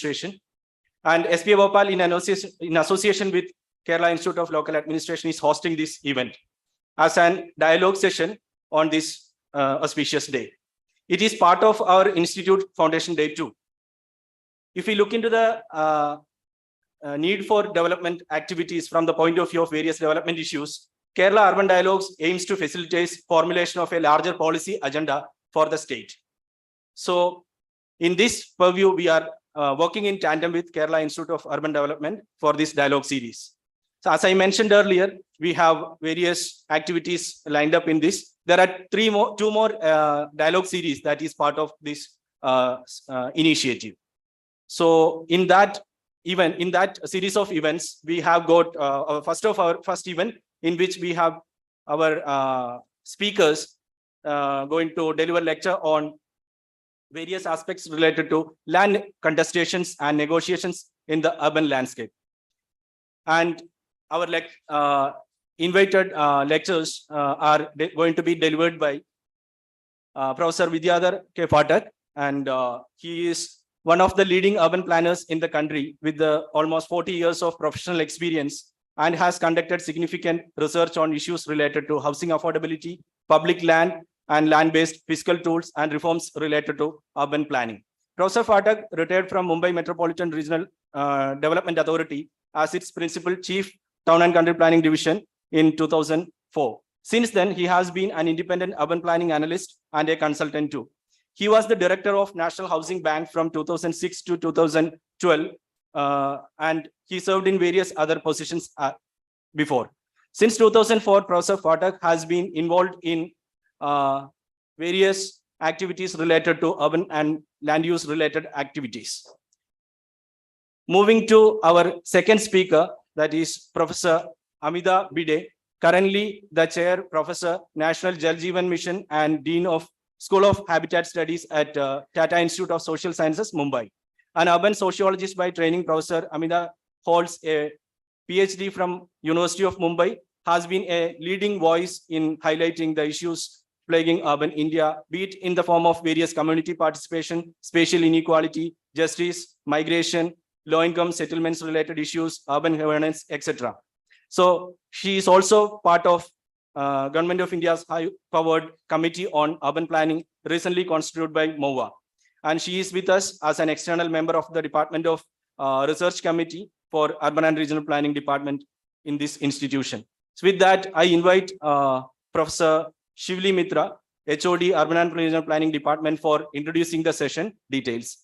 Administration. And SPA Bhopal, in association with Kerala Institute of Local Administration, is hosting this event as a dialogue session on this auspicious day. It is part of our Institute Foundation Day too. If we look into the need for development activities from the point of view of various development issues, Kerala Urban Dialogues aims to facilitate formulation of a larger policy agenda for the state. So in this purview, we are working in tandem with Kerala Institute of Urban Development for this dialogue series. So as I mentioned earlier, we have various activities lined up in this. There are two more dialogue series that is part of this initiative. So in that series of events, we have got our first event in which we have our speakers going to deliver lecture on various aspects related to land contestations and negotiations in the urban landscape. And our invited lectures are going to be delivered by Professor Vidyadhar K. Phatak, and he is one of the leading urban planners in the country with almost 40 years of professional experience, and has conducted significant research on issues related to housing affordability, public land, and land-based fiscal tools and reforms related to urban planning. Professor Phatak retired from Mumbai Metropolitan Regional Development Authority as its principal chief Town and Country Planning Division in 2004. Since then, he has been an independent urban planning analyst and a consultant too. He was the director of National Housing Bank from 2006 to 2012, and he served in various other positions before. Since 2004, Professor Phatak has been involved in various activities related to urban and land use related activities. Moving to our second speaker, that is Professor Amida Bide, currently the Chair Professor, National Jal Jeevan Mission and Dean of School of Habitat Studies at Tata Institute of Social Sciences, Mumbai. An urban sociologist by training, Professor Amida holds a PhD from University of Mumbai, has been a leading voice in highlighting the issues plaguing urban India, be it in the form of various community participation, spatial inequality, justice, migration, low-income settlements related issues, urban governance, etc. So she is also part of Government of India's high-powered Committee on Urban Planning, recently constituted by MOVA. And she is with us as an external member of the Department of Research Committee for Urban and Regional Planning Department in this institution. So with that, I invite Professor Shivli Mitra, HOD, Urban and Regional Planning Department, for introducing the session details.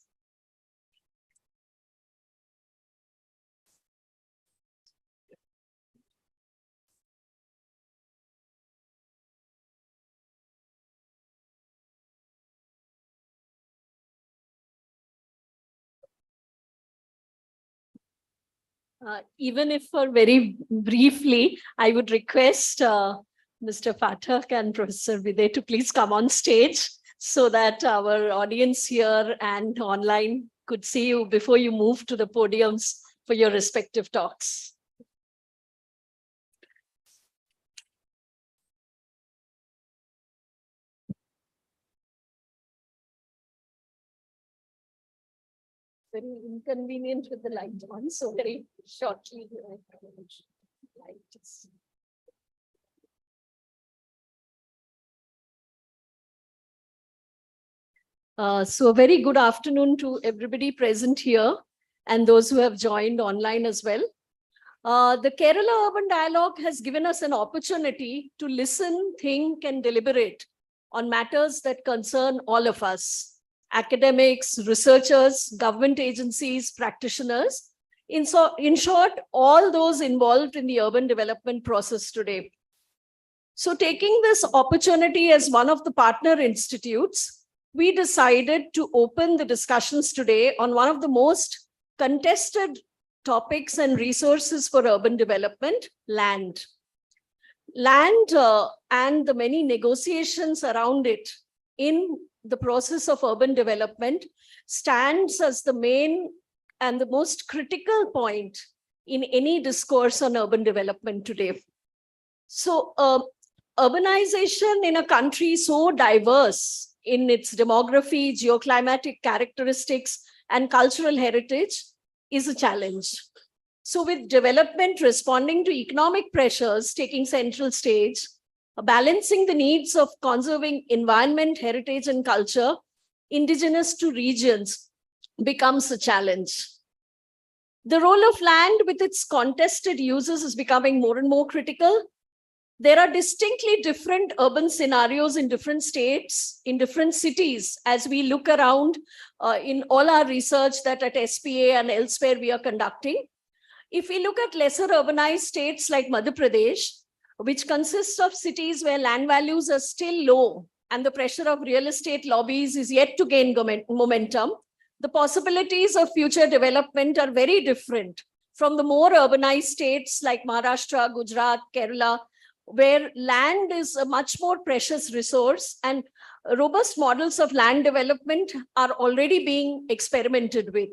Even if for very briefly, I would request Mr. Phatak and Professor Vide to please come on stage so that our audience here and online could see you before you move to the podiums for your respective talks. Very inconvenient with the light on, so very shortly. So a very good afternoon to everybody present here and those who have joined online as well. The Kerala Urban Dialogue has given us an opportunity to listen, think, and deliberate on matters that concern all of us. Academics, researchers, government agencies, practitioners, in short, all those involved in the urban development process today. So taking this opportunity as one of the partner institutes, we decided to open the discussions today on one of the most contested topics and resources for urban development, land. Land and the many negotiations around it in the process of urban development stands as the main and the most critical point in any discourse on urban development today. So urbanization in a country so diverse in its demography, geoclimatic characteristics, and cultural heritage is a challenge. So with development responding to economic pressures taking central stage, balancing the needs of conserving environment, heritage, and culture indigenous to regions becomes a challenge. The role of land with its contested uses is becoming more and more critical. There are distinctly different urban scenarios in different states, in different cities, as we look around in all our research that at SPA and elsewhere we are conducting. If we look at lesser urbanized states like Madhya Pradesh, which consists of cities where land values are still low and the pressure of real estate lobbies is yet to gain momentum, the possibilities of future development are very different from the more urbanized states like Maharashtra, Gujarat, Kerala, where land is a much more precious resource and robust models of land development are already being experimented with.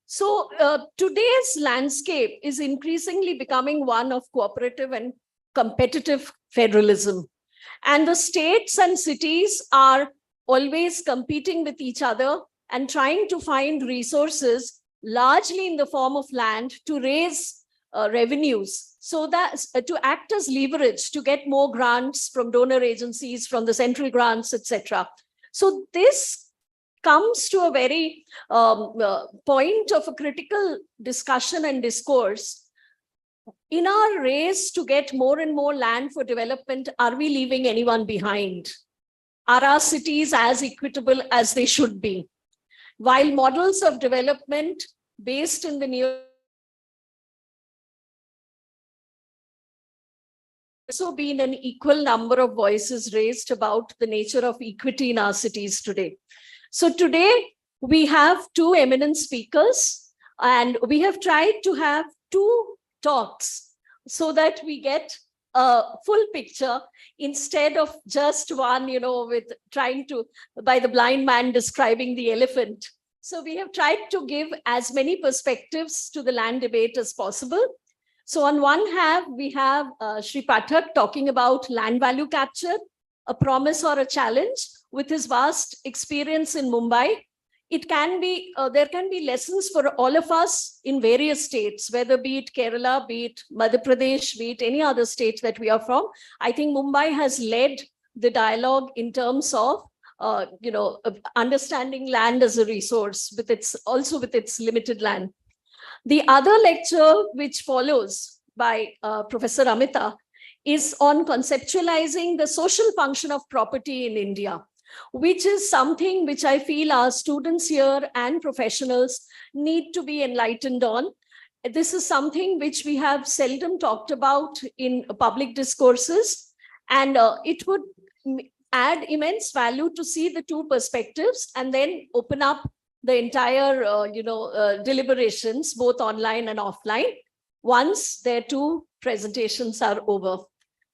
So today's landscape is increasingly becoming one of cooperative and competitive federalism. And the states and cities are always competing with each other and trying to find resources, largely in the form of land, to raise revenues, so that to act as leverage to get more grants from donor agencies, from the central grants, etc. So this comes to a very point of a critical discussion and discourse. In our race to get more and more land for development, are we leaving anyone behind? Are our cities as equitable as they should be? While models of development based in the near also been an equal number of voices raised about the nature of equity in our cities today. So today we have two eminent speakers, and we have tried to have two talks so that we get a full picture instead of just one, with trying to, by the blind man describing the elephant. So we have tried to give as many perspectives to the land debate as possible. So on one hand, we have Shri Pathak talking about land value capture, a promise or a challenge. With his vast experience in Mumbai, it can be, there can be lessons for all of us in various states, whether be it Kerala, be it Madhya Pradesh, be it any other state that we are from. I think Mumbai has led the dialogue in terms of, understanding land as a resource with its limited land. The other lecture which follows by Professor Amita is on conceptualizing the social function of property in India, which is something which I feel our students here and professionals need to be enlightened on. This is something which we have seldom talked about in public discourses, and it would add immense value to see the two perspectives and then open up the entire deliberations, both online and offline, once their two presentations are over.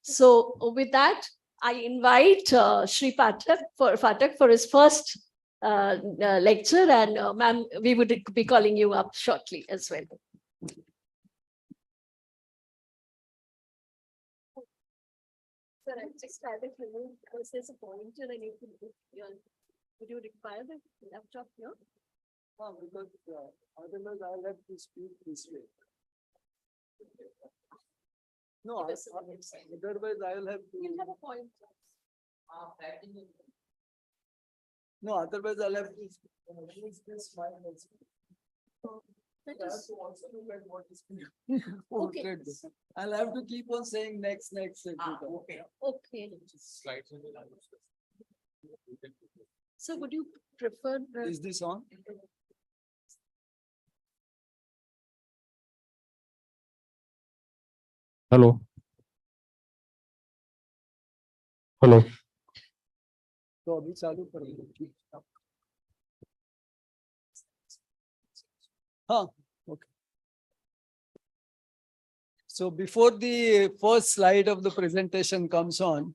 So with that, I invite Shri Pathak for his first lecture, and ma'am, we would be calling you up shortly as well. Sir, I just had it removed because there's a pointer and you can look here. Would you require the laptop here? Because otherwise I'll have to speak this way. No, otherwise I'll have to. You'll have a pointer. No, otherwise I'll have to use this file also. That I have is- to also look at what is being Okay. portrayed. I'll have to keep on saying next. Okay. So would you prefer? Is this on? Hello. Hello. तो अभी चालू कर दो. हाँ, okay. So before the first slide of the presentation comes on,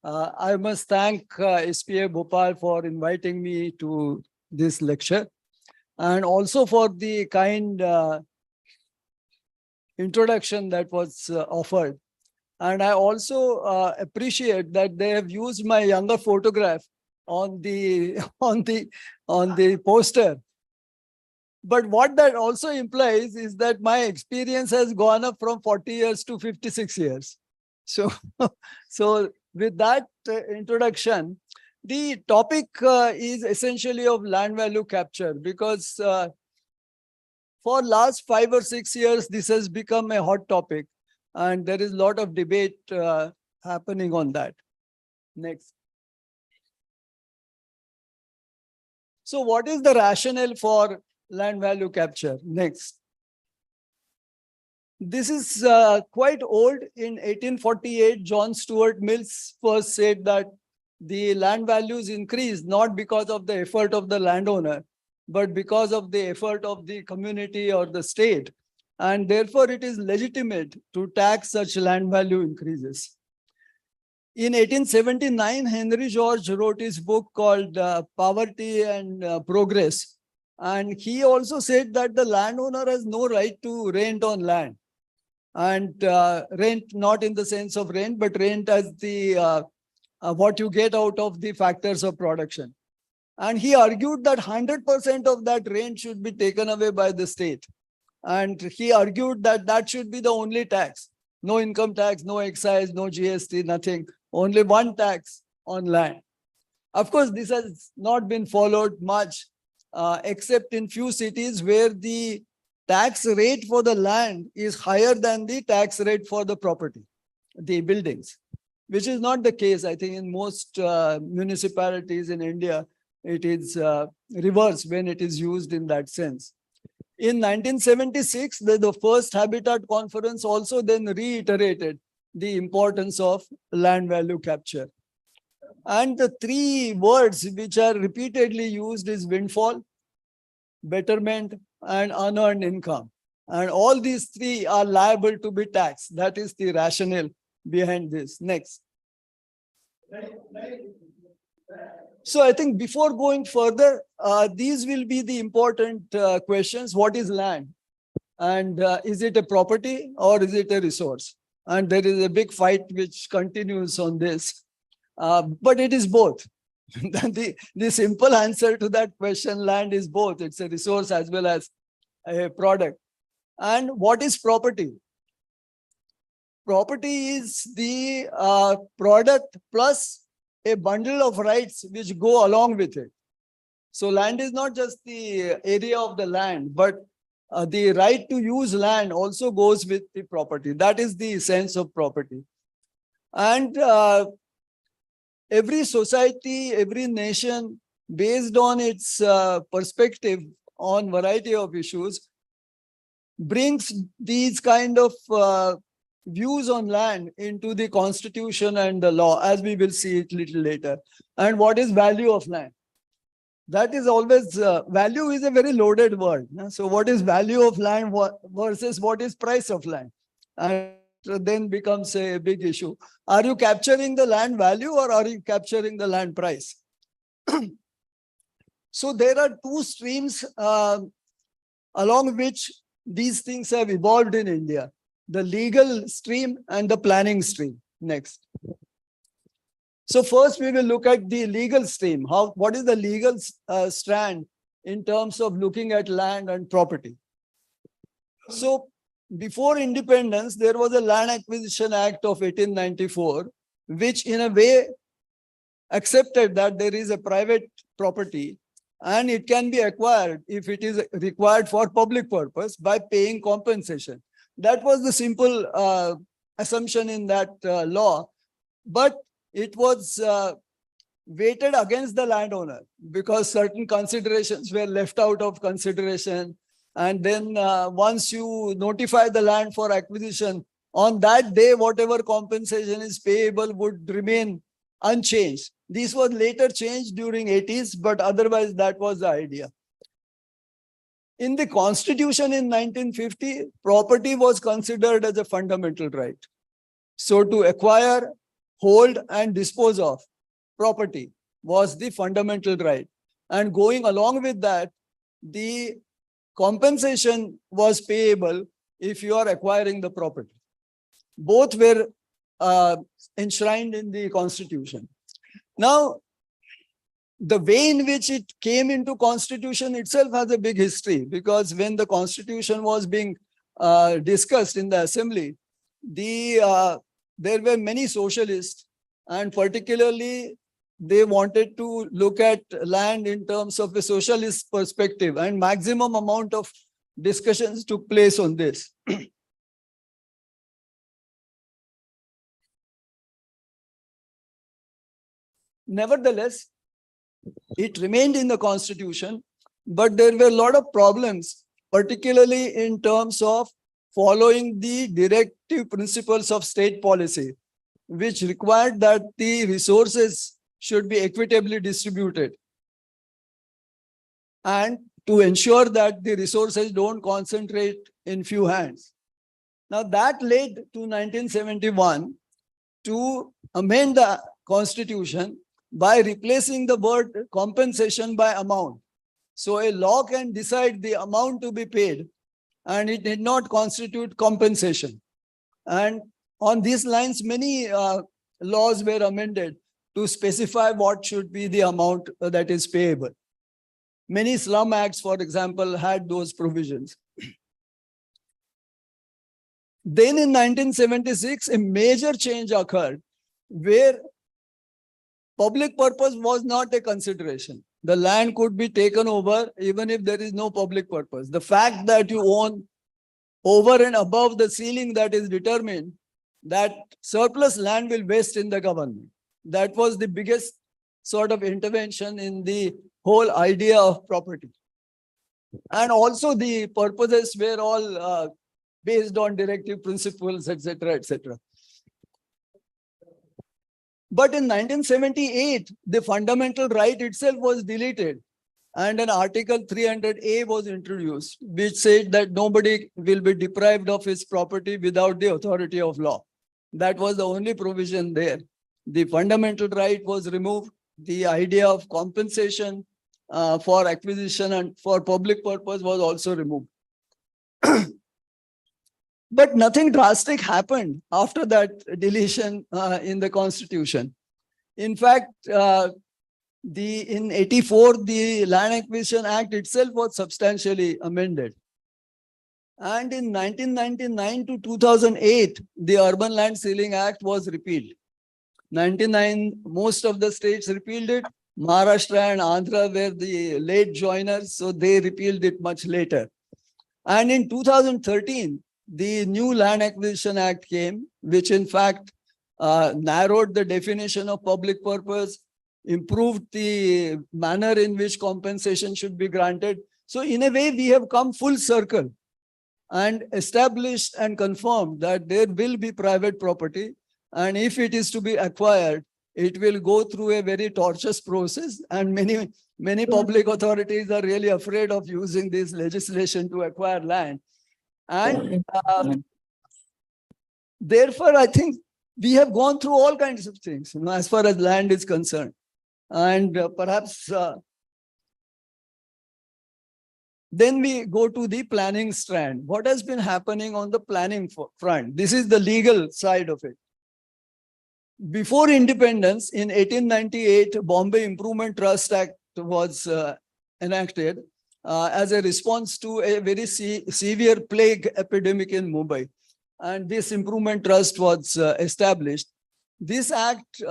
I must thank SPA Bhopal for inviting me to this lecture, and also for the kind introduction that was offered. And I also appreciate that they have used my younger photograph on the poster. But what that also implies is that my experience has gone up from 40 years to 56 years. So, so with that introduction, the topic is essentially of land value capture, because for last 5 or 6 years, this has become a hot topic, and there is a lot of debate happening on that. Next. So what is the rationale for land value capture? Next. This is quite old. In 1848, John Stuart Mills first said that the land values increase not because of the effort of the landowner, but because of the effort of the community or the state. And therefore, it is legitimate to tax such land value increases. In 1879, Henry George wrote his book called Poverty and Progress. And he also said that the landowner has no right to rent on land. And rent not in the sense of rent, but rent as the what you get out of the factors of production. And he argued that 100% of that rent should be taken away by the state. And he argued that that should be the only tax. No income tax, no excise, no GST, nothing. Only one tax on land. Of course, this has not been followed much, except in few cities where the tax rate for the land is higher than the tax rate for the property, the buildings, which is not the case. I think in most municipalities in India, it is reversed when it is used in that sense. In 1976, the first Habitat Conference also then reiterated the importance of land value capture. And the three words which are repeatedly used is windfall, betterment, and unearned income. And all these three are liable to be taxed. That is the rationale behind this. Next. So I think before going further, these will be the important questions. What is land? And is it a property or is it a resource? And there is a big fight which continues on this. But it is both. The simple answer to that question, land is both. It's a resource as well as a product. And what is property? Property is the product plus a bundle of rights which go along with it. So land is not just the area of the land, but the right to use land also goes with the property. That is the sense of property. And every society, every nation, based on its perspective on variety of issues, brings these kind of views on land into the constitution and the law, as we will see it little later. And what is value of land? That is always, value is a very loaded word. So what is value of land versus what is price of land? And then becomes a big issue. Are you capturing the land value or are you capturing the land price? So there are two streams along which these things have evolved in India: the legal stream and the planning stream. Next. So first we will look at the legal stream. What is the legal strand in terms of looking at land and property? So before independence, there was a Land Acquisition Act of 1894, which in a way accepted that there is a private property and it can be acquired if it is required for public purpose by paying compensation. That was the simple assumption in that law, but it was weighted against the landowner because certain considerations were left out of consideration. And then once you notify the land for acquisition, on that day, whatever compensation is payable would remain unchanged. This was later changed during 80s, but otherwise that was the idea. In the Constitution in 1950, property was considered as a fundamental right. So to acquire, hold, and dispose of property was the fundamental right. And going along with that, the compensation was payable if you are acquiring the property. Both were enshrined in the Constitution. Now, the way in which it came into constitution itself has a big history, because when the constitution was being discussed in the assembly, there were many socialists, and particularly they wanted to look at land in terms of a socialist perspective, and maximum amount of discussions took place on this. Nevertheless, it remained in the constitution, but there were a lot of problems, particularly in terms of following the directive principles of state policy, which required that the resources should be equitably distributed, and to ensure that the resources don't concentrate in few hands. Now that led to 1971 to amend the constitution by replacing the word compensation by amount. So a law can decide the amount to be paid, and it did not constitute compensation. And on these lines, many laws were amended to specify what should be the amount that is payable. Many slum acts, for example, had those provisions. Then in 1976, a major change occurred where public purpose was not a consideration. The land could be taken over even if there is no public purpose. The fact that you own over and above the ceiling that is determined, that surplus land will vest in the government. That was the biggest sort of intervention in the whole idea of property. And also the purposes were all based on directive principles, etc., etc. But in 1978, the fundamental right itself was deleted, and an Article 300A was introduced, which said that nobody will be deprived of his property without the authority of law. That was the only provision there. The fundamental right was removed. The idea of compensation for acquisition and for public purpose was also removed. But nothing drastic happened after that deletion in the constitution. In fact, in 84, the Land Acquisition Act itself was substantially amended. And in 1999 to 2008, the Urban Land Ceiling Act was repealed. 99, most of the states repealed it. Maharashtra and Andhra were the late joiners, so they repealed it much later. And in 2013, the new Land Acquisition Act came, which in fact narrowed the definition of public purpose, improved the manner in which compensation should be granted. So in a way, we have come full circle and established and confirmed that there will be private property. And if it is to be acquired, it will go through a very tortuous process. And many public authorities are really afraid of using this legislation to acquire land. And therefore, I think we have gone through all kinds of things, as far as land is concerned. And perhaps then we go to the planning strand. What has been happening on the planning front? This is the legal side of it. Before independence, in 1898, Bombay Improvement Trust Act was enacted as a response to a very severe plague epidemic in Mumbai. And this improvement trust was established. This act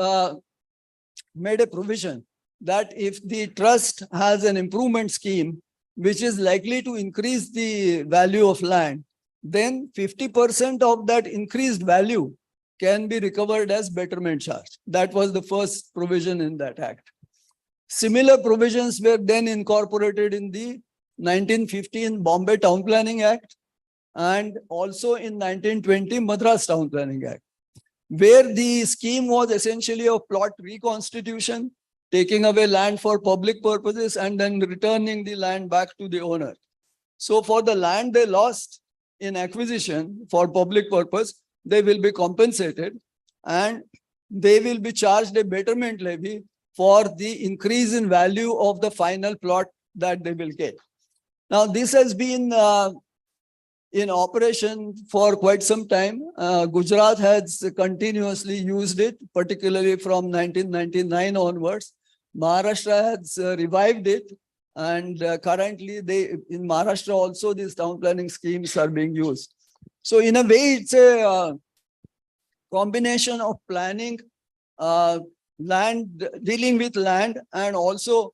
made a provision that if the trust has an improvement scheme, which is likely to increase the value of land, then 50% of that increased value can be recovered as betterment charge. That was the first provision in that act. Similar provisions were then incorporated in the 1915 Bombay Town Planning Act and also in 1920 Madras Town Planning Act, where the scheme was essentially a plot reconstitution, taking away land for public purposes and then returning the land back to the owner. So for the land they lost in acquisition for public purpose, they will be compensated and they will be charged a betterment levy for the increase in value of the final plot that they will get. Now, this has been in operation for quite some time. Gujarat has continuously used it, particularly from 1999 onwards. Maharashtra has revived it, and currently in Maharashtra also these town planning schemes are being used. So in a way, it's a combination of planning, land, dealing with land, and also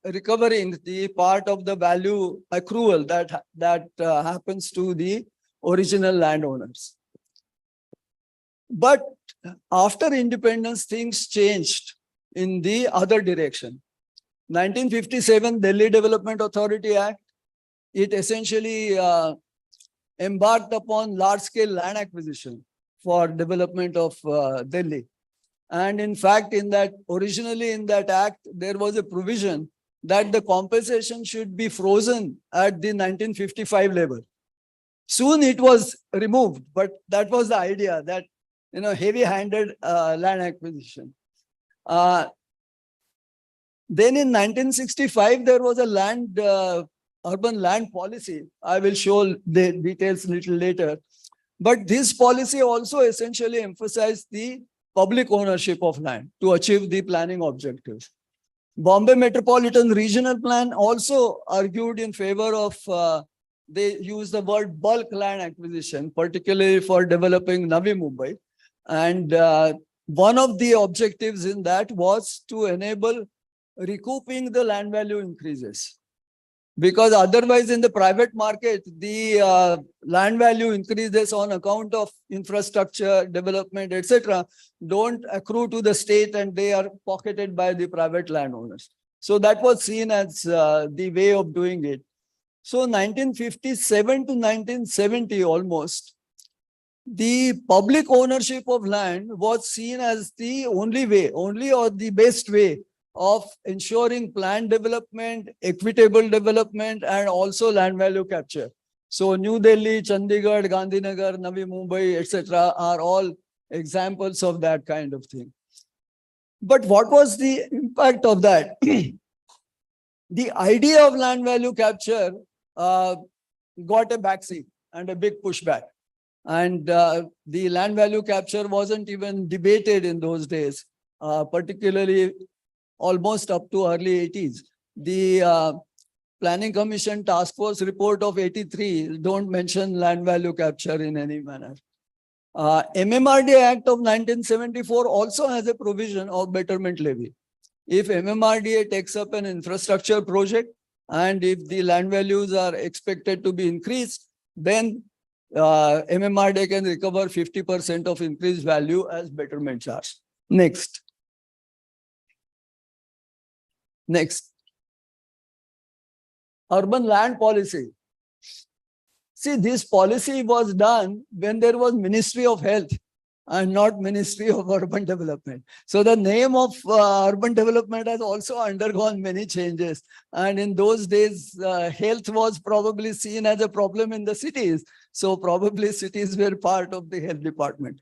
recovering the part of the value accrual that happens to the original landowners. But after independence, things changed in the other direction. 1957 Delhi Development Authority Act, it essentially embarked upon large-scale land acquisition for development of Delhi. And in fact, originally in that act, there was a provision that the compensation should be frozen at the 1955 level. Soon it was removed, but that was the idea, that heavy-handed land acquisition. Then in 1965, there was a urban land policy. I will show the details a little later. But this policy also essentially emphasized the public ownership of land to achieve the planning objectives. Bombay Metropolitan Regional Plan also argued in favor of, they use the word bulk land acquisition, particularly for developing Navi Mumbai. And one of the objectives in that was to enable recouping the land value increases. Because otherwise in the private market, the land value increases on account of infrastructure, development, etc., don't accrue to the state and they are pocketed by the private landowners. So that was seen as the way of doing it. So 1957 to 1970 almost, the public ownership of land was seen as the only way, or the best way of ensuring planned development, equitable development, and also land value capture. So New Delhi, Chandigarh, Gandhinagar, Navi Mumbai, etc. are all examples of that kind of thing. But what was the impact of that? The idea of land value capture got a backseat and a big pushback. And the land value capture wasn't even debated in those days, particularly almost up to early 80s. The Planning Commission Task Force report of 83 don't mention land value capture in any manner. MMRDA Act of 1974 also has a provision of betterment levy. If MMRDA takes up an infrastructure project and if the land values are expected to be increased, then MMRDA can recover 50% of increased value as betterment charge. Next. Urban land policy. See, this policy was done when there was Ministry of Health and not Ministry of Urban Development. So the name of urban development has also undergone many changes. And in those days, health was probably seen as a problem in the cities. So probably cities were part of the health department.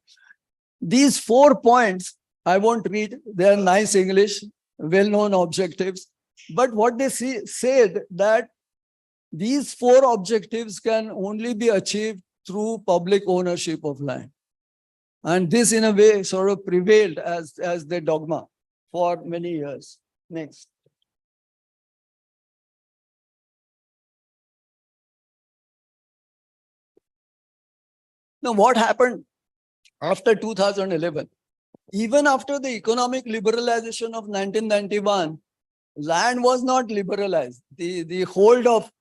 These 4 points, I won't read, they are nice English, well-known objectives. But what they said that these 4 objectives can only be achieved through public ownership of land. And this, in a way, sort of prevailed as the dogma for many years. Next. Now, what happened after 2011? Even after the economic liberalization of 1991, land was not liberalized. The hold of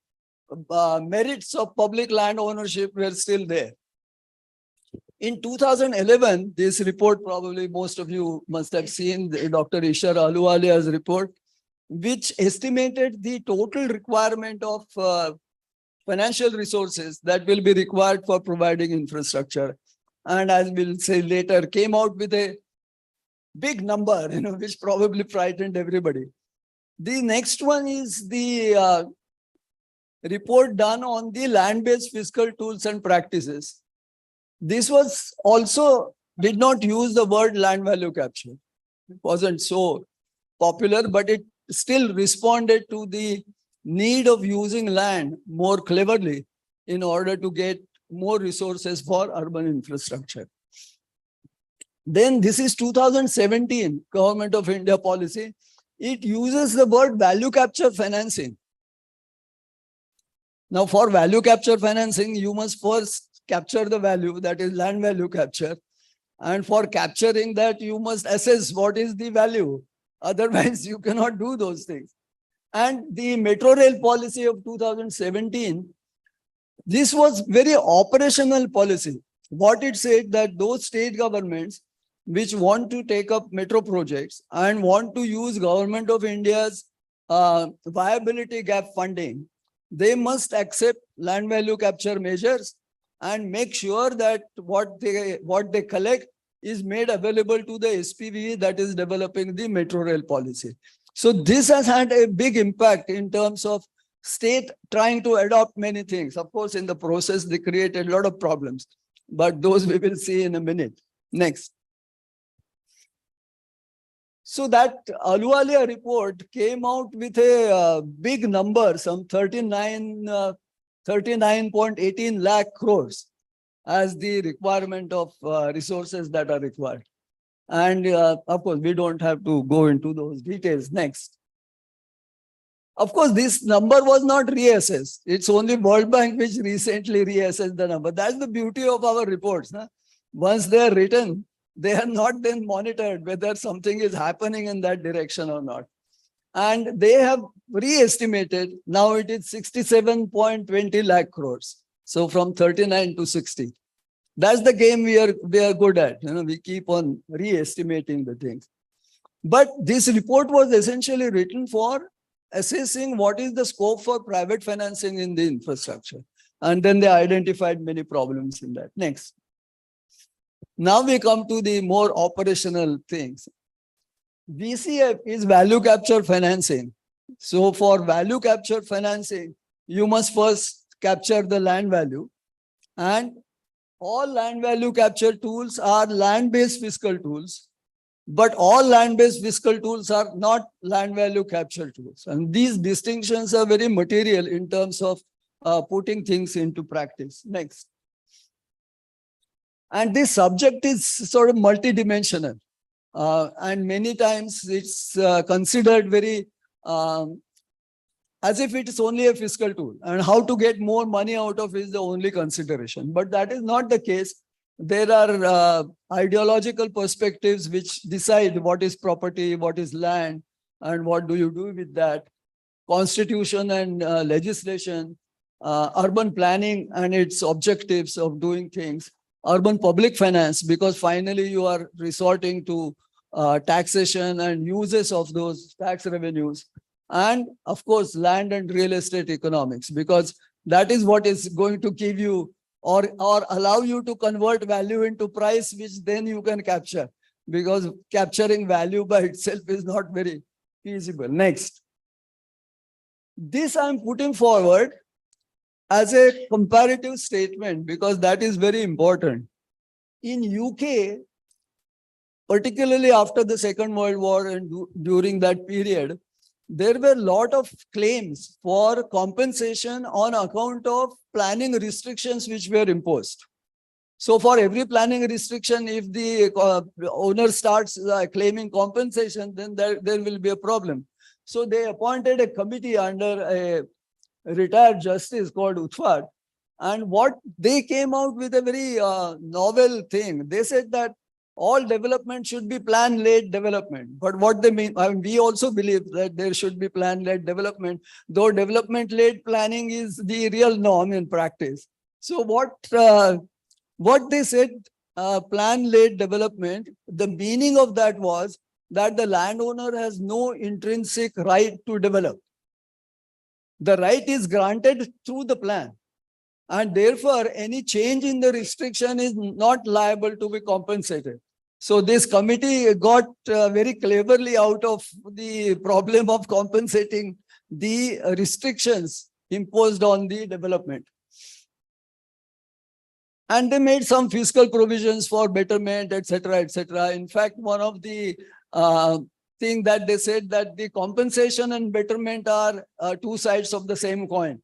merits of public land ownership were still there. In 2011, this report, probably most of you must have seen, Dr. Ishar Aluwalia's report, which estimated the total requirement of financial resources that will be required for providing infrastructure. And as we'll say later, came out with a big number, which probably frightened everybody. The next one is the report done on the land-based fiscal tools and practices. This was also, did not use the word land value capture. It wasn't so popular, but it still responded to the need of using land more cleverly in order to get more resources for urban infrastructure. Then this is 2017 Government of India policy. it uses the word value capture financing. Now, for value capture financing, you must first capture the value, that is land value capture. And for capturing that, you must assess what is the value. Otherwise, you cannot do those things. And the metro rail policy of 2017, this was very operational policy. What it said that those state governments which want to take up metro projects and want to use Government of India's viability gap funding, they must accept land value capture measures and make sure that what they collect is made available to the SPV that is developing the metro rail policy. So this has had a big impact in terms of state trying to adopt many things. Of course, in the process, they created a lot of problems, but those we will see in a minute. Next. So that Ahluwalia report came out with a big number, some 39.18 lakh crores as the requirement of resources that are required. And of course, we don't have to go into those details. Next. Of course, this number was not reassessed. It's only World Bank which recently reassessed the number. That's the beauty of our reports. Huh? Once they are written, they are not then monitored whether something is happening in that direction or not. And they have re-estimated. Now it is 67.20 lakh crores. So from 39 to 60. That's the game we are good at. We keep on re-estimating the things. But this report was essentially written for assessing what is the scope for private financing in the infrastructure. And then they identified many problems in that. Next. Now we come to the more operational things. VCF is value capture financing. So for value capture financing, you must first capture the land value. And all land value capture tools are land-based fiscal tools. But all land-based fiscal tools are not land value capture tools. And these distinctions are very material in terms of putting things into practice. Next. And this subject is sort of multidimensional. And many times it's considered very as if it is only a fiscal tool. And how to get more money out of it is the only consideration. But that is not the case. There are ideological perspectives which decide what is property, what is land, and what do you do with that. Constitution and legislation, urban planning and its objectives of doing things, urban public finance, because finally you are resorting to taxation and uses of those tax revenues. And of course, land and real estate economics, because that is what is going to give you or allow you to convert value into price, which then you can capture, because capturing value by itself is not very feasible. Next. This I'm putting forward as a comparative statement because that is very important. In UK, particularly after the Second World War and during that period, there were a lot of claims for compensation on account of planning restrictions which were imposed. So for every planning restriction, if the owner starts claiming compensation, then there will be a problem. So they appointed a committee under a retired justice called Uthwat. And what they came out with a very novel thing. They said that all development should be plan-led development. But what they mean, I mean, we also believe that there should be plan-led development, though development-led planning is the real norm in practice. So what they said, plan-led development, the meaning of that was that the landowner has no intrinsic right to develop. The right is granted through the plan. And therefore, any change in the restriction is not liable to be compensated. So this committee got very cleverly out of the problem of compensating the restrictions imposed on the development. And they made some fiscal provisions for betterment, etc., etc. In fact, one of the thing that they said that the compensation and betterment are two sides of the same coin.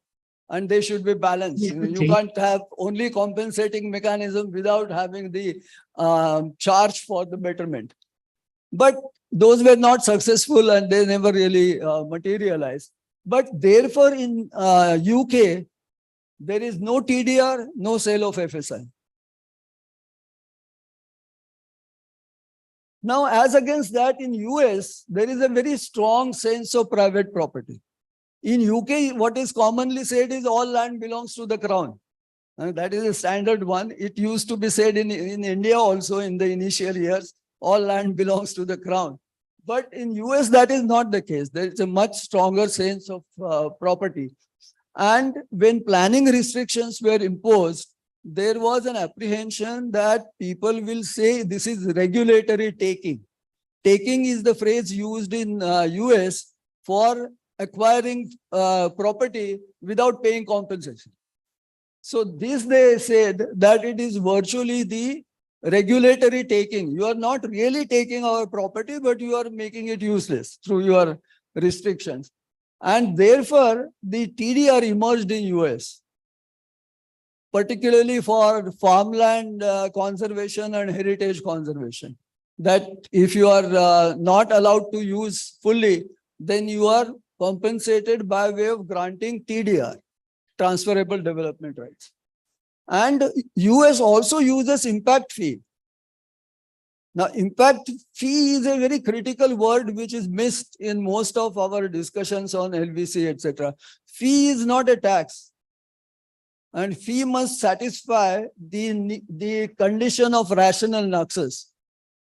And they should be balanced. Yeah, You can't have only compensating mechanism without having the charge for the betterment. But those were not successful and they never really materialized. But therefore, in UK, there is no TDR, no sale of FSI. Now, as against that, in US, there is a very strong sense of private property. In UK, what is commonly said is all land belongs to the crown. That is a standard one. It used to be said in India also in the initial years, all land belongs to the crown. But in US, that is not the case. There is a much stronger sense of property. And when planning restrictions were imposed, there was an apprehension that people will say this is regulatory taking. Taking is the phrase used in US for acquiring property without paying compensation. So this they said that it is virtually the regulatory taking. You are not really taking our property, but you are making it useless through your restrictions. And therefore, the TDR emerged in US, particularly for farmland conservation and heritage conservation. That if you are not allowed to use fully, then you are compensated by way of granting TDR, transferable development rights. And US also uses impact fee. Now, impact fee is a very critical word which is missed in most of our discussions on LVC, etc. Fee is not a tax. And fee must satisfy the condition of rational nexus.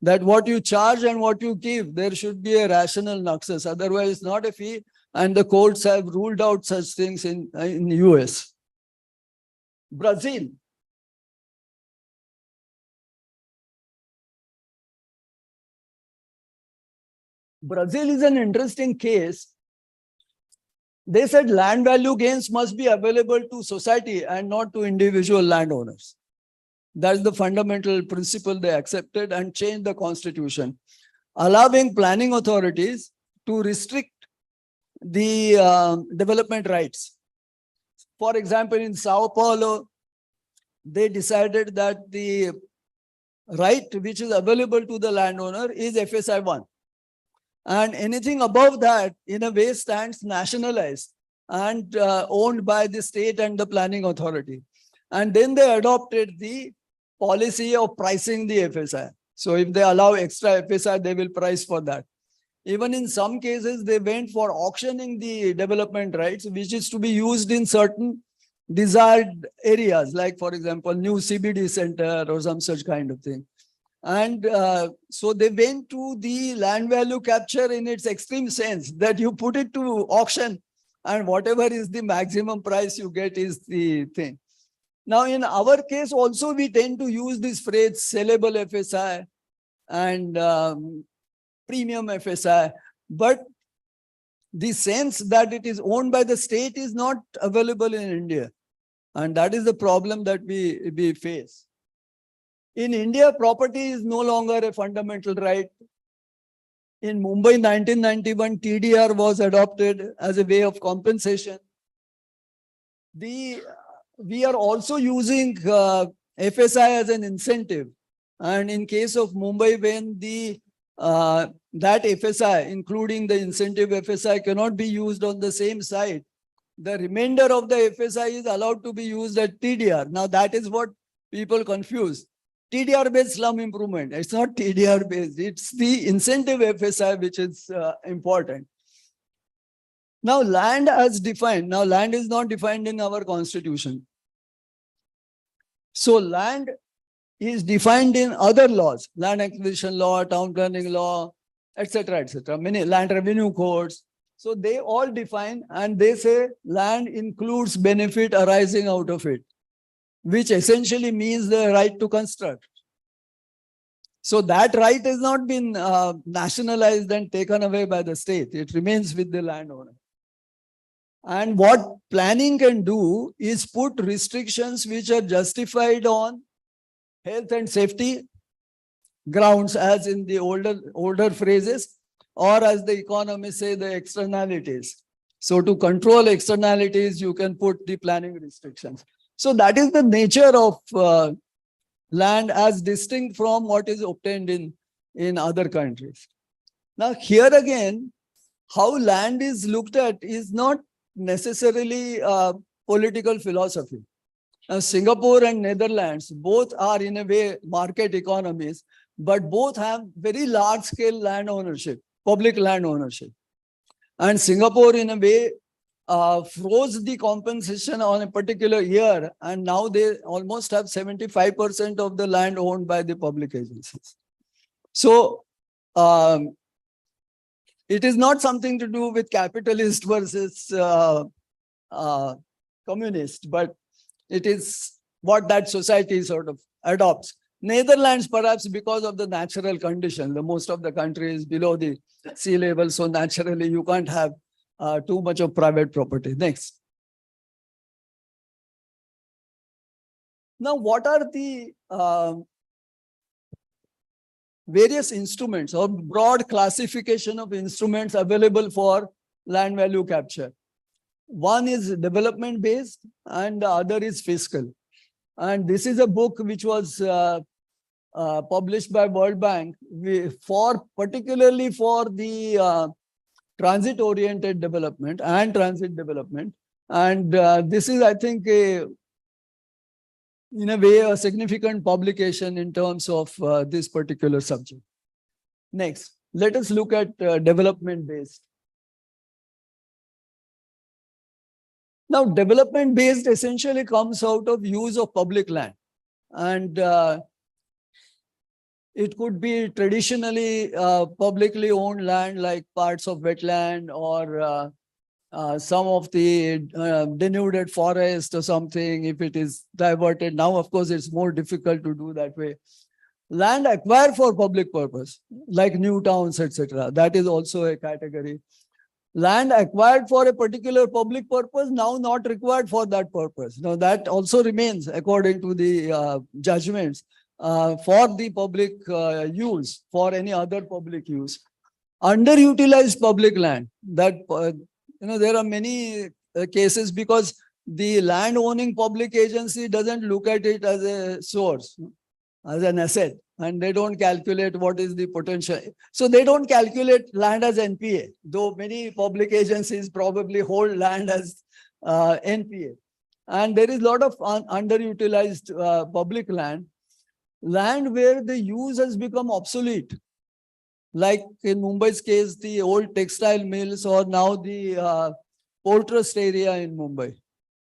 That what you charge and what you give, there should be a rational nexus. Otherwise, it's not a fee. And the courts have ruled out such things in US. Brazil. Brazil is an interesting case. They said land value gains must be available to society and not to individual landowners. That's the fundamental principle they accepted and changed the constitution, allowing planning authorities to restrict the development rights. For example, in Sao Paulo, they decided that the right which is available to the landowner is FSI 1. And anything above that, in a way, stands nationalized and owned by the state and the planning authority. And then they adopted the policy of pricing the FSI. So if they allow extra FSI, they will price for that. Even in some cases, they went for auctioning the development rights, which is to be used in certain desired areas, like, for example, new CBD center or some such kind of thing. And so they went to the land value capture in its extreme sense, that you put it to auction and whatever is the maximum price you get is the thing. Now, in our case also, we tend to use this phrase sellable FSI and premium FSI, but the sense that it is owned by the state is not available in India. And that is the problem that we face. In India, property is no longer a fundamental right. In Mumbai, 1991, TDR was adopted as a way of compensation. We are also using FSI as an incentive. And in case of Mumbai, when that FSI, including the incentive FSI, cannot be used on the same site, the remainder of the FSI is allowed to be used at TDR. Now, that is what people confuse. TDR-based slum improvement. It's not TDR-based. It's the incentive FSI which is important. Now, land as defined. Now, land is not defined in our constitution. So, land is defined in other laws, land acquisition law, town planning law, etc., many land revenue codes. So, they all define and they say land includes benefit arising out of it, which essentially means the right to construct. So that right has not been nationalized and taken away by the state. It remains with the landowner. And what planning can do is put restrictions which are justified on health and safety grounds, as in the older phrases, or as the economists say, the externalities. So to control externalities, you can put the planning restrictions. So that is the nature of land as distinct from what is obtained in other countries. Now, here again, how land is looked at is not necessarily political philosophy. Singapore and Netherlands both are in a way market economies, but both have very large scale land ownership, public land ownership. And Singapore in a way froze the compensation on a particular year, and now they almost have 75% of the land owned by the public agencies. So it is not something to do with capitalist versus communist, but it is what that society sort of adopts. Netherlands, perhaps because of the natural condition, the most of the country is below the sea level, so naturally you can't have too much of private property. Next. Now, what are the various instruments or broad classification of instruments available for land value capture? One is development based and the other is fiscal. And this is a book which was published by World Bank particularly for the transit oriented development and transit development. And this is, I think, in a way, a significant publication in terms of this particular subject. Next, let us look at development based. Now, development based essentially comes out of use of public land. And it could be traditionally publicly owned land like parts of wetland or some of the denuded forest or something, if it is diverted. Now, of course, it's more difficult to do that way. Land acquired for public purpose, like new towns, etc. That is also a category. Land acquired for a particular public purpose, now not required for that purpose. Now, that also remains, according to the judgments, for the public use, for any other public use. Underutilized public land, that there are many cases because the land owning public agency doesn't look at it as a source, as an asset, and they don't calculate what is the potential. So they don't calculate land as NPA, though many public agencies probably hold land as NPA. And there is a lot of underutilized public land where the use has become obsolete. Like in Mumbai's case, the old textile mills, or now the port trust area in Mumbai.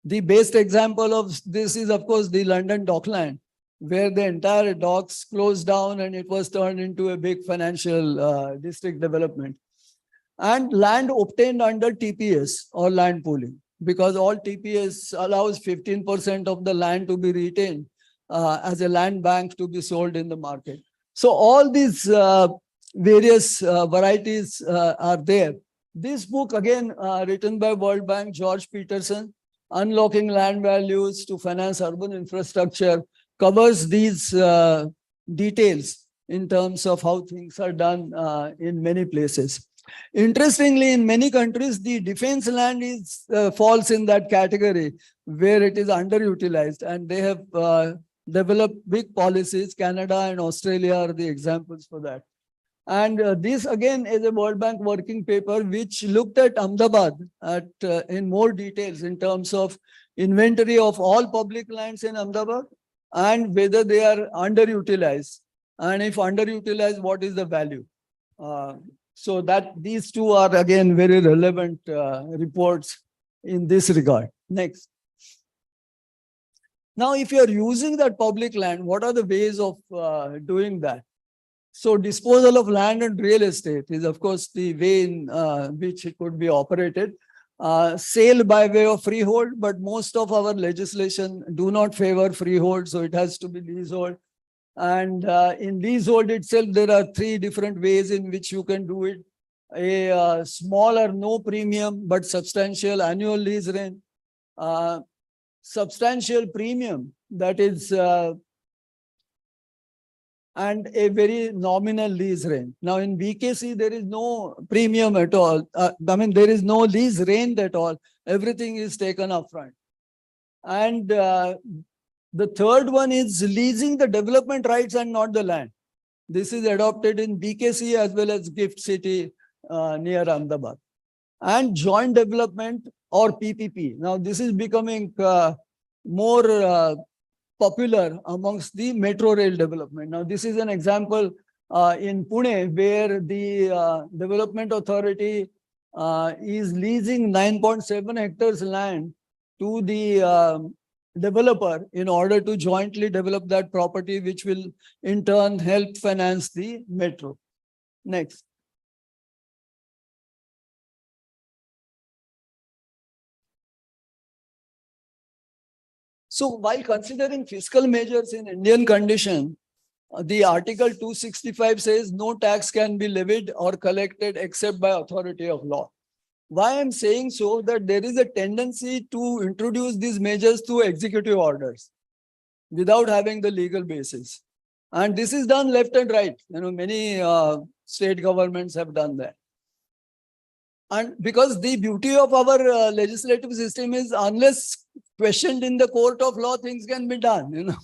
The best example of this is, of course, the London Dockland, where the entire docks closed down and it was turned into a big financial district development. And land obtained under TPS or land pooling, because all TPS allows 15% of the land to be retained as a land bank to be sold in the market. So all these various varieties are there. This book, again, written by World Bank, George Peterson, Unlocking Land Values to Finance Urban Infrastructure, covers these details in terms of how things are done in many places. Interestingly, in many countries, the defense land is falls in that category where it is underutilized, and they have developed big policies. Canada and Australia are the examples for that. And this again is a World Bank working paper which looked at Ahmedabad in more details in terms of inventory of all public lands in Ahmedabad and whether they are underutilized. And if underutilized, what is the value? So that these two are again very relevant reports in this regard. Next. Now, if you are using that public land, what are the ways of doing that? So disposal of land and real estate is, of course, the way in which it could be operated. Sale by way of freehold, but most of our legislation do not favor freehold, so it has to be leasehold. And in leasehold itself, there are three different ways in which you can do it. A smaller, no premium, but substantial annual lease rent. Substantial premium, that is and a very nominal lease rent. Now in BKC, there is no premium at all. There is no lease rent at all. Everything is taken upfront. And the third one is leasing the development rights and not the land. This is adopted in BKC as well as Gift City near Ahmedabad. And joint development or PPP. Now, this is becoming more popular amongst the metro rail development. Now, this is an example in Pune where the development authority is leasing 9.7 hectares land to the developer in order to jointly develop that property, which will in turn help finance the metro. Next. So while considering fiscal measures in Indian condition, the Article 265 says no tax can be levied or collected except by authority of law. Why I'm saying so, that there is a tendency to introduce these measures through executive orders without having the legal basis. And this is done left and right. Many state governments have done that. And because the beauty of our legislative system is, unless questioned in the court of law, things can be done,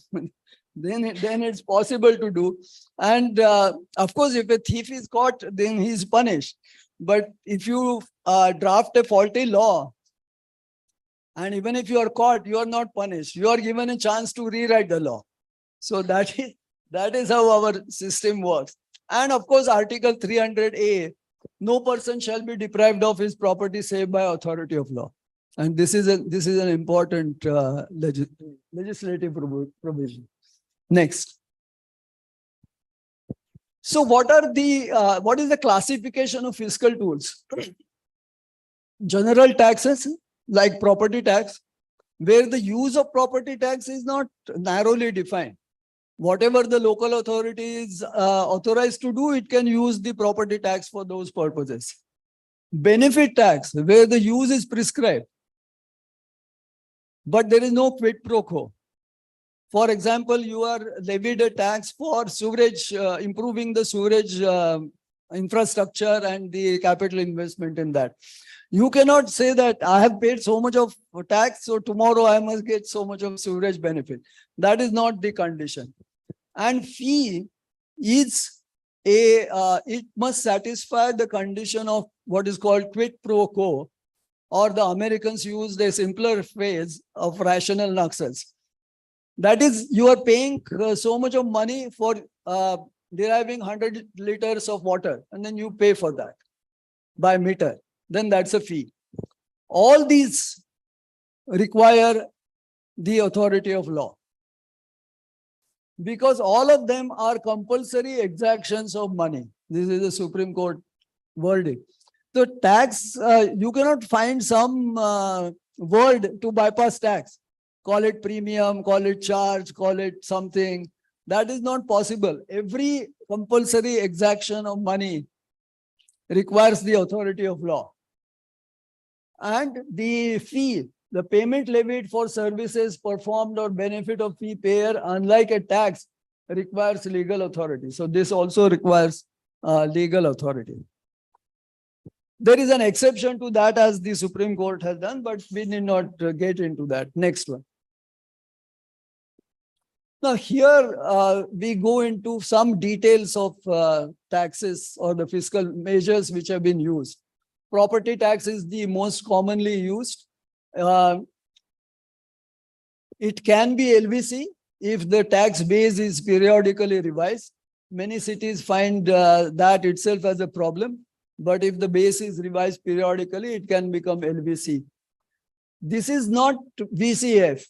then it's possible to do. And of course, if a thief is caught, then he's punished. But if you draft a faulty law, and even if you are caught, you are not punished. You are given a chance to rewrite the law. So that is how our system works. And of course, Article 300A, no person shall be deprived of his property save by authority of law. And this is an important legislative provision. Next. So what is the classification of fiscal tools? General taxes like property tax, where the use of property tax is not narrowly defined. Whatever the local authority is authorized to do, it can use the property tax for those purposes. Benefit tax, where the use is prescribed, but there is no quid pro quo. For example, you are levied a tax for sewerage, improving the sewerage infrastructure and the capital investment in that. You cannot say that I have paid so much of tax, so tomorrow I must get so much of sewerage benefit. That is not the condition. And fee is it must satisfy the condition of what is called quid pro quo, or the Americans used a simpler phrase of rational nexus. That is, you are paying so much of money for deriving 100 liters of water, and then you pay for that by meter. Then that's a fee. All these require the authority of law, because all of them are compulsory exactions of money. This is the Supreme Court verdict. So tax, you cannot find some word to bypass tax. Call it premium, call it charge, call it something. That is not possible. Every compulsory exaction of money requires the authority of law. And the fee, the payment levied for services performed or benefit of fee payer, unlike a tax, requires legal authority. So this also requires legal authority. There is an exception to that, as the Supreme Court has done, but we need not get into that. Next one. Now here we go into some details of taxes or the fiscal measures which have been used. Property tax is the most commonly used. It can be LVC if the tax base is periodically revised. Many cities find that itself as a problem, but if the base is revised periodically, it can become LVC. This is not VCF,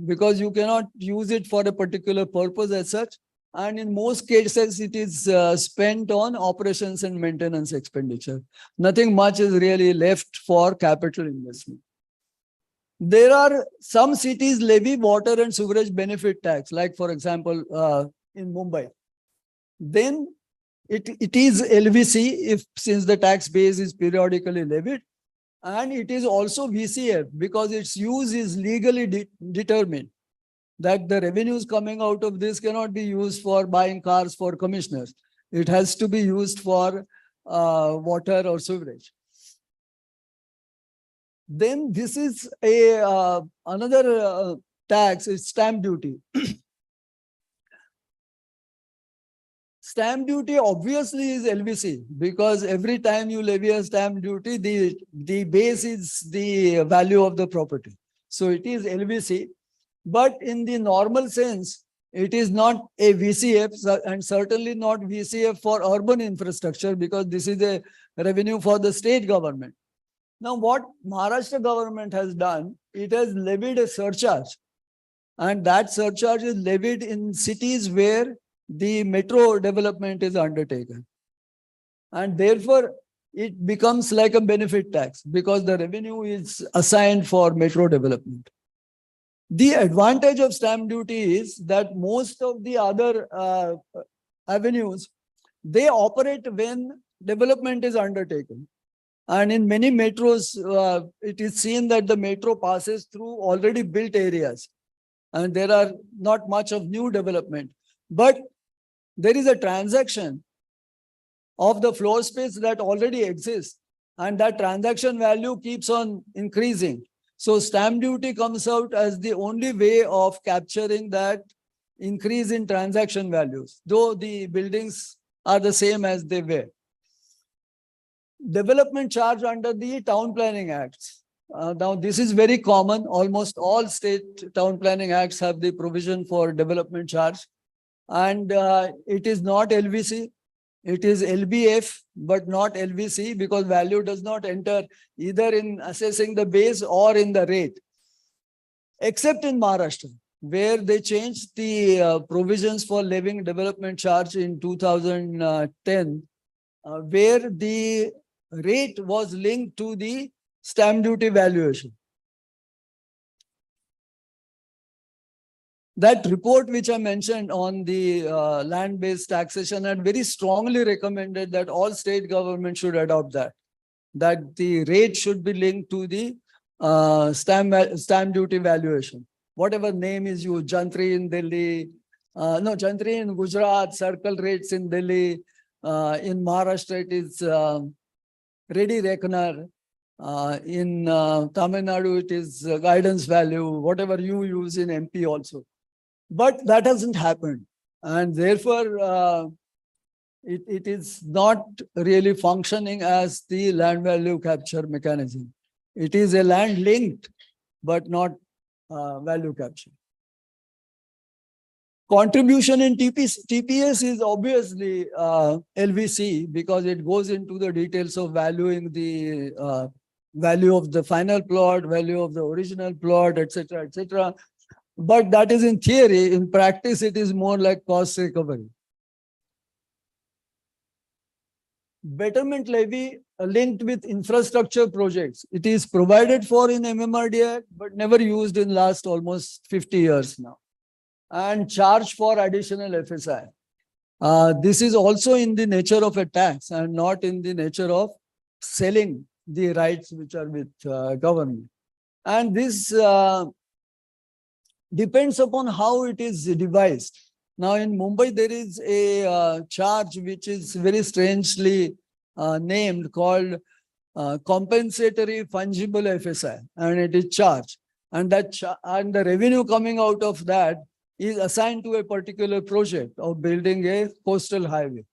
because you cannot use it for a particular purpose as such. And in most cases, it is spent on operations and maintenance expenditure. Nothing much is really left for capital investment. There are some cities levy water and sewerage benefit tax, like for example, in Mumbai. Then it is LVC since the tax base is periodically levied. And it is also VCF because its use is legally determined. That the revenues coming out of this cannot be used for buying cars for commissioners. It has to be used for water or sewerage. Then this is another tax, is stamp duty. Stamp duty obviously is LVC, because every time you levy a stamp duty, the base is the value of the property. So it is LVC, but in the normal sense, it is not a VCF and certainly not VCF for urban infrastructure, because this is a revenue for the state government. Now, what Maharashtra government has done, it has levied a surcharge, and that surcharge is levied in cities where the metro development is undertaken. And therefore, it becomes like a benefit tax because the revenue is assigned for metro development. The advantage of stamp duty is that most of the other avenues, they operate when development is undertaken. And in many metros, it is seen that the metro passes through already built areas, and there are not much of new development. But there is a transaction of the floor space that already exists, and that transaction value keeps on increasing. So stamp duty comes out as the only way of capturing that increase in transaction values, though the buildings are the same as they were. Development charge under the town planning acts. Now, this is very common. Almost all state town planning acts have the provision for development charge. And it is not LVC. It is LBF, but not LVC, because value does not enter either in assessing the base or in the rate, except in Maharashtra, where they changed the provisions for levying development charge in 2010, where the rate was linked to the stamp duty valuation. That report which I mentioned on the land-based taxation had very strongly recommended that all state governments should adopt that the rate should be linked to the stamp duty valuation. Whatever name is used, Jantri in Delhi, Jantri in Gujarat, circle rates in Delhi, in Maharashtra it is ready reckoner, in Tamil Nadu it is guidance value, whatever you use in MP also. But that hasn't happened. And therefore, it is not really functioning as the land value capture mechanism. It is a land linked, but not value capture. Contribution in TPS is obviously LVC, because it goes into the details of valuing the value of the final plot, value of the original plot, etc., etc. But that is in theory. In practice, it is more like cost recovery. Betterment levy linked with infrastructure projects. It is provided for in MMRDA, but never used in last almost 50 years now. And charge for additional FSI. This is also in the nature of a tax and not in the nature of selling the rights which are with government. And this depends upon how it is devised. Now in Mumbai, there is a charge which is very strangely named, called compensatory fungible FSI, and it is charged. And and the revenue coming out of that is assigned to a particular project of building a coastal highway.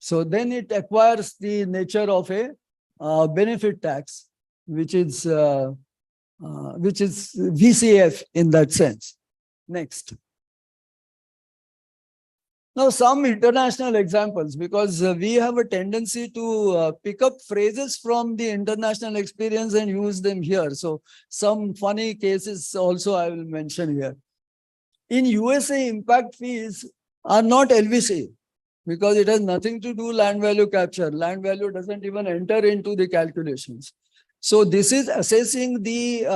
So then it acquires the nature of a benefit tax, which is VCF in that sense. Next. Now, some international examples, because we have a tendency to pick up phrases from the international experience and use them here. So some funny cases also I will mention here. In USA, impact fees are not LVC, because it has nothing to do land value capture. Land value doesn't even enter into the calculations. So this is assessing the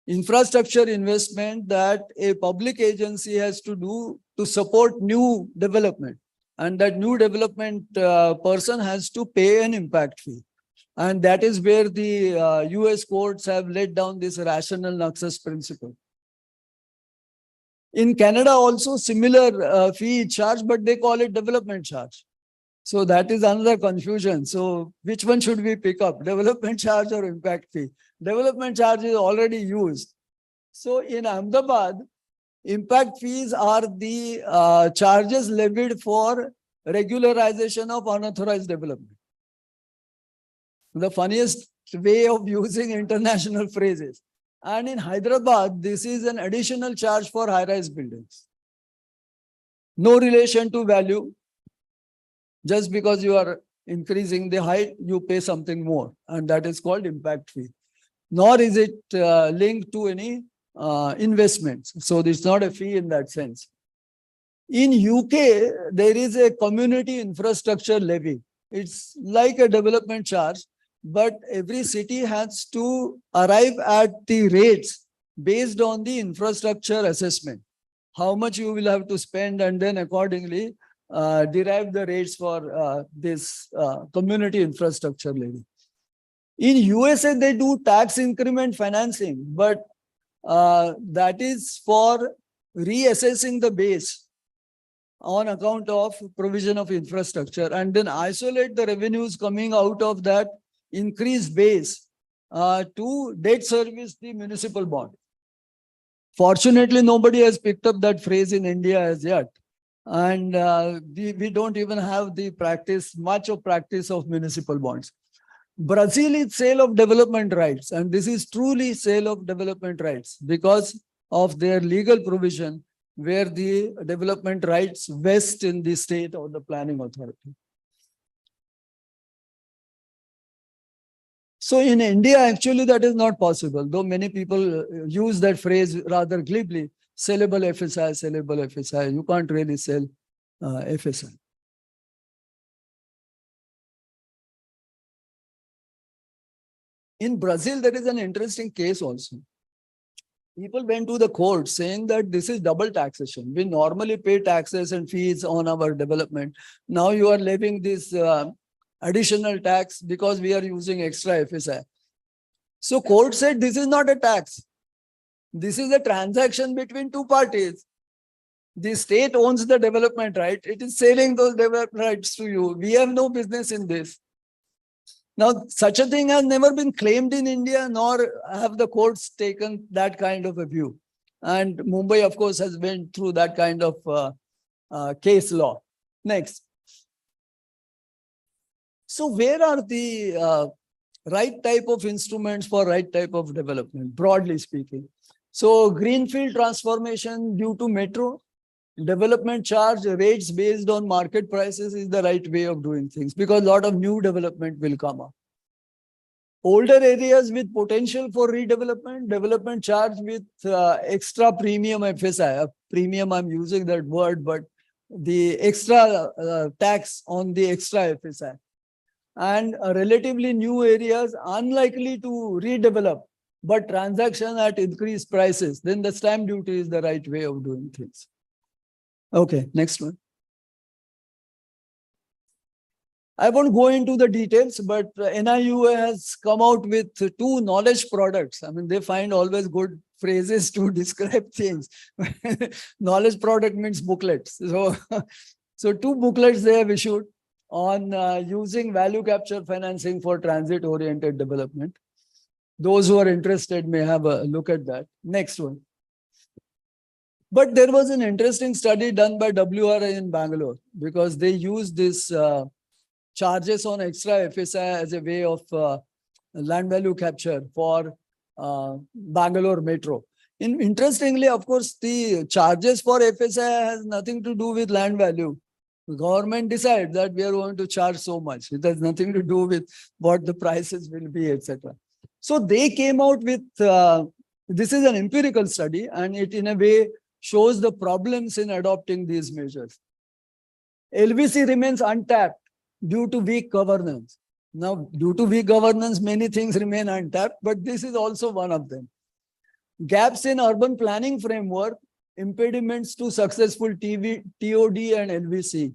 infrastructure investment that a public agency has to do to support new development. And that new development person has to pay an impact fee. And that is where the US courts have laid down this rational nexus principle. In Canada also similar fee charge, but they call it development charge. So that is another confusion. So which one should we pick up, development charge or impact fee? Development charge is already used. So in Ahmedabad, impact fees are the charges levied for regularization of unauthorized development. The funniest way of using international phrases. And in Hyderabad, this is an additional charge for high-rise buildings. No relation to value. Just because you are increasing the height, you pay something more. And that is called impact fee. Nor is it linked to any investments. So it's not a fee in that sense. In UK, there is a community infrastructure levy. It's like a development charge, but every city has to arrive at the rates based on the infrastructure assessment. How much you will have to spend, and then accordingly derive the rates for this community infrastructure levy. In USA, they do tax increment financing, but that is for reassessing the base on account of provision of infrastructure, and then isolate the revenues coming out of that increased base to debt service the municipal bond. Fortunately, nobody has picked up that phrase in India as yet. And we don't even have the practice, much of practice of municipal bonds. Brazil is sale of development rights, and this is truly sale of development rights because of their legal provision where the development rights vest in the state or the planning authority. So in India, actually, that is not possible, though many people use that phrase rather glibly, sellable FSI, sellable FSI. You can't really sell FSI. In Brazil, there is an interesting case also. People went to the court saying that this is double taxation. We normally pay taxes and fees on our development. Now you are levying this additional tax because we are using extra FSI. So court said this is not a tax. This is a transaction between two parties. The state owns the development right. It is selling those development rights to you. We have no business in this. Now, such a thing has never been claimed in India, nor have the courts taken that kind of a view. And Mumbai, of course, has went through that kind of case law. Next. So where are the right type of instruments for right type of development, broadly speaking? So greenfield transformation due to metro, development charge rates based on market prices is the right way of doing things because a lot of new development will come up. Older areas with potential for redevelopment, development charge with extra premium FSI. Premium, I'm using that word, but the extra tax on the extra FSI. And relatively new areas unlikely to redevelop, but transaction at increased prices, then the stamp duty is the right way of doing things. Okay, next one. I won't go into the details, but NIUA has come out with 2 knowledge products. I mean, they find always good phrases to describe things. Knowledge product means booklets. So 2 booklets they have issued on using value capture financing for transit-oriented development. Those who are interested may have a look at that. Next one. But there was an interesting study done by WRI in Bangalore because they used this charges on extra FSI as a way of land value capture for Bangalore Metro. Interestingly, of course, the charges for FSI has nothing to do with land value. The government decides that we are going to charge so much. It has nothing to do with what the prices will be, etc. So they came out with, this is an empirical study, and it in a way shows the problems in adopting these measures. LVC remains untapped due to weak governance. Now, due to weak governance, many things remain untapped, but this is also one of them. Gaps in urban planning framework, impediments to successful TOD and LVC.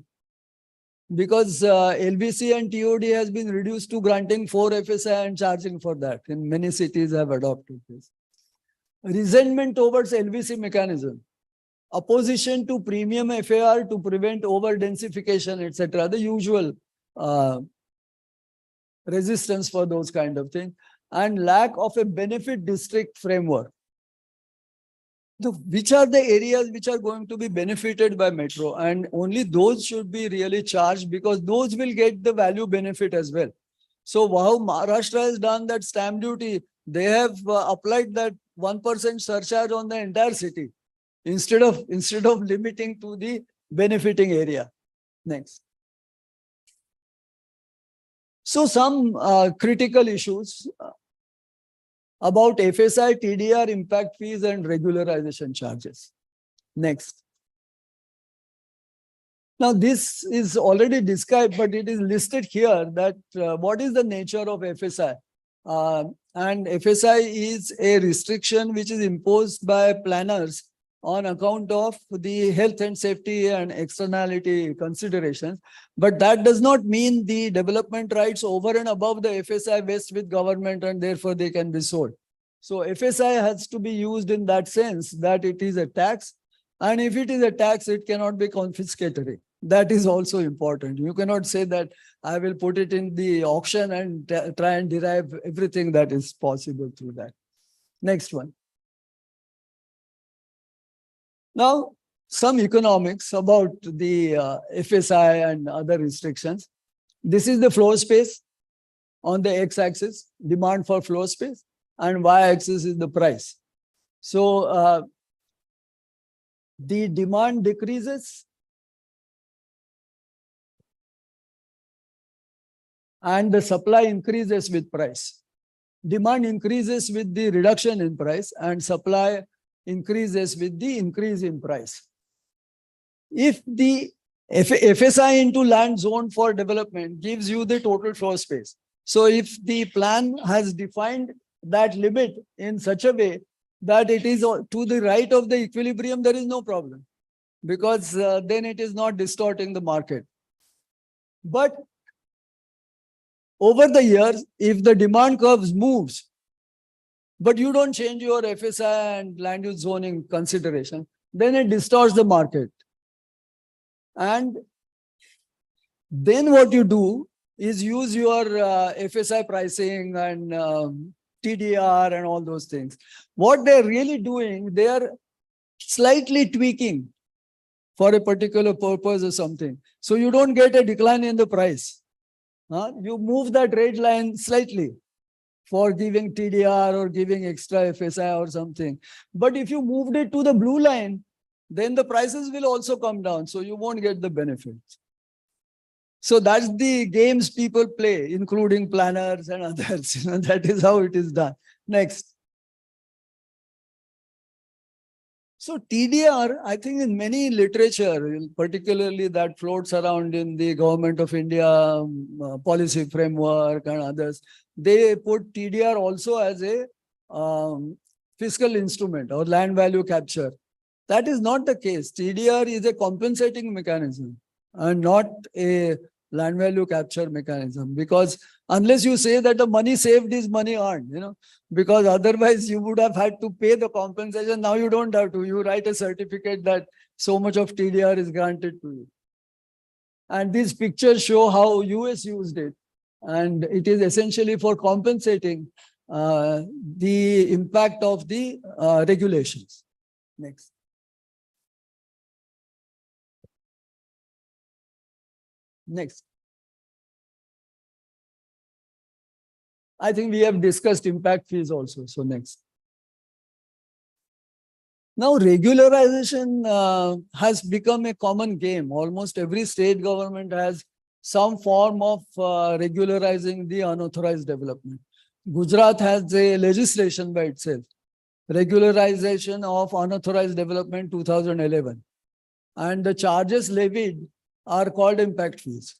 Because LVC and TOD has been reduced to granting 4 FSI and charging for that. And many cities have adopted this. Resentment towards LVC mechanism. Opposition to premium FAR to prevent over-densification, etc. The usual resistance for those kind of things. And lack of a benefit district framework. which are the areas which are going to be benefited by metro, and only those should be really charged because those will get the value benefit as well. So how Maharashtra has done that stamp duty, they have applied that 1% surcharge on the entire city instead of limiting to the benefiting area. Next. So some critical issues about FSI, TDR, impact fees, and regularization charges. Next. Now, this is already described, but it is listed here that what is the nature of FSI? And FSI is a restriction which is imposed by planners on account of the health and safety and externality considerations. But that does not mean the development rights over and above the FSI vest with government and therefore they can be sold. So FSI has to be used in that sense that it is a tax. And if it is a tax, it cannot be confiscatory. That is also important. You cannot say that I will put it in the auction and try and derive everything that is possible through that. Next one. Now, some economics about the FSI and other restrictions. This is the floor space on the x-axis, demand for floor space, and y-axis is the price. So the demand decreases and the supply increases with price. Demand increases with the reduction in price and supply increases with the increase in price. If the FSI into land zone for development gives you the total floor space. So if the plan has defined that limit in such a way that it is to the right of the equilibrium, there is no problem because then it is not distorting the market. But over the years, if the demand curves moves, but you don't change your FSI and land use zoning consideration, then it distorts the market. And then what you do is use your FSI pricing and TDR and all those things. What they're really doing, they are slightly tweaking for a particular purpose or something. So you don't get a decline in the price. You move that red line slightly for giving TDR or giving extra FSI or something. But if you moved it to the blue line, then the prices will also come down. So you won't get the benefits. So that's the games people play, including planners and others. That is how it is done. Next. So TDR, I think in many literature, particularly that floats around in the Government of India policy framework and others, they put TDR also as a fiscal instrument or land value capture. That is not the case. TDR is a compensating mechanism and not a land value capture mechanism, because unless you say that the money saved is money earned, because otherwise you would have had to pay the compensation. Now you don't have to. You write a certificate that so much of TDR is granted to you. And these pictures show how US used it. And it is essentially for compensating the impact of the regulations. Next. Next. I think we have discussed impact fees also. So next. Now regularization has become a common game. Almost every state government has some form of regularizing the unauthorized development. Gujarat has a legislation by itself, regularization of unauthorized development 2011. And the charges levied are called impact fees.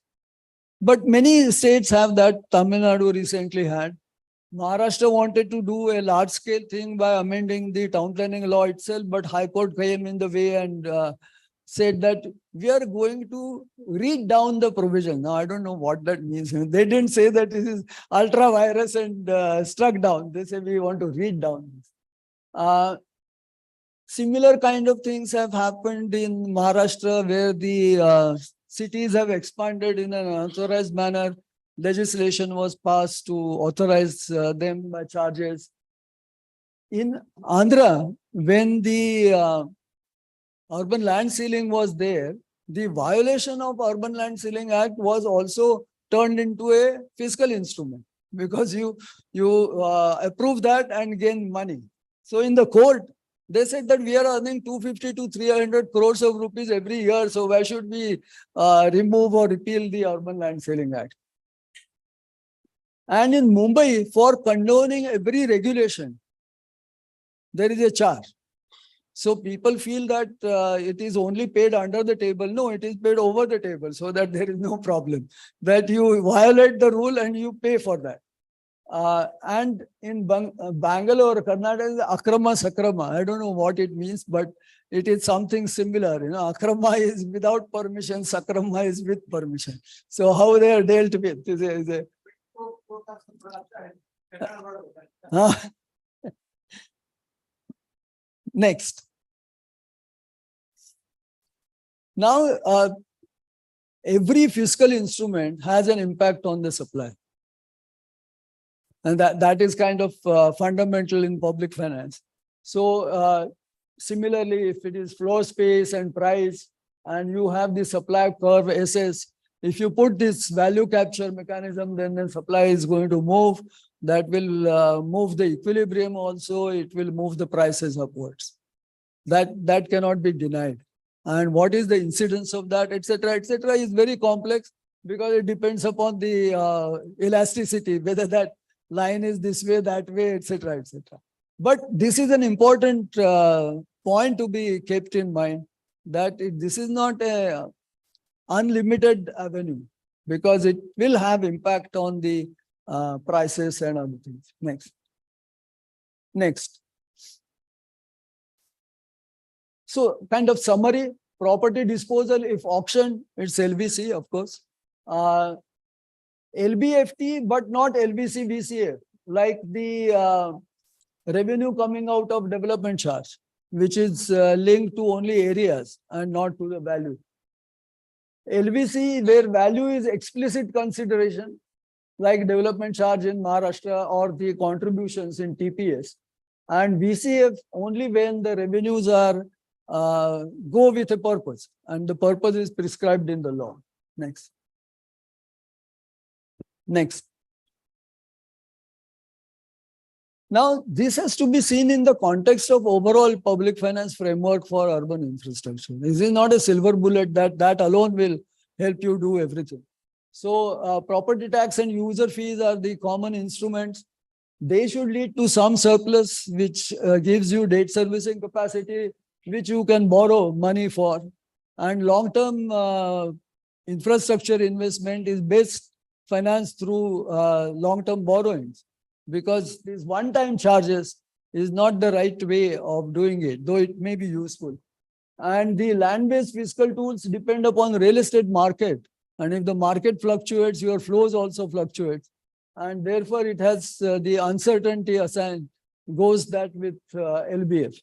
But many states have that. Tamil Nadu recently had. Maharashtra wanted to do a large-scale thing by amending the town planning law itself, but High Court came in the way and said that we are going to read down the provision. Now, I don't know what that means. They didn't say that this is ultra virus and struck down. They say we want to read down this. Similar kind of things have happened in Maharashtra, where the cities have expanded in an unauthorized manner. Legislation was passed to authorize them by charges. In Andhra, when the urban land ceiling was there, the violation of Urban Land Ceiling Act was also turned into a fiscal instrument because you approve that and gain money. So in the court, they said that we are earning 250 to 300 crores of rupees every year. So why should we remove or repeal the Urban Land Ceiling Act? And in Mumbai, for condoning every regulation, there is a charge. So people feel that it is only paid under the table. No, it is paid over the table so that there is no problem. That you violate the rule and you pay for that. And in Bangalore, Karnataka is Akrama Sakrama. I don't know what it means, but it is something similar. You know, Akrama is without permission, Sakrama is with permission. So how they are dealt with is a Next. Now, every fiscal instrument has an impact on the supply. And that is kind of fundamental in public finance. So similarly, if it is floor space and price, and you have the supply curve SS, if you put this value capture mechanism, then the supply is going to move. That will move the equilibrium also. It will move the prices upwards. That cannot be denied. And what is the incidence of that, etc., is very complex because it depends upon the elasticity, whether that line is this way, that way, etc., etc. But this is an important point to be kept in mind, that this is not a unlimited avenue because it will have impact on the prices and other things. Next. So kind of summary, property disposal, if auction, it's LBC, of course. LBFT, but not LBC VCF, like the revenue coming out of development charge, which is linked to only areas and not to the value. LBC, where value is explicit consideration, like development charge in Maharashtra or the contributions in TPS. And VCF only when the revenues are go with a purpose, and the purpose is prescribed in the law. Next. Now, this has to be seen in the context of overall public finance framework for urban infrastructure. This is not a silver bullet that alone will help you do everything. So, property tax and user fees are the common instruments. They should lead to some surplus, which gives you debt servicing capacity, which you can borrow money for. And long-term infrastructure investment is best financed through long-term borrowings, because these one-time charges is not the right way of doing it, though it may be useful. And the land-based fiscal tools depend upon real estate market. And if the market fluctuates, your flows also fluctuate. And therefore, it has the uncertainty assigned, goes that with LBF.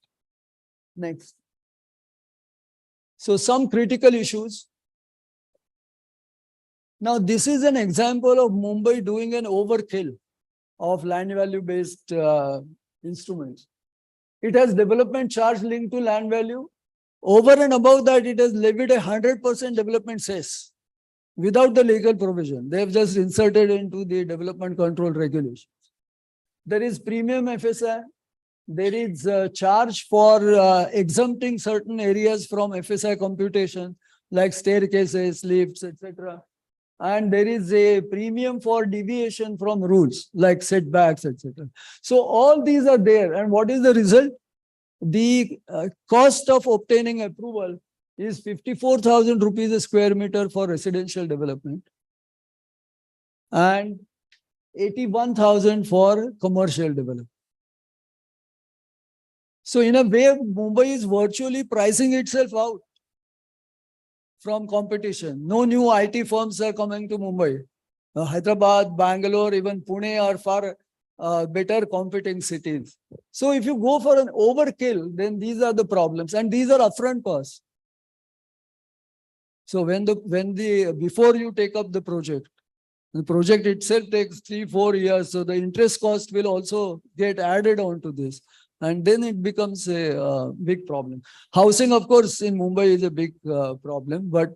Next. So some critical issues. Now, this is an example of Mumbai doing an overkill of land value based instruments. It has development charge linked to land value. Over and above that, it has levied 100% development cess without the legal provision. They have just inserted into the development control regulations. There is premium FSI. There is a charge for exempting certain areas from FSI computation, like staircases, lifts, etc. And there is a premium for deviation from rules, like setbacks, etc. So all these are there. And what is the result? The cost of obtaining approval is 54,000 rupees a square meter for residential development and 81,000 for commercial development. So in a way, Mumbai is virtually pricing itself out from competition. No new IT firms are coming to Mumbai. Hyderabad, Bangalore, even Pune are far better competing cities. So if you go for an overkill, then these are the problems, and these are upfront costs. So before you take up the project itself takes 3-4 years. So the interest cost will also get added on to this. And then it becomes a big problem. Housing, of course, in Mumbai is a big problem, but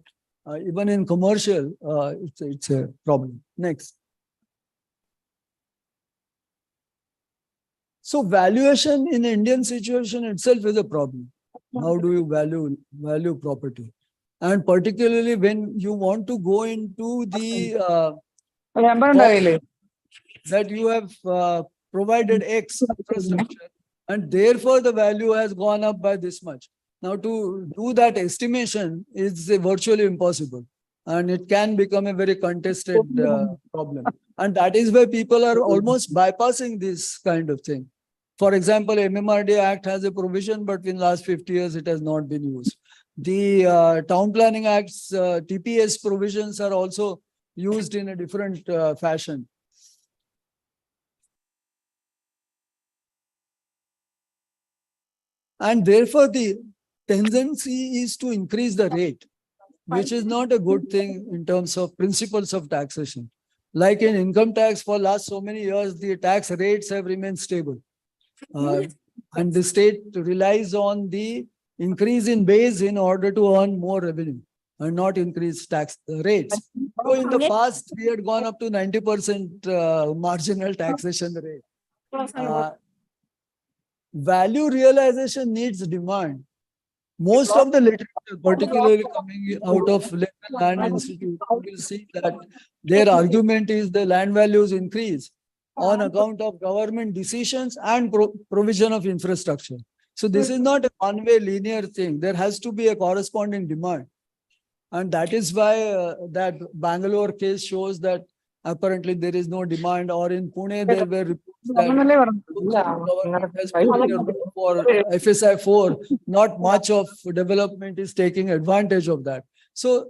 even in commercial, it's a problem. Next. So valuation in Indian situation itself is a problem. How do you value property? And particularly when you want to go into the that you have provided X infrastructure and therefore the value has gone up by this much. Now to do that estimation is virtually impossible and it can become a very contested problem. And that is why people are almost bypassing this kind of thing. For example, MMRD Act has a provision, but in last 50 years, it has not been used. The Town Planning Act's TPS provisions are also used in a different fashion. And therefore, the tendency is to increase the rate, which is not a good thing in terms of principles of taxation. Like in income tax for last so many years, the tax rates have remained stable. And the state relies on the increase in base in order to earn more revenue and not increase tax rates. So in the past, we had gone up to 90% marginal taxation rate. Value realization needs demand. Most of the literature, particularly coming out of Land Institute, you will see that their argument is the land values increase on account of government decisions and provision of infrastructure. So this is not a one-way linear thing. There has to be a corresponding demand. And that is why that Bangalore case shows that apparently there is no demand, or in Pune there were reports that government has put a road for FSI 4, not much of development is taking advantage of that. So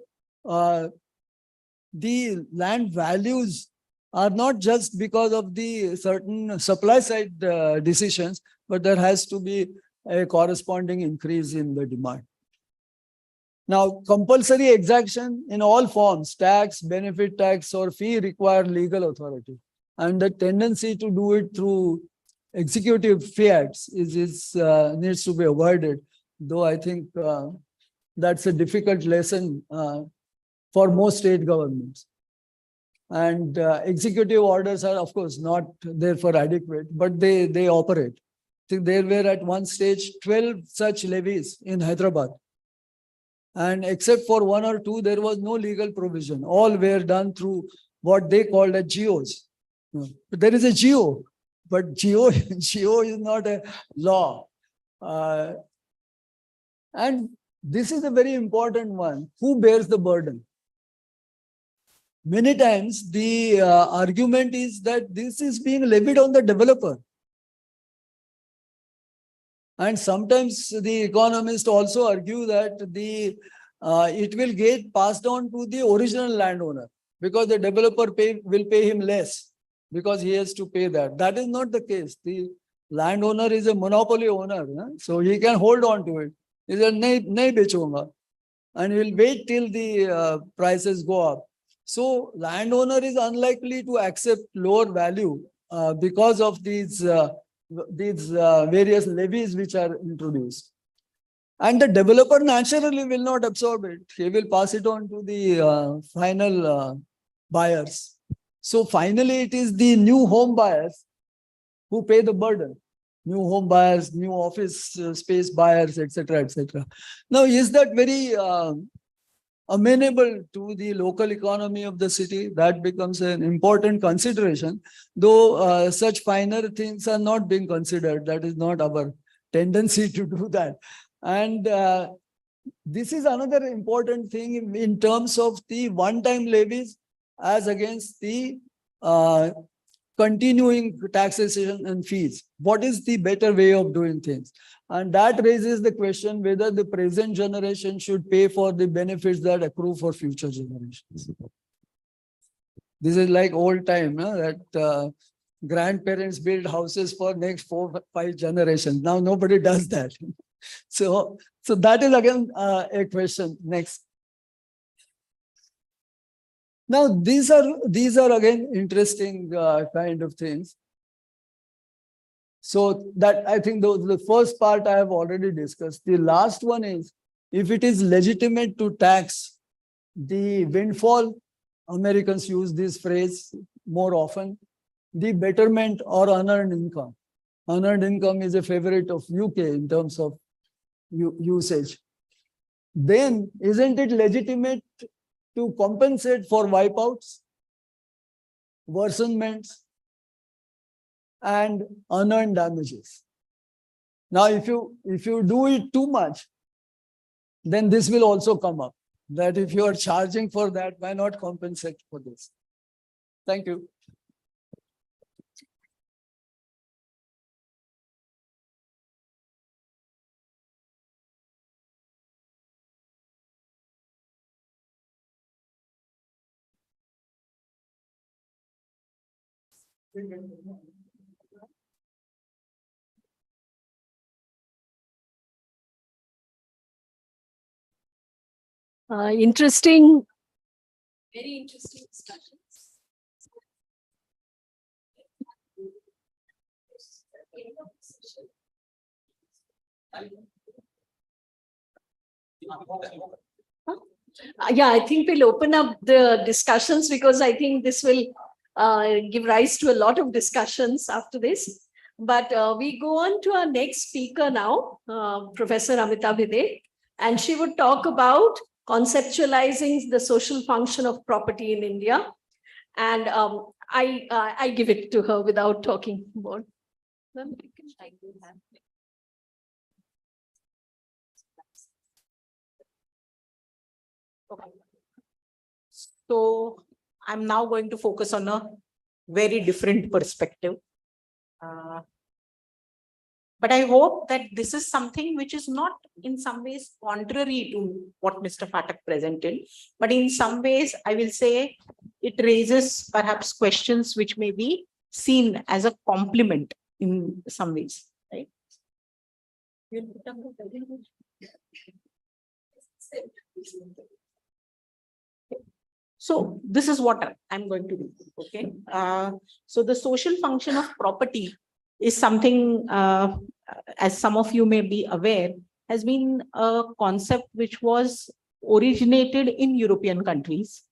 the land values are not just because of the certain supply side decisions, but there has to be a corresponding increase in the demand. Now, compulsory exaction in all forms, tax, benefit tax, or fee require legal authority. And the tendency to do it through executive fiats needs to be avoided. Though I think that's a difficult lesson for most state governments. And executive orders are, of course, not therefore adequate, but they operate. I think there were at one stage 12 such levies in Hyderabad. And except for one or two, there was no legal provision. All were done through what they called as GOs. But there is a GO, but GO is not a law. And this is a very important one. Who bears the burden? Many times the argument is that this is being levied on the developer. And sometimes the economists also argue that it will get passed on to the original landowner because the developer will pay him less because he has to pay that. That is not the case. The landowner is a monopoly owner, so he can hold on to it. He said, "Nahi bechunga," and he will wait till the prices go up. So landowner is unlikely to accept lower value because of these various levies which are introduced. And the developer naturally will not absorb it. He will pass it on to the final buyers. So finally, it is the new home buyers who pay the burden. New home buyers, new office space buyers, etc., etc. Now, is that very amenable to the local economy of the city? That becomes an important consideration, though such finer things are not being considered. That is not our tendency to do that. And this is another important thing in terms of the one-time levies as against the continuing taxation and fees. What is the better way of doing things? And that raises the question whether the present generation should pay for the benefits that accrue for future generations. This is like old time, that grandparents build houses for next 4-5 generations. Now nobody does that. So that is again a question. Next. Now these are again interesting kind of things. So that I think the first part I have already discussed. The last one is, if it is legitimate to tax the windfall, Americans use this phrase more often, the betterment or unearned income. Unearned income is a favorite of UK in terms of usage. Then isn't it legitimate to compensate for wipeouts, worsenments, and unearned damages? Now, if you do it too much, then this will also come up, that if you are charging for that, why not compensate for this? Thank you. Interesting, very interesting discussions. Yeah, I think we'll open up the discussions because I think this will give rise to a lot of discussions after this. But we go on to our next speaker now, Professor Amita Bhide, and she would talk about conceptualizing the social function of property in India. And I give it to her without talking more. Okay. So I'm now going to focus on a very different perspective. But I hope that this is something which is not in some ways contrary to what Mr. Phatak presented, but in some ways, I will say it raises perhaps questions which may be seen as a compliment in some ways, right? So this is what I'm going to do, okay? So the social function of property is something, as some of you may be aware, has been a concept which was originated in European countries.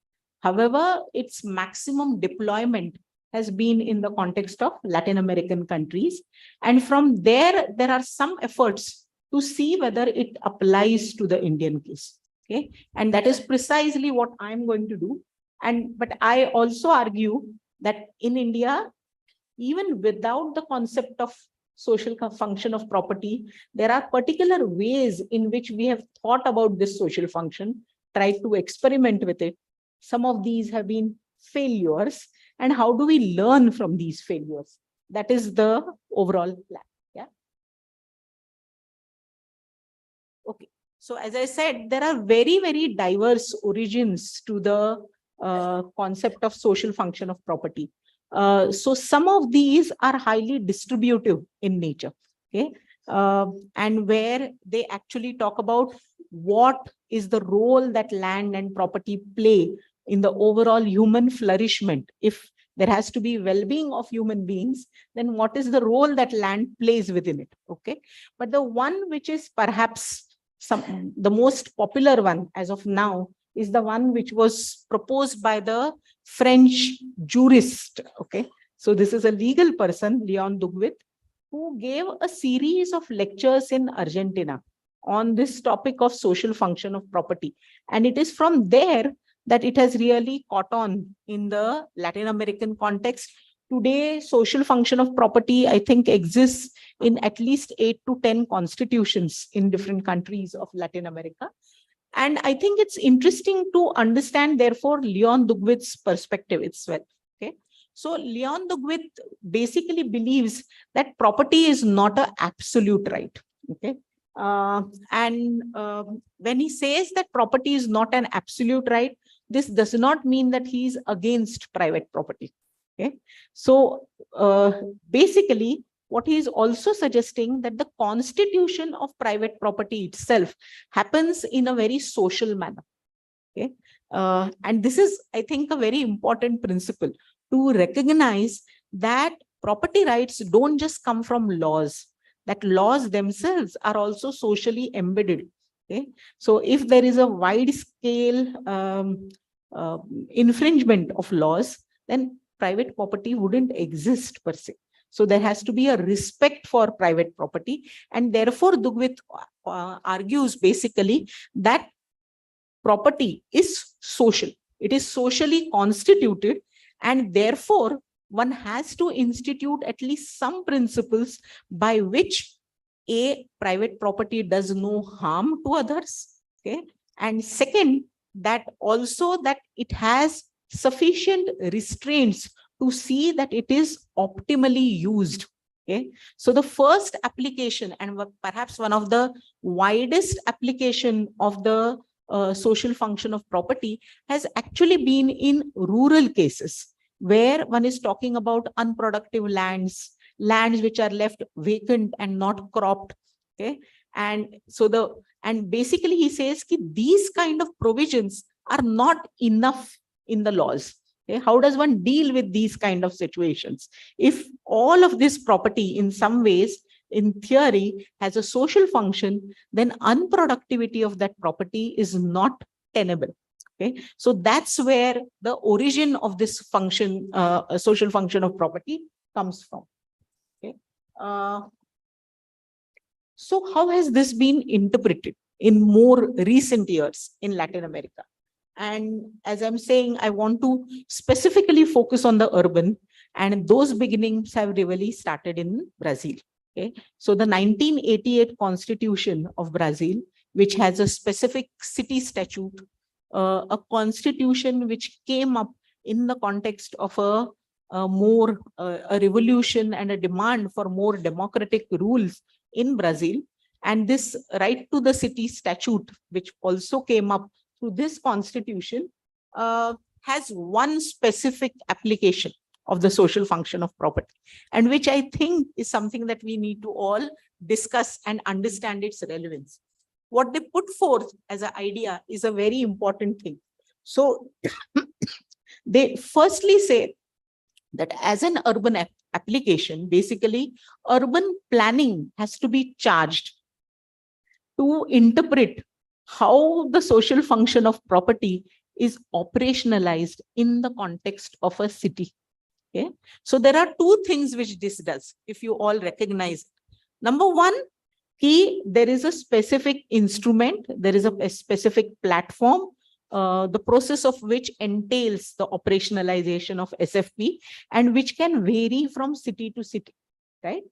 However, its maximum deployment has been in the context of Latin American countries. And from there are some efforts to see whether it applies to the Indian case. Okay, and that is precisely what I'm going to do. But I also argue that in India, even without the concept of social function of property, there are particular ways in which we have thought about this social function, tried to experiment with it. Some of these have been failures. And how do we learn from these failures? That is the overall plan. Yeah. Okay. So as I said, there are very, very diverse origins to the concept of social function of property. So some of these are highly distributive in nature, okay? And where they actually talk about what is the role that land and property play in the overall human flourishment. If there has to be well-being of human beings, then what is the role that land plays within it, okay? But the one which is perhaps the most popular one as of now is the one which was proposed by the French jurist, okay? So this is a legal person, Leon Dugwit, who gave a series of lectures in Argentina on this topic of social function of property. And it is from there that it has really caught on in the Latin American context. Today, social function of property, I think, exists in at least 8 to 10 constitutions in different countries of Latin America. And I think it's interesting to understand, therefore, Leon Dugwit's perspective as well. Okay, so Leon Dugwit basically believes that property is not an absolute right. Okay, when he says that property is not an absolute right, this does not mean that he is against private property. Okay, so basically, what he is also suggesting that the constitution of private property itself happens in a very social manner. Okay, and this is, I think, a very important principle to recognize that property rights don't just come from laws, that laws themselves are also socially embedded. Okay, so if there is a wide scale infringement of laws, then private property wouldn't exist per se. So there has to be a respect for private property, and therefore Dugvit argues basically that property is social. It is socially constituted, and therefore one has to institute at least some principles by which a private property does no harm to others. Okay, and second, that also that it has sufficient restraints to see that it is optimally used. Okay, so the first application, and perhaps one of the widest application of the social function of property, has actually been in rural cases, where one is talking about unproductive lands, lands which are left vacant and not cropped. Okay, and so and basically he says that these kind of provisions are not enough in the laws. Okay, how does one deal with these kind of situations? If all of this property in some ways, in theory, has a social function, then unproductivity of that property is not tenable. Okay, so that's where the origin of this function, social function of property, comes from. Okay, so how has this been interpreted in more recent years in Latin America? And as I'm saying, I want to specifically focus on the urban, and those beginnings have really started in Brazil. Okay, so the 1988 Constitution of Brazil, which has a specific city statute, a constitution which came up in the context of a revolution and a demand for more democratic rules in Brazil. And this right to the city statute, which also came up through this constitution, has one specific application of the social function of property, and which I think is something that we need to all discuss and understand its relevance. What they put forth as an idea is a very important thing. So they firstly say that as an urban application, basically urban planning has to be charged to interpret how the social function of property is operationalized in the context of a city. Okay, so there are two things which this does, if you all recognize. Number one, there is a specific instrument, there is a specific platform, the process of which entails the operationalization of SFP, and which can vary from city to city, right?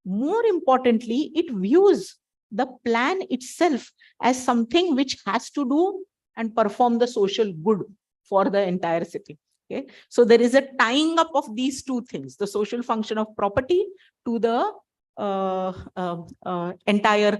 More importantly, it views the plan itself as something which has to do and perform the social good for the entire city. Okay, so there is a tying up of these two things, the social function of property to the entire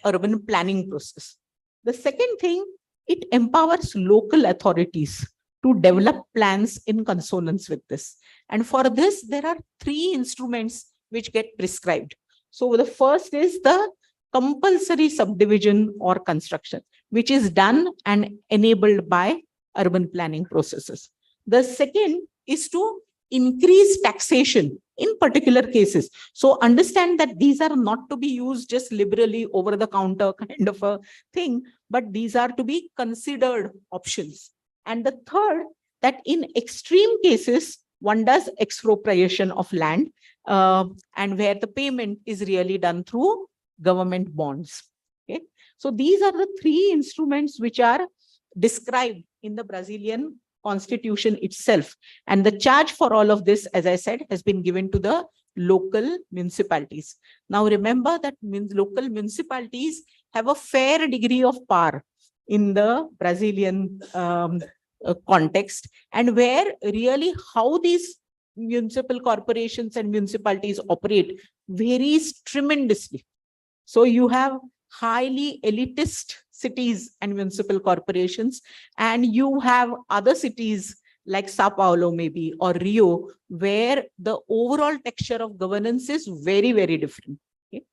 urban planning process. The second thing, it empowers local authorities to develop plans in consonance with this. And for this, there are three instruments which get prescribed. So the first is the compulsory subdivision or construction, which is done and enabled by urban planning processes. The second is to increase taxation in particular cases. So understand that these are not to be used just liberally over the counter kind of a thing, but these are to be considered options. And the third, that in extreme cases, one does expropriation of land, and where the payment is really done through government bonds. Okay, so these are the three instruments which are described in the Brazilian constitution itself. And the charge for all of this, as I said, has been given to the local municipalities. Now remember that local municipalities have a fair degree of power in the Brazilian context, and where really how these municipal corporations and municipalities operate varies tremendously. So you have highly elitist cities and municipal corporations, and you have other cities like Sao Paulo maybe, or Rio, where the overall texture of governance is very, very different. Okay?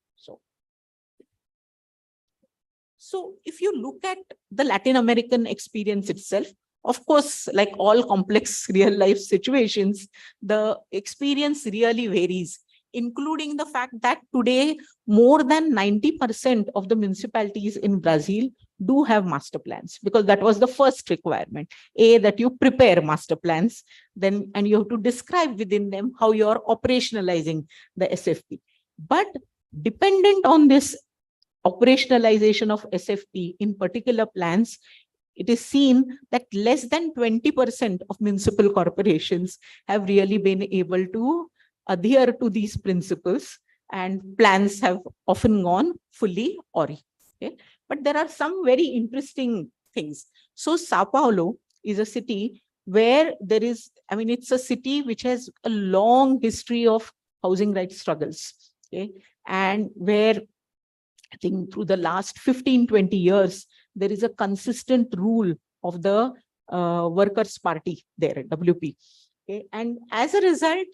So if you look at the Latin American experience itself, Of course, like all complex real life situations, the experience really varies, including the fact that today more than 90% of the municipalities in Brazil do have master plans, because that was the first requirement. A, that you prepare master plans, then and you have to describe within them how you are operationalizing the SFP. But dependent on this operationalization of SFP in particular plans, it is seen that less than 20% of municipal corporations have really been able to adhere to these principles, and plans have often gone fully awry. Okay? But there are some very interesting things. So Sao Paulo is a city where there is, I mean, it's a city which has a long history of housing rights struggles. Okay? And where I think through the last 15, 20 years, there is a consistent rule of the Workers' Party there, WP. Okay? And as a result,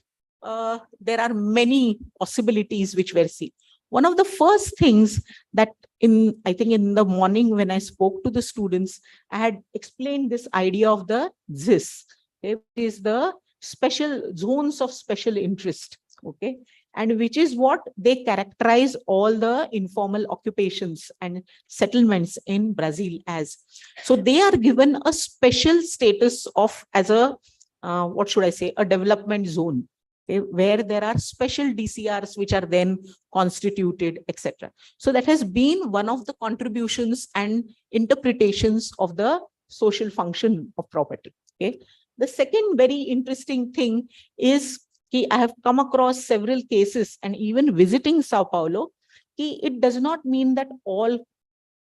there are many possibilities which were seen. One of the first things that I think in the morning when I spoke to the students, I had explained this idea of the ZIS. Okay? It is the special zones of special interest. Okay. And which is what they characterize all the informal occupations and settlements in Brazil as. So they are given a special status of as a, what should I say, a development zone, okay, where there are special DCRs which are then constituted, etc. So that has been one of the contributions and interpretations of the social function of property. Okay. The second very interesting thing is I have come across several cases, and even visiting Sao Paulo, it does not mean that all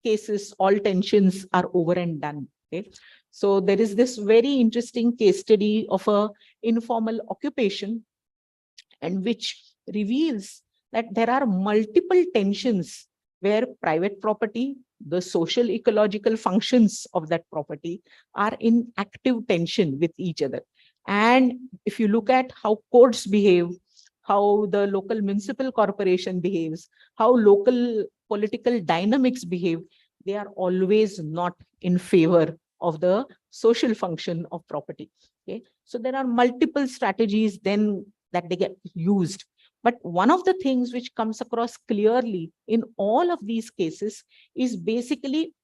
cases, all tensions are over and done. Okay? So there is this very interesting case study of a informal occupation, and which reveals that there are multiple tensions where private property, the social ecological functions of that property are in active tension with each other. And if you look at how courts behave, how the local municipal corporation behaves, how local political dynamics behave, they are always not in favor of the social function of property. Okay? So there are multiple strategies then that they get used. But one of the things which comes across clearly in all of these cases is basically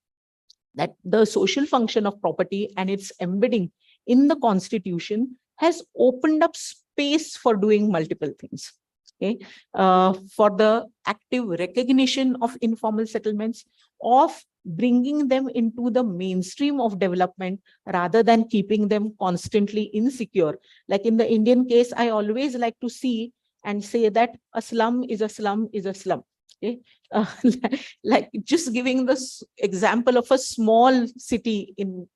that the social function of property and its embedding in the constitution has opened up space for doing multiple things. Okay, for the active recognition of informal settlements, of bringing them into the mainstream of development rather than keeping them constantly insecure. Like in the Indian case, I always like to see and say that a slum is a slum is a slum. Okay? Like just giving this example of a small city in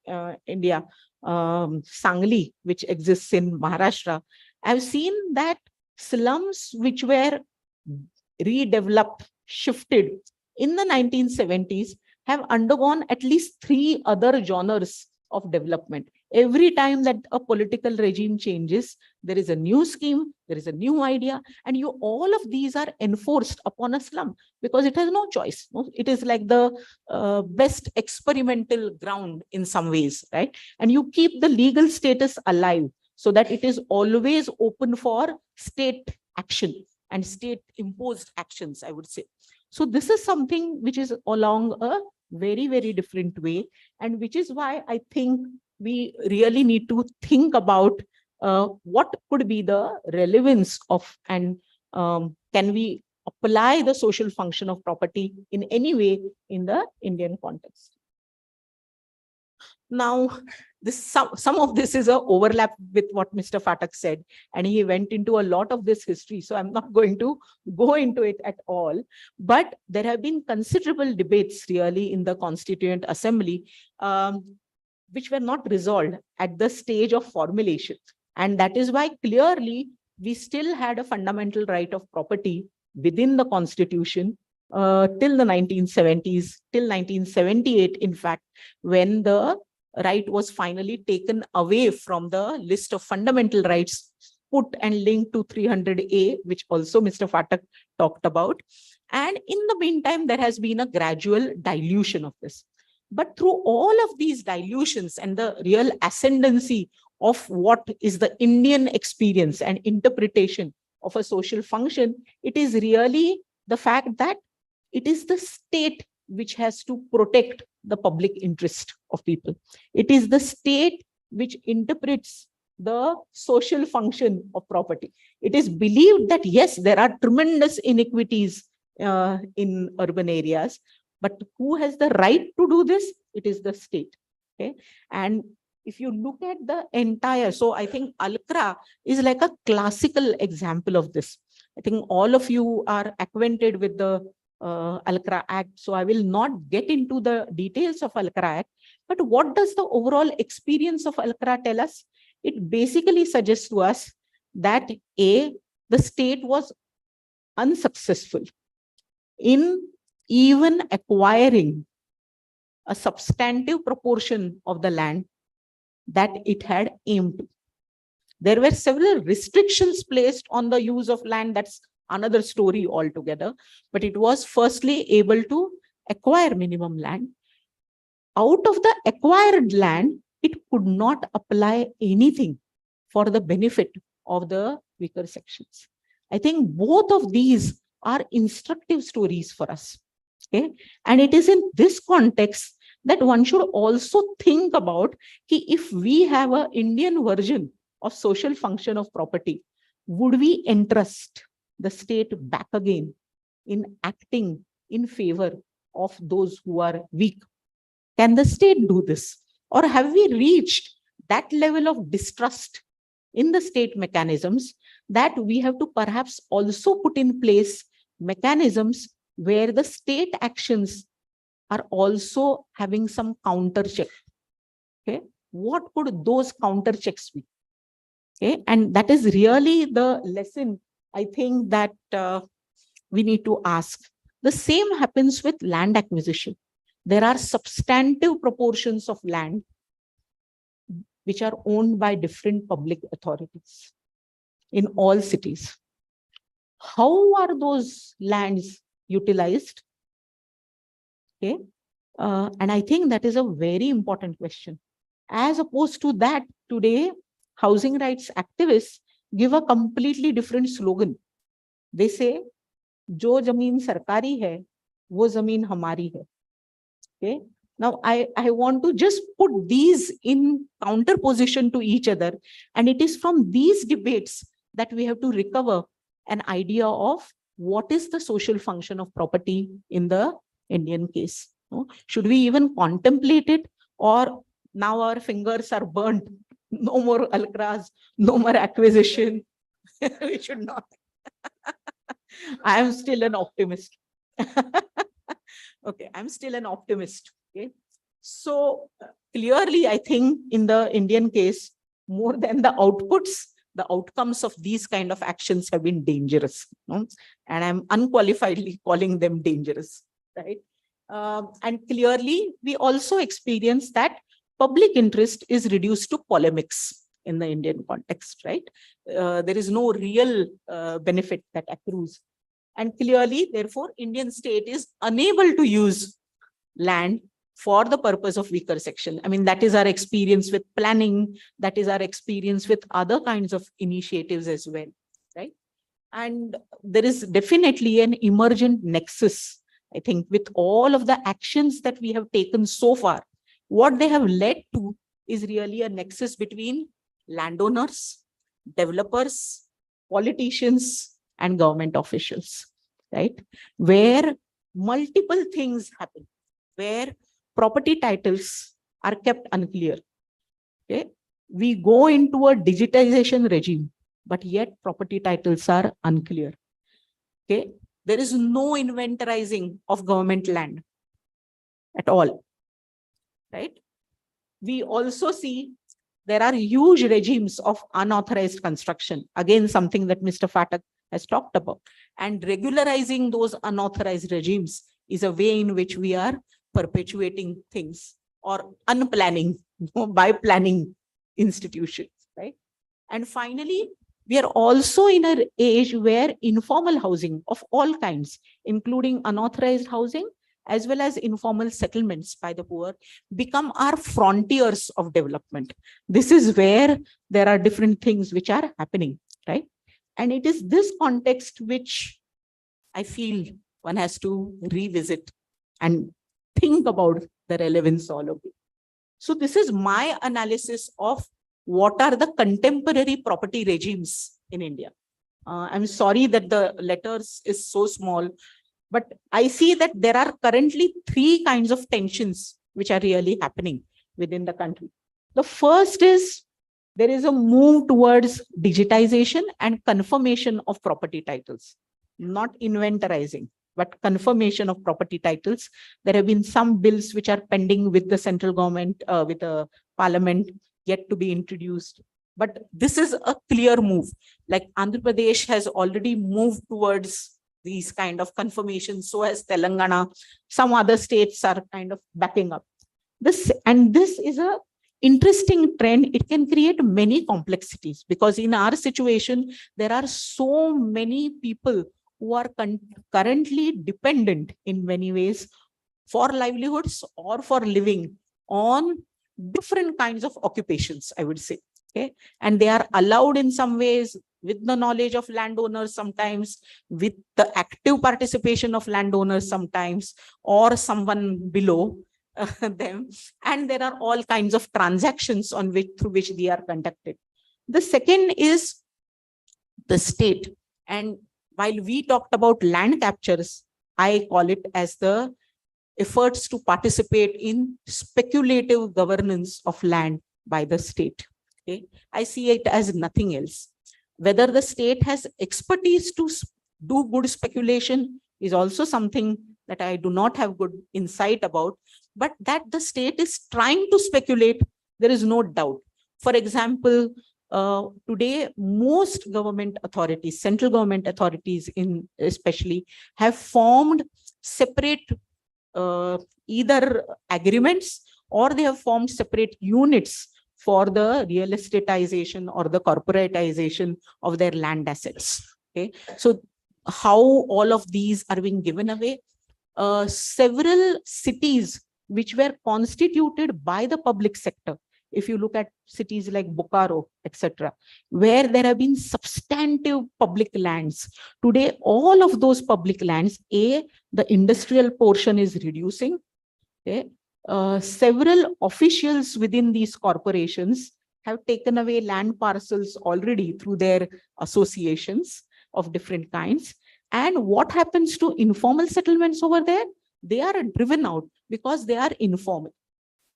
India, Sangli, which exists in Maharashtra. I've seen that slums which were redeveloped, shifted in the 1970s have undergone at least 3 other genres of development. Every time that a political regime changes, there is a new scheme, there is a new idea, and all of these are enforced upon a slum because it has no choice. It is like the best experimental ground in some ways, right? And you keep the legal status alive so that it is always open for state action and state imposed actions, I would say. So this is something which is along a very, very different way, and which is why I think we really need to think about what could be the relevance of, and can we apply the social function of property in any way in the Indian context. Now, some of this is a overlap with what Mr. Phatak said, and he went into a lot of this history. So I'm not going to go into it at all. But there have been considerable debates really in the Constituent Assembly, which were not resolved at the stage of formulation. And that is why clearly we still had a fundamental right of property within the Constitution till the 1970s, till 1978, in fact, when the right was finally taken away from the list of fundamental rights, put and linked to 300A, which also Mr. Phatak talked about. And in the meantime, there has been a gradual dilution of this. But through all of these dilutions and the real ascendancy of what is the Indian experience and interpretation of a social function, it is really the fact that it is the state which has to protect the public interest of people. It is the state which interprets the social function of property. It is believed that, yes, there are tremendous inequities in urban areas, but who has the right to do this? It is the state. Okay. And if you look at the entire, so I think Alcra is like a classical example of this. I think all of you are acquainted with the Alcra Act, so I will not get into the details of Alcra Act. But what does the overall experience of Alcra tell us? It basically suggests to us that the state was unsuccessful in even acquiring a substantive proportion of the land that it had aimed to. There were several restrictions placed on the use of land. That's another story altogether. But it was firstly able to acquire minimum land. Out of the acquired land, it could not apply anything for the benefit of the weaker sections. I think both of these are instructive stories for us. Okay? And it is in this context that one should also think about if we have an Indian version of social function of property, would we entrust the state back again in acting in favor of those who are weak? Can the state do this? Or have we reached that level of distrust in the state mechanisms that we have to perhaps also put in place mechanisms where the state actions are also having some counter check? Okay, what could those counter checks be? Okay, and that is really the lesson I think that we need to ask. The same happens with land acquisition. There are substantive proportions of land which are owned by different public authorities in all cities. How are those lands utilized? Okay, and I think that is a very important question. As opposed to that, today, housing rights activists give a completely different slogan. They say, "Jo zameen sarkari hai, wo zameen hamari hai." Okay. Now, I want to just put these in counterposition to each other. And it is from these debates that we have to recover an idea of what is the social function of property in the Indian case. Should we even contemplate it, or now our fingers are burnt? No more alcras, no more acquisition. We should not. I am still an optimist. Okay, I'm still an optimist. Okay, so clearly, I think in the Indian case, more than the outputs, the outcomes of these kind of actions have been dangerous, and I'm unqualifiedly calling them dangerous, right? And clearly, we also experience that public interest is reduced to polemics in the Indian context, right? There is no real benefit that accrues. And clearly, therefore, Indian state is unable to use land for the purpose of weaker section. I mean, that is our experience with planning. That is our experience with other kinds of initiatives as well, right? And there is definitely an emergent nexus, I think, with all of the actions that we have taken so far. What they have led to is really a nexus between landowners, developers, politicians, and government officials, right? Where multiple things happen, where property titles are kept unclear. Okay, we go into a digitization regime, but yet property titles are unclear. Okay, there is no inventorizing of government land at all, right? We also see there are huge regimes of unauthorized construction. Again, something that Mr. Phatak has talked about. And regularizing those unauthorized regimes is a way in which we are perpetuating things or unplanning by planning institutions, right? And finally, we are also in an age where informal housing of all kinds, including unauthorized housing as well as informal settlements by the poor become our frontiers of development. This is where there are different things which are happening, right? And it is this context which I feel one has to revisit and think about the relevance all of it. So this is my analysis of what are the contemporary property regimes in India. I'm sorry that the letters is so small, but I see that there are currently three kinds of tensions which are really happening within the country. The first is there is a move towards digitization and confirmation of property titles, not inventorizing, but confirmation of property titles. There have been some bills which are pending with the central government, with the parliament, yet to be introduced. But this is a clear move. Like Andhra Pradesh has already moved towards these kind of confirmations, so has Telangana. Some other states are kind of backing up. This is a interesting trend. It can create many complexities because in our situation, there are so many people who are currently dependent in many ways for livelihoods or for living on different kinds of occupations, I would say. Okay. And they are allowed in some ways with the knowledge of landowners sometimes, with the active participation of landowners sometimes, or someone below them. And there are all kinds of transactions on which through which they are conducted. The second is the state. And while we talked about land captures, I call it as the efforts to participate in speculative governance of land by the state. Okay? I see it as nothing else. Whether the state has expertise to do good speculation is also something that I do not have good insight about, but that the state is trying to speculate, there is no doubt. For example, today, most government authorities, central government authorities in especially, have formed separate either agreements or they have formed separate units for the real estateization or the corporatization of their land assets. Okay, so how all of these are being given away? Several cities which were constituted by the public sector, if you look at cities like Bokaro, etc., where there have been substantive public lands. Today, all of those public lands, the industrial portion is reducing. Okay? Several officials within these corporations have taken away land parcels already through their associations of different kinds. And what happens to informal settlements over there? They are driven out because they are informal.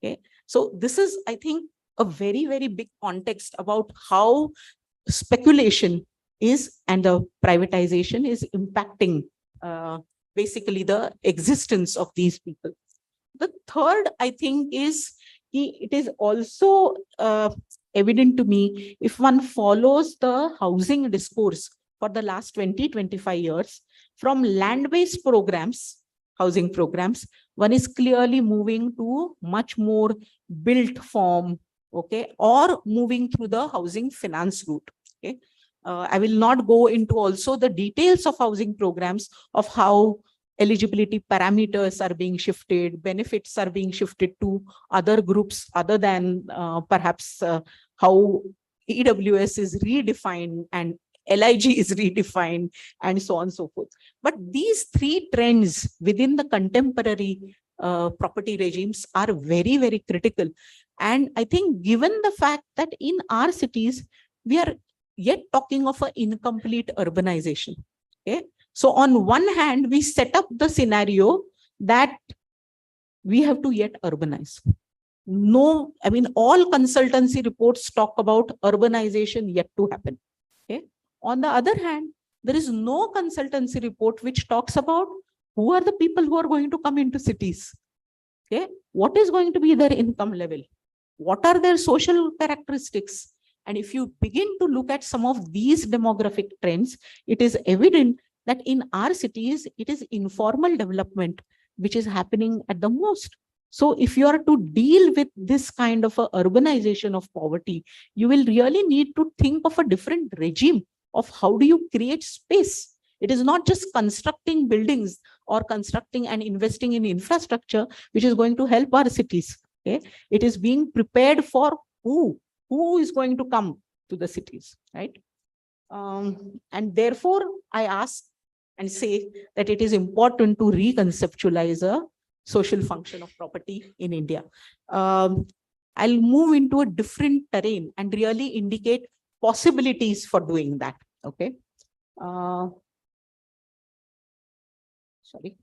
Okay. So this is, I think, a very, very big context about how speculation is and the privatization is impacting basically the existence of these people. The third, I think, is it is also evident to me if one follows the housing discourse for the last 20-25 years from land-based programs, housing programs, one is clearly moving to much more built form, okay, or moving through the housing finance route. Okay, I will not go into also the details of housing programs of how eligibility parameters are being shifted, benefits are being shifted to other groups other than perhaps how EWS is redefined and LIG is redefined and so on and so forth. But these three trends within the contemporary property regimes are very, very critical. And I think given the fact that in our cities, we are yet talking of an incomplete urbanization. Okay. So on one hand, we set up the scenario that we have to yet urbanize. No, I mean, all consultancy reports talk about urbanization yet to happen. Okay. On the other hand, there is no consultancy report which talks about who are the people who are going to come into cities. Okay. What is going to be their income level? What are their social characteristics? And if you begin to look at some of these demographic trends, it is evident that in our cities, it is informal development which is happening at the most. So if you are to deal with this kind of a urbanization of poverty, you will really need to think of a different regime of how do you create space. It is not just constructing buildings or constructing and investing in infrastructure, which is going to help our cities. Okay. It is being prepared for who is going to come to the cities, right? And therefore, I ask and say that it is important to reconceptualize a social function of property in India. I'll move into a different terrain and really indicate possibilities for doing that. Okay. Sorry.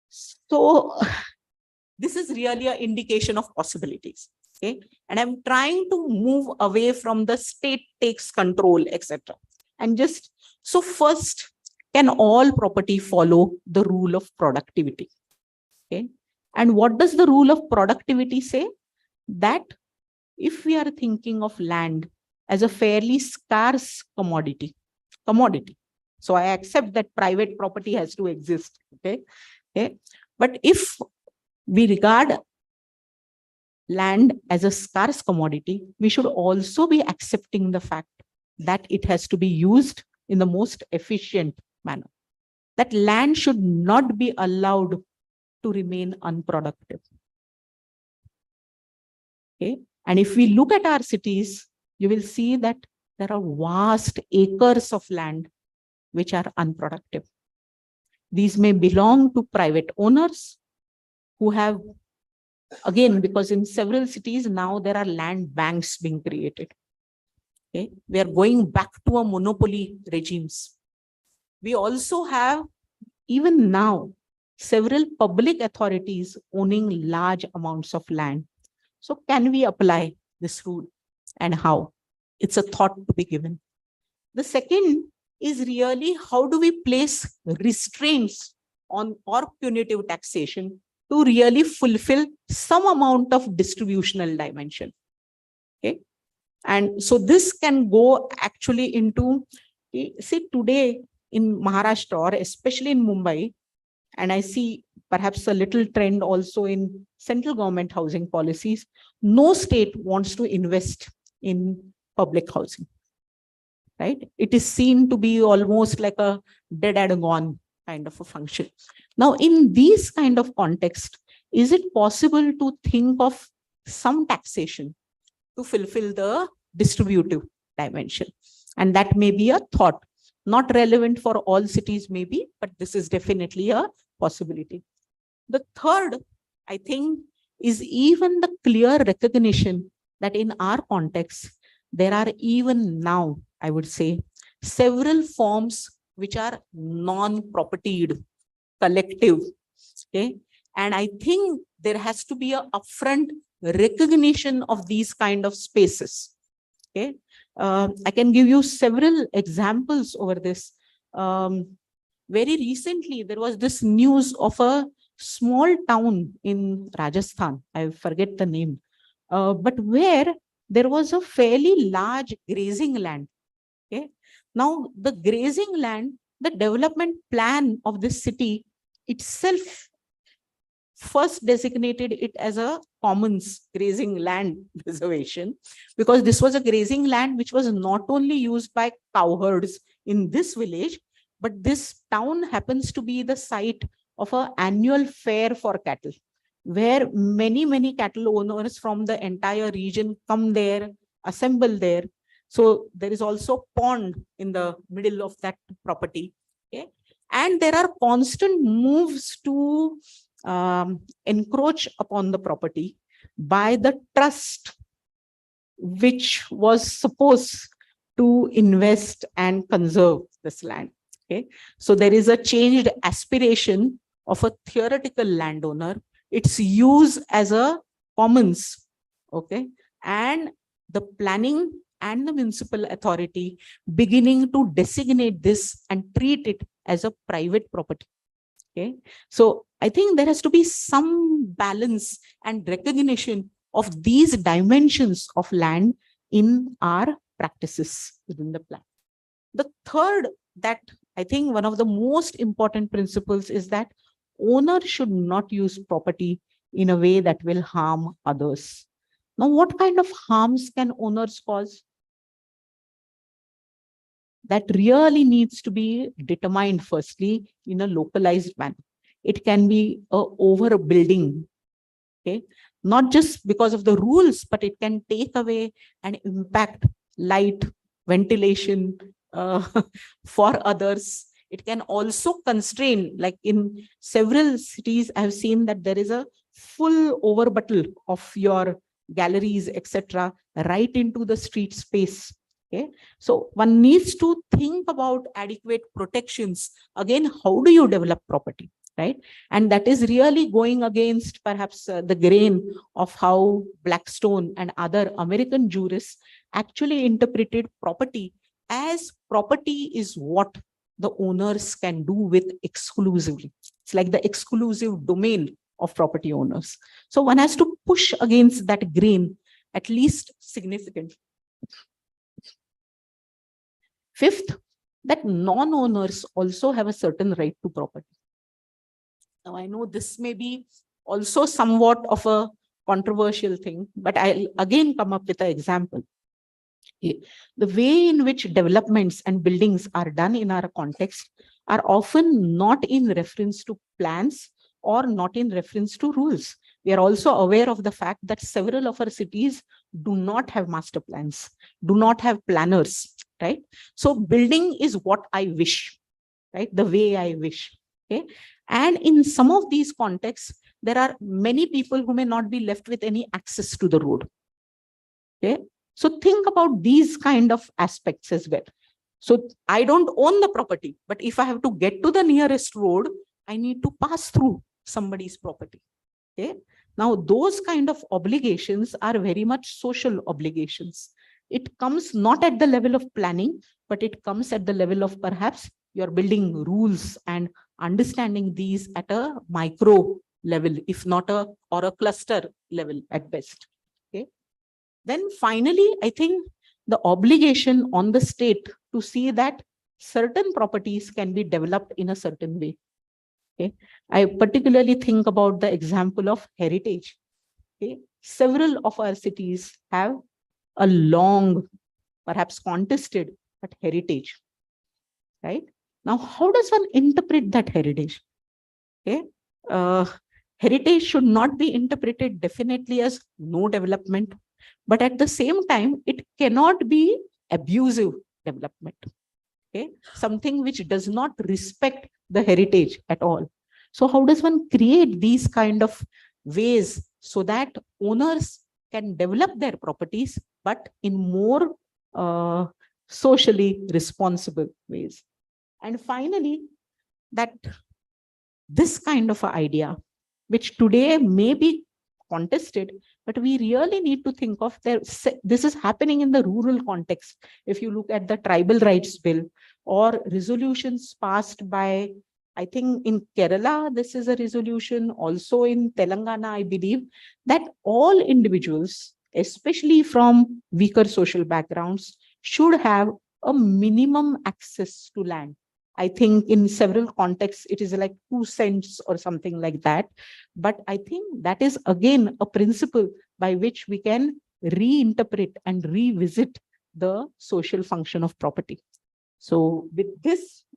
So this is really an indication of possibilities. Okay. And I'm trying to move away from the state takes control, etc. And just so first, can all property follow the rule of productivity? Okay. And what does the rule of productivity say? That if we are thinking of land as a fairly scarce commodity, so I accept that private property has to exist. Okay. Okay. But if we regard land as a scarce commodity, we should also be accepting the fact that it has to be used in the most efficient manner. That land should not be allowed to remain unproductive. Okay. And if we look at our cities, you will see that there are vast acres of land which are unproductive. These may belong to private owners who have, again, because in several cities now there are land banks being created. Okay. We are going back to a monopoly regimes. We also have, even now, several public authorities owning large amounts of land. So can we apply this rule and how? It's a thought to be given. The second is really how do we place restraints on or punitive taxation to really fulfill some amount of distributional dimension. Okay. And so this can go actually into, see, today in Maharashtra, or especially in Mumbai, and I see perhaps a little trend also in central government housing policies, no state wants to invest in public housing, right? It is seen to be almost like a dead and gone kind of a function. Now, in these kind of context, is it possible to think of some taxation to fulfill the distributive dimension? And that may be a thought, not relevant for all cities maybe, but this is definitely a possibility. The third, I think, is even the clear recognition that in our context, there are even now, I would say, several forms which are non-propertied, collective. Okay. And I think there has to be an upfront recognition of these kind of spaces. Okay. I can give you several examples over this. Very recently, there was this news of a small town in Rajasthan. I forget the name, but where there was a fairly large grazing land. Okay. Now, the grazing land, the development plan of this city itself first designated it as a commons grazing land reservation, because this was a grazing land which was not only used by cowherds in this village, but this town happens to be the site of an annual fair for cattle, where many cattle owners from the entire region come there, assemble there. So there is also a pond in the middle of that property. Okay. And there are constant moves to encroach upon the property by the trust which was supposed to invest and conserve this land. Okay. So there is a changed aspiration of a theoretical landowner, its use as a commons. Okay. And the planning and the municipal authority beginning to designate this and treat it as a private property. Okay. So I think there has to be some balance and recognition of these dimensions of land in our practices within the plan. The third, that I think one of the most important principles is that owners should not use property in a way that will harm others. Now, what kind of harms can owners cause? that really needs to be determined firstly in a localized manner. It can be a overbuilding, okay, not just because of the rules, but it can take away and impact light, ventilation for others. It can also constrain, like in several cities, I've seen that there is a full overbuttle of your galleries, etc., right into the street space. Okay, so one needs to think about adequate protections. Again, how do you develop property, right? And that is really going against perhaps the grain of how Blackstone and other American jurists actually interpreted property as property is what the owners can do with exclusively. It's like the exclusive domain of property owners. So one has to push against that grain, at least significantly. Fifth, that non-owners also have a certain right to property. Now, I know this may be also somewhat of a controversial thing, but I'll again come up with an example. The way in which developments and buildings are done in our context are often not in reference to plans or not in reference to rules. We are also aware of the fact that several of our cities do not have master plans, do not have planners, right? So building is what I wish, right? The way I wish, okay? And in some of these contexts, there are many people who may not be left with any access to the road, okay? So think about these kind of aspects as well. So I don't own the property, but if I have to get to the nearest road, I need to pass through somebody's property, okay? Now, those kind of obligations are very much social obligations. It comes not at the level of planning, but it comes at the level of perhaps you're building rules and understanding these at a micro level, if not a or a cluster level at best. Okay. Then finally, I think the obligation on the state to see that certain properties can be developed in a certain way. Okay. I particularly think about the example of heritage. Okay. Several of our cities have a long, perhaps contested, but heritage. Right? Now, how does one interpret that heritage? Okay. Heritage should not be interpreted definitely as no development, but at the same time, it cannot be abusive development. Okay. Something which does not respect the heritage at all. So how does one create these kind of ways so that owners can develop their properties, but in more socially responsible ways? And finally, that this kind of idea, which today may be contested, but we really need to think of this is happening in the rural context. If you look at the tribal rights bill or resolutions passed by, I think in Kerala, this is a resolution, also in Telangana, I believe, that all individuals, especially from weaker social backgrounds, should have a minimum access to land. I think in several contexts, it is like 2 cents or something like that. But I think that is again a principle by which we can reinterpret and revisit the social function of property. So with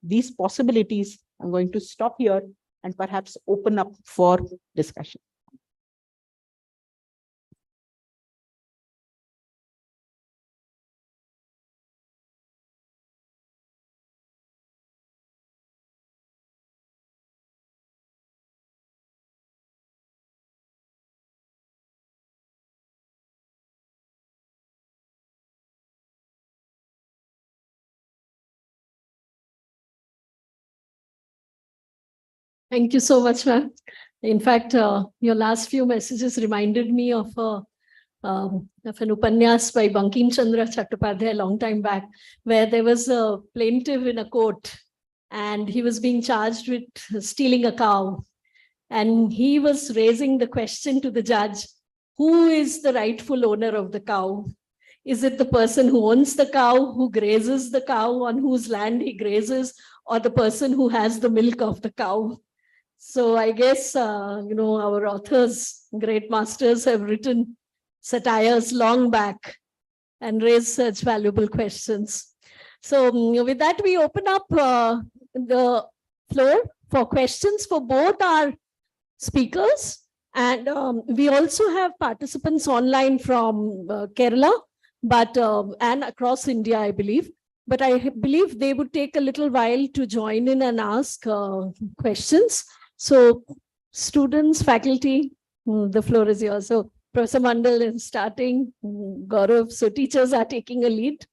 these possibilities, I'm going to stop here and perhaps open up for discussion. Thank you so much, ma'am. In fact, your last few messages reminded me of an upanyas by Bankim Chandra Chattopadhyay a long time back, where there was a plaintiff in a court and he was being charged with stealing a cow. And he was raising the question to the judge, who is the rightful owner of the cow? Is it the person who owns the cow, who grazes the cow, on whose land he grazes, or the person who has the milk of the cow? So I guess, our authors, great masters, have written satires long back and raised such valuable questions. So with that, we open up the floor for questions for both our speakers. And we also have participants online from Kerala, but and across India, I believe. But I believe they would take a little while to join in and ask questions. So students, faculty, the floor is yours. So Professor Mandal is starting, Gaurav. So teachers are taking a lead.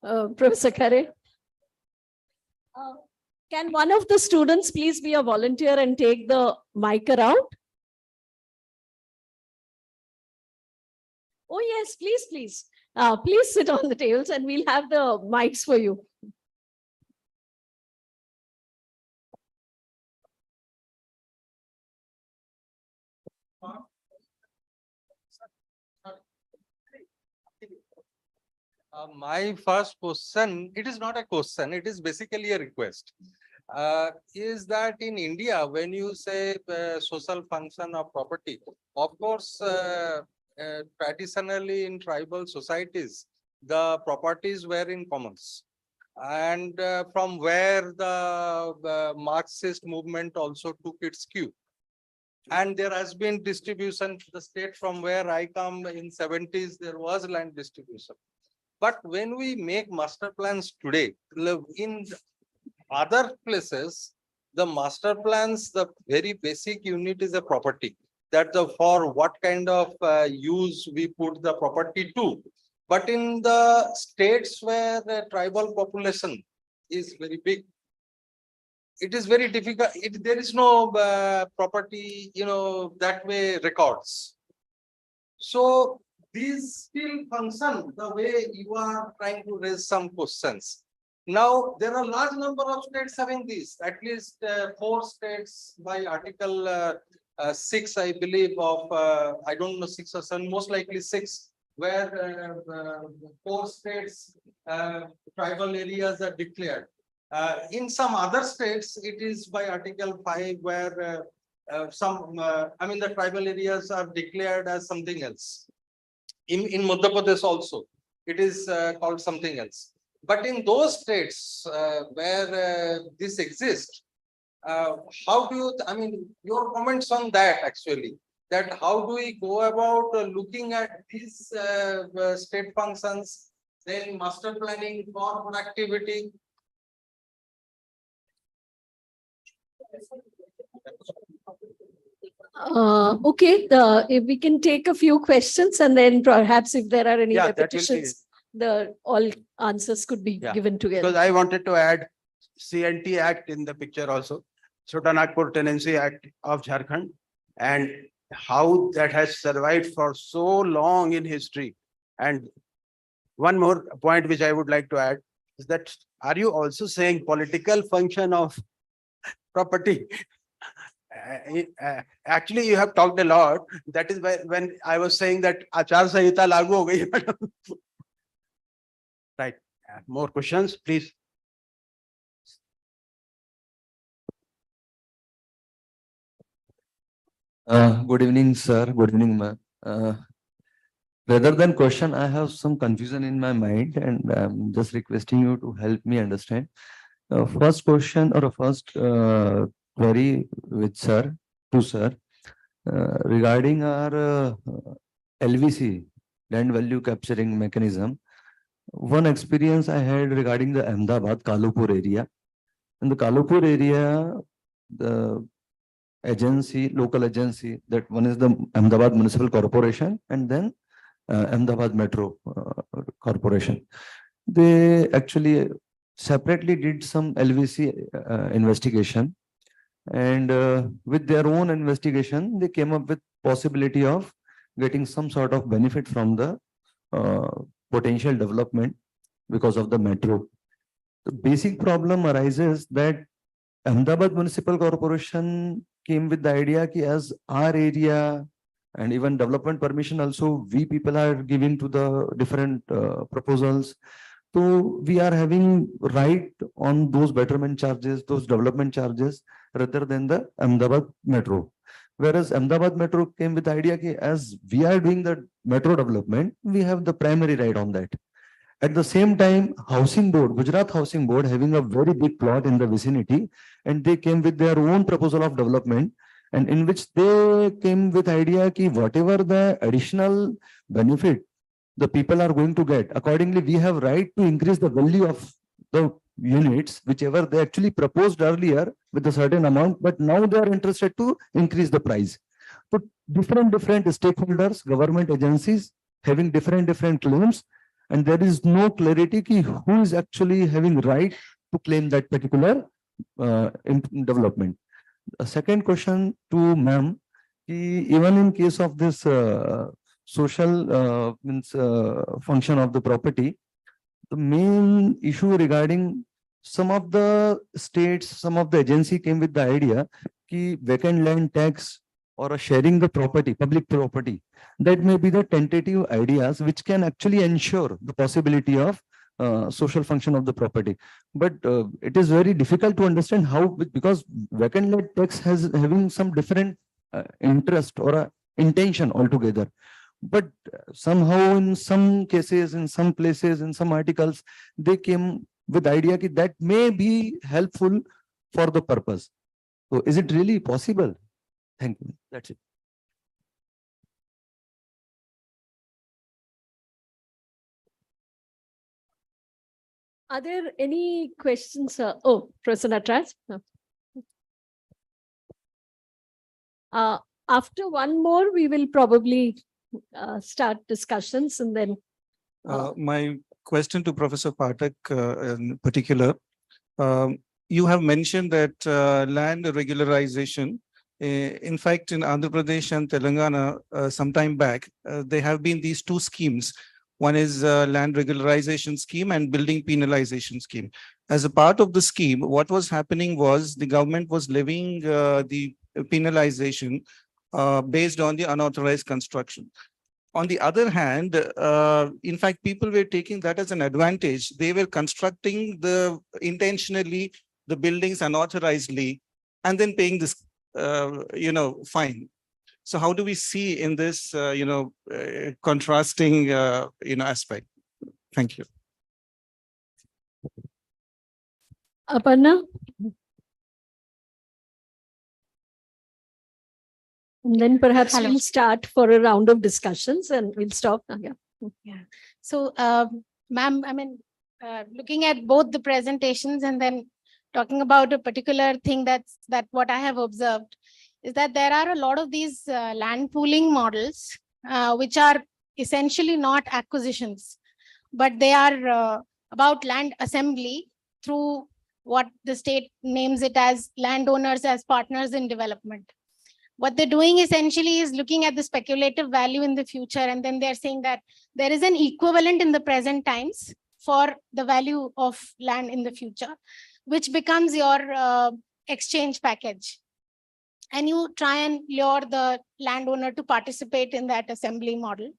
Professor Khare. Can one of the students please be a volunteer and take the mic around? Oh, yes, please, please. Please sit on the tables and we'll have the mics for you. My first question, it is not a question, it is basically a request. Is that in India, when you say social function of property, of course, traditionally in tribal societies, the properties were in commons. And from where the Marxist movement also took its cue. And there has been distribution to the state from where I come in 70s, there was land distribution. But when we make master plans today, in other places, the master plans, the very basic unit is a property. That for what kind of use we put the property to. But in the states where the tribal population is very big, it is very difficult. There is no property, that way records. So these still function the way you are trying to raise some questions. Now, there are large number of states having this, at least 4 states by Article 6, I believe, of, I don't know, 6 or 7, most likely 6, where 4 states, tribal areas are declared. In some other states, it is by Article 5, where the tribal areas are declared as something else. In Madhya Pradesh also, it is called something else. But in those states where this exists, how do you, your comments on that actually, that how do we go about looking at these state functions, then master planning for productivity? Okay, if we can take a few questions and then perhaps if there are any Yeah, that will be- repetitions, all answers could be Yeah, given together. Because I wanted to add CNT Act in the picture also, Chota Nagpur Tenancy Act of Jharkhand, and how that has survived for so long in history. And one more point which I would like to add is that, are you also saying political function of property? Actually, you have talked a lot. That is why when I was saying that Achar Sanhita lagu ho gayi. Right. More questions, please. Good evening, sir. Good evening, ma'am. Rather than question, I have some confusion in my mind, and I'm just requesting you to help me understand. First question or first query with sir, to sir, regarding our LVC, land value capturing mechanism. One experience I had regarding the Ahmedabad Kalupur area. In the Kalupur area, the agency, local agency, that one is the Ahmedabad Municipal Corporation and then Ahmedabad Metro Corporation. They actually separately did some LVC investigation, and with their own investigation, they came up with possibility of getting some sort of benefit from the potential development because of the metro. The basic problem arises that Ahmedabad Municipal Corporation came with the idea that as our area and even development permission also, we people are giving to the different proposals. So we are having right on those betterment charges, those development charges, rather than the Ahmedabad Metro. Whereas Ahmedabad Metro came with the idea that as we are doing the metro development, we have the primary right on that. At the same time, Housing Board, Gujarat Housing Board having a very big plot in the vicinity, and they came with their own proposal of development, and in which they came with idea ki whatever the additional benefit the people are going to get, accordingly, we have right to increase the value of the units, whichever they actually proposed earlier with a certain amount, but now they are interested to increase the price. So different stakeholders, government agencies having different claims, and there is no clarity ki who is actually having right to claim that particular development. A second question to ma'am, even in case of this social function of the property, the main issue regarding some of the states, some of the agency came with the idea ki vacant land tax or a sharing the property, public property, that may be the tentative ideas which can actually ensure the possibility of social function of the property. But it is very difficult to understand how, because vacant land tax has having some different interest or intention altogether. But somehow in some cases, in some places, in some articles, they came with the idea that may be helpful for the purpose. So is it really possible? Thank you. That's it. Are there any questions? Oh, Professor Natarajan? No. After one more, we will probably start discussions and then. My question to Professor Pathak in particular, you have mentioned that land regularization, in fact, in Andhra Pradesh and Telangana, sometime back, there have been these two schemes. One is land regularization scheme and building penalization scheme. As a part of the scheme, what was happening was the government was levying the penalization based on the unauthorized construction. On the other hand, in fact, people were taking that as an advantage. They were constructing intentionally the buildings unauthorizedly and then paying this, fine. So how do we see in this, contrasting, aspect? Thank you. Aparna? And then perhaps Hello. we'll start for a round of discussions and we'll stop. Yeah. Yeah. So, ma'am, looking at both the presentations and then talking about a particular thing that what I have observed is that there are a lot of these land pooling models, which are essentially not acquisitions, but they are about land assembly through what the state names it as landowners as partners in development. What they're doing essentially is looking at the speculative value in the future, and then they're saying that there is an equivalent in the present times for the value of land in the future, which becomes your exchange package. And you try and lure the landowner to participate in that assembly model.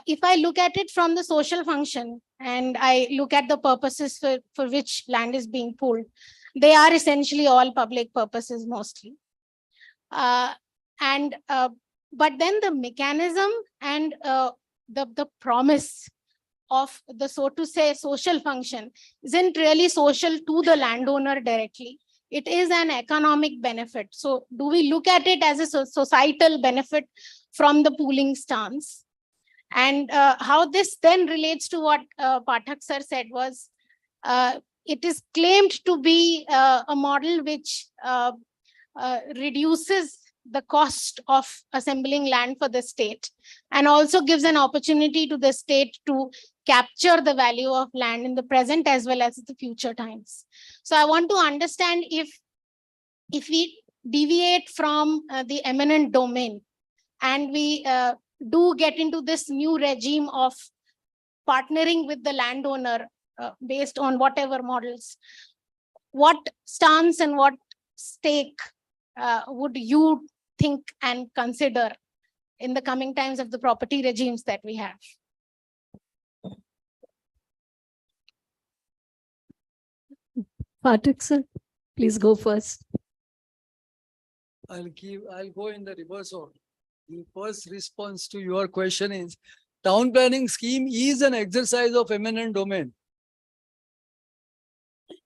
If I look at it from the social function and I look at the purposes for which land is being pooled, they are essentially all public purposes mostly. But then the mechanism and the promise of the, so to say, social function isn't really social to the landowner directly. It is an economic benefit. So do we look at it as a societal benefit from the pooling stance? And how this then relates to what Pathak sir said was, it is claimed to be a model which reduces the cost of assembling land for the state and also gives an opportunity to the state to capture the value of land in the present as well as the future times. So I want to understand if we deviate from the eminent domain and we do get into this new regime of partnering with the landowner based on whatever models, what stance and what stake would you think and consider in the coming times of the property regimes that we have? Pathak sir, please go first. I'll go in the reverse order. The first response to your question is town planning scheme is an exercise of eminent domain.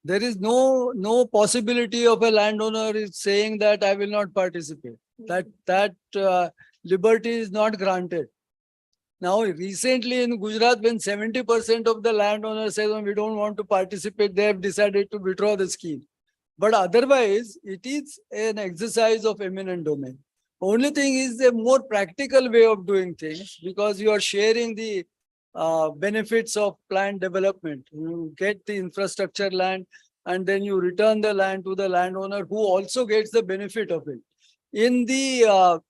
There is no possibility of a landowner is saying that I will not participate. That liberty is not granted. Now, recently in Gujarat, when 70% of the landowners say, "Oh, we don't want to participate," they have decided to withdraw the scheme. But otherwise, it is an exercise of eminent domain. Only thing is a more practical way of doing things, because you are sharing the benefits of land development. You get the infrastructure land and then you return the land to the landowner who also gets the benefit of it. In the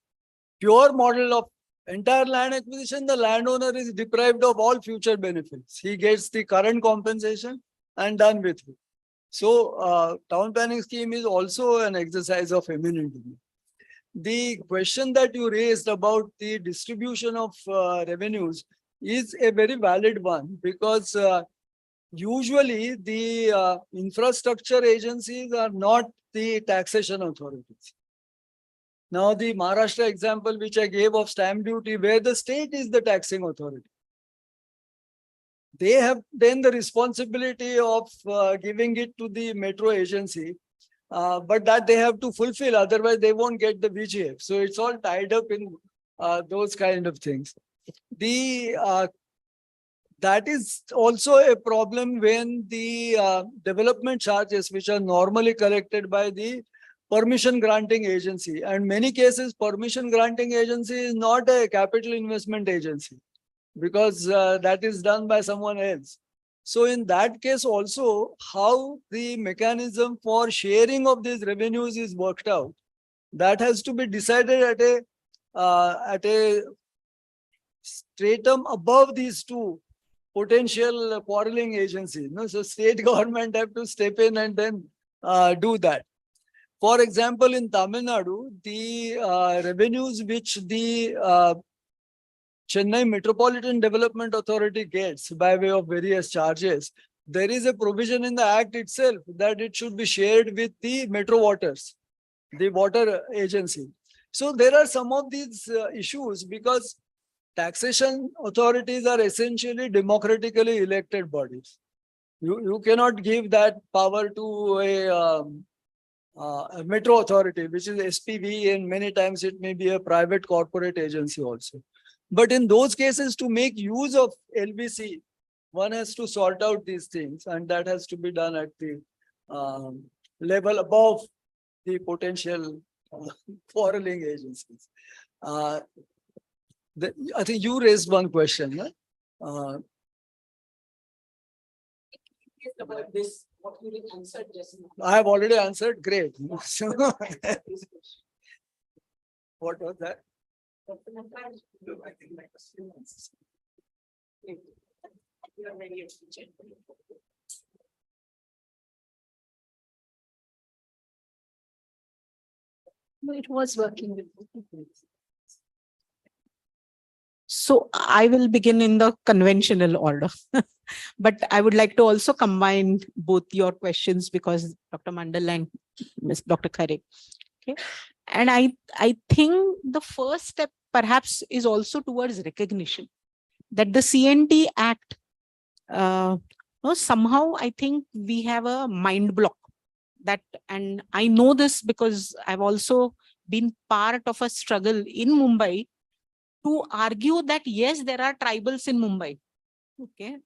pure model of entire land acquisition, the landowner is deprived of all future benefits. He gets the current compensation and done with it. So town planning scheme is also an exercise of eminent domain. The question that you raised about the distribution of revenues is a very valid one, because usually the infrastructure agencies are not the taxation authorities. Now, the Maharashtra example which I gave of stamp duty, where the state is the taxing authority, they have then the responsibility of giving it to the metro agency, but that they have to fulfill, otherwise they won't get the VGF. So it's all tied up in those kind of things. That is also a problem when the development charges, which are normally collected by the permission granting agency, and many cases permission granting agency is not a capital investment agency, because that is done by someone else. So in that case also, how the mechanism for sharing of these revenues is worked out, that has to be decided at a stratum above these two potential quarreling agencies. No? So state government have to step in and then do that. For example, in Tamil Nadu, the revenues which the Chennai Metropolitan Development Authority gets by way of various charges, there is a provision in the Act itself that it should be shared with the Metro Waters, the water agency. So there are some of these issues, because taxation authorities are essentially democratically elected bodies. You cannot give that power to a metro authority, which is SPV, and many times it may be a private corporate agency also. But in those cases, to make use of LBC, one has to sort out these things, and that has to be done at the level above the potential quarreling agencies. I think you raised one question. Huh? About this, what you answered just now. I have already answered. Great. What was that? I think my question was- You are very efficient. No, it was working with both. So I will begin in the conventional order, but I would like to also combine both your questions, because Dr. Mandal and Ms. Dr. Khare. Okay. And I think the first step perhaps is also towards recognition that the CNT Act, somehow I think we have a mind block that, and I know this because I've also been part of a struggle in Mumbai to argue that yes, there are tribals in Mumbai. Okay.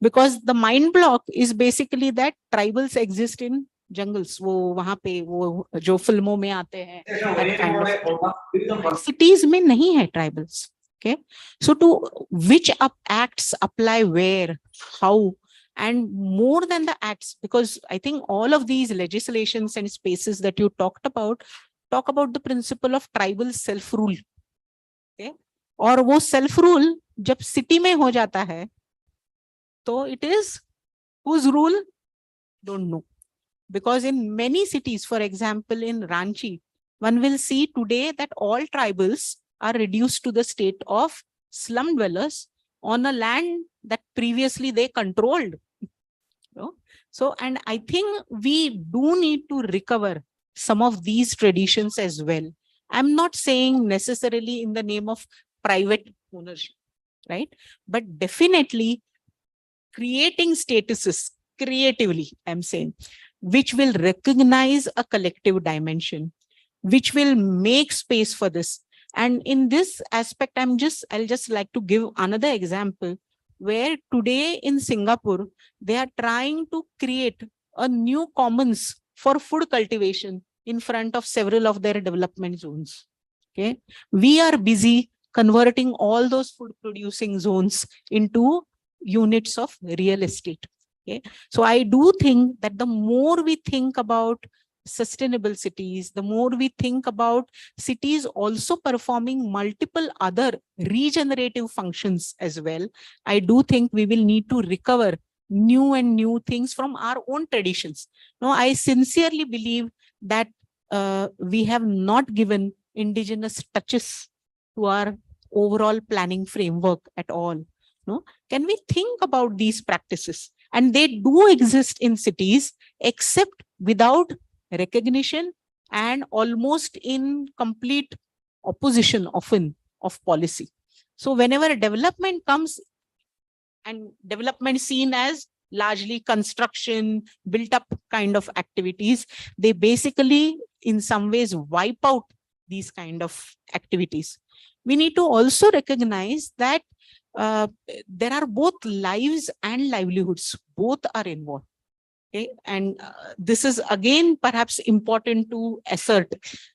Because the mind block is basically that tribals exist in jungles. वो वहाँ पे वो जो फिल्मों में आते हैं, that kind of cities में नहीं है tribals. Okay. So to which acts apply where, how, and more than the acts, because I think all of these legislations and spaces that you talked about talk about the principle of tribal self-rule. Okay. और वो self-rule जब city में हो जाता है, तो it is whose rule? Don't know. Because in many cities, for example, in Ranchi, one will see today that all tribals are reduced to the state of slum dwellers on a land that previously they controlled. So, and I think we do need to recover some of these traditions as well. I'm not saying necessarily in the name of private ownership. right? But definitely creating statuses creatively, I'm saying, which will recognize a collective dimension, which will make space for this. And in this aspect, I'll just like to give another example where today in Singapore, they are trying to create a new commons for food cultivation in front of several of their development zones. Okay. We are busy converting all those food producing zones into units of real estate. Okay. So I do think that the more we think about sustainable cities, the more we think about cities also performing multiple other regenerative functions as well, I do think we will need to recover new and new things from our own traditions. No, I sincerely believe that we have not given indigenous touches to our overall planning framework at all. No, can we think about these practices? And they do exist in cities, except without recognition and almost in complete opposition often of policy. So whenever a development comes, and development seen as largely construction, built up kind of activities, they basically in some ways wipe out these kind of activities. We need to also recognize that there are both lives and livelihoods, both are involved. Okay, and this is again perhaps important to assert.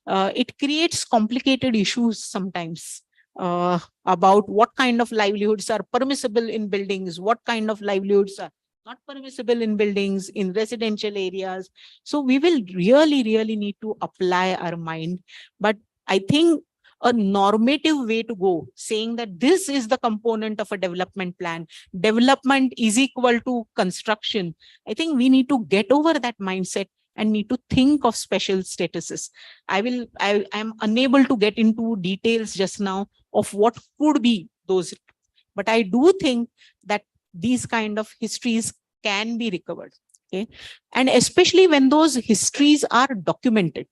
It creates complicated issues sometimes about what kind of livelihoods are permissible in buildings, what kind of livelihoods are not permissible in buildings, in residential areas. So we will really need to apply our mind. But I think a normative way to go, saying that this is the component of a development plan, development is equal to construction, I think we need to get over that mindset and need to think of special statuses. I am unable to get into details just now of what could be those, but I do think that these kind of histories can be recovered. Okay, and especially when those histories are documented.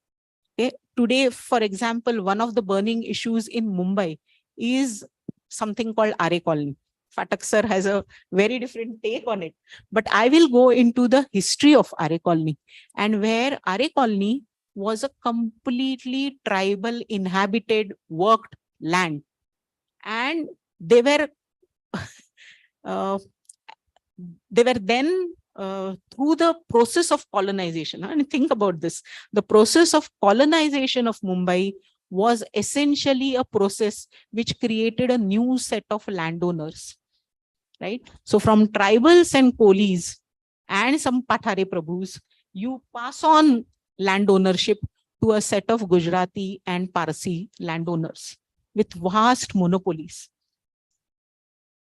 Okay, today, for example, one of the burning issues in Mumbai is something called Are Colony. Fatak sir has a very different take on it, but I will go into the history of Are Colony, and where Are Colony was a completely tribal inhabited worked land, and they were then through the process of colonization. And think about this, the process of colonization of Mumbai was essentially a process which created a new set of landowners, right? So from tribals and colis and some Pathare Prabhus, you pass on land ownership to a set of Gujarati and Parsi landowners with vast monopolies.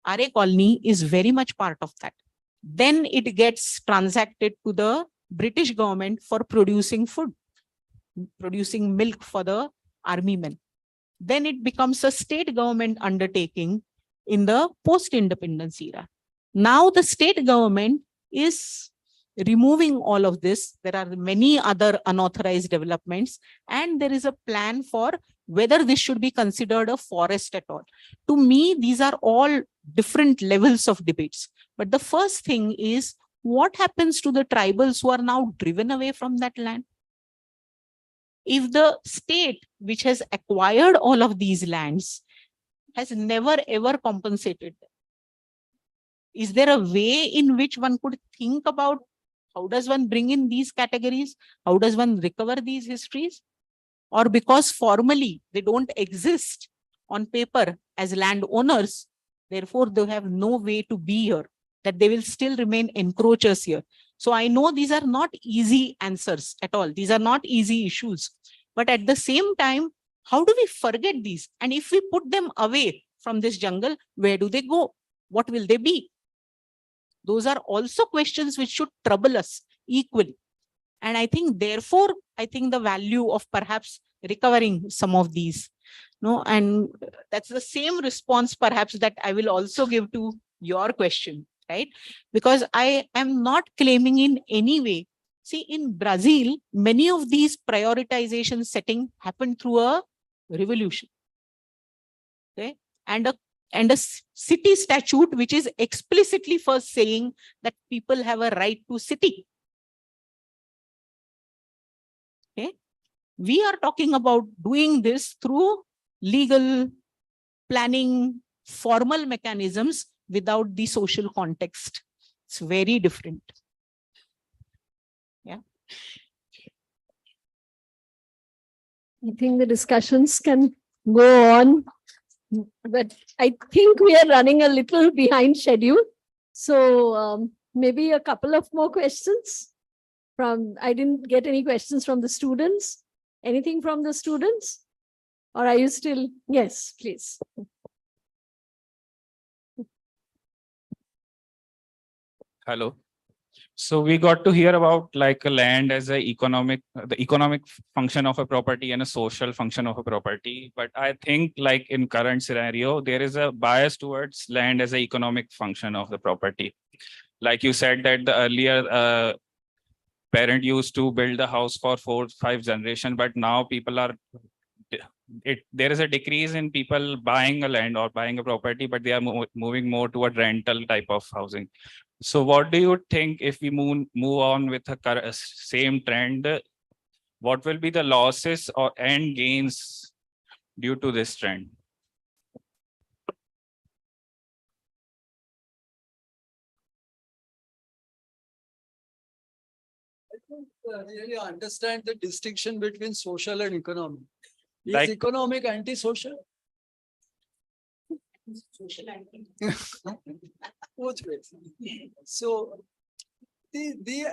Are Colony is very much part of that. Then it gets transacted to the British government for producing food, producing milk for the army men. Then it becomes a state government undertaking in the post-independence era. Now the state government is removing all of this. There are many other unauthorized developments, and there is a plan for whether this should be considered a forest at all. To me, these are all different levels of debates. But the first thing is, what happens to the tribals who are now driven away from that land? If the state which has acquired all of these lands has never ever compensated them, is there a way in which one could think about how does one bring in these categories? How does one recover these histories? Or because formally they don't exist on paper as landowners, therefore they have no way to be here, that they will still remain encroachers here. So I know these are not easy answers at all. These are not easy issues. But at the same time, how do we forget these? And if we put them away from this jungle, where do they go? What will they be? Those are also questions which should trouble us equally. And I think, therefore, I think the value of perhaps recovering some of these. No, and that's the same response perhaps that I will also give to your question, right? Because I am not claiming in any way. See, in Brazil, many of these prioritization setting happened through a revolution. Okay, and a and a city statute which is explicitly first saying that people have a right to city. Okay. We are talking about doing this through legal planning, formal mechanisms without the social context. It's very different. Yeah. I think the discussions can go on, but I think we are running a little behind schedule. So maybe a couple of more questions I didn't get any questions from the students. Anything from the students? Or are you still? Yes, please. Hello. So we got to hear about like a land as the economic function of a property and a social function of a property. But I think like in current scenario, there is a bias towards land as an economic function of the property. Like you said that the earlier parent used to build a house for 4-5 generation, but now people are there is a decrease in people buying a land or buying a property, but they are moving more toward rental type of housing. So what do you think if we move on with the same trend, what will be the losses and gains due to this trend? I don't really understand the distinction between social and economic. Is Like- economic anti-social? Social anti. Both ways. So the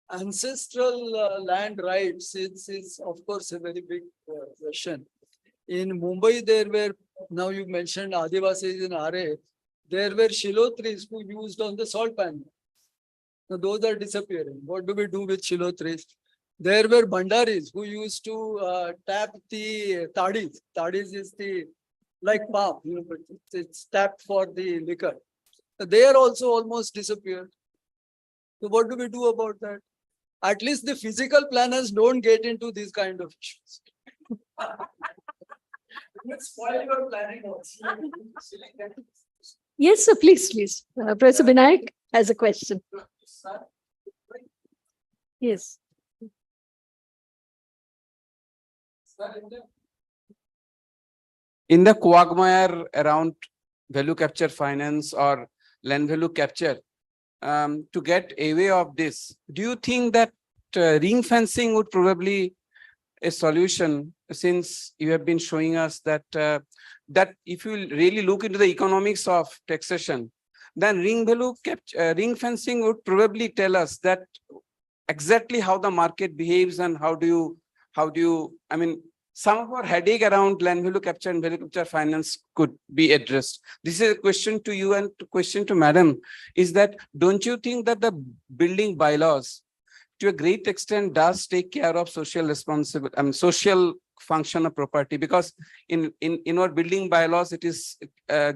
ancestral land rights is of course a very big question. In Mumbai, there were, now you mentioned Adivasis in RA, there were Shilo trees who used on the salt pan. Now those are disappearing. What do we do with Shilo trees? There were Bhandaris who used to tap the tadis. Tadis is the like palm, but it's tapped for the liquor. They are also almost disappeared. So what do we do about that? At least the physical planners don't get into these kind of issues. Spoil your planning also. Yes, sir, please. Professor Binayak has a question. Yes. In the quagmire around value capture finance or land value capture, to get away of this, do you think that ring fencing would probably a solution, since you have been showing us that that if you really look into the economics of taxation, then ring fencing would probably tell us that exactly how the market behaves and how do you, I mean, some of our headache around land value capture and value capture finance could be addressed. This is a question to you and question to Madam, is that don't you think that the building bylaws to a great extent does take care of social responsibility, social function of property? Because in our building bylaws, it is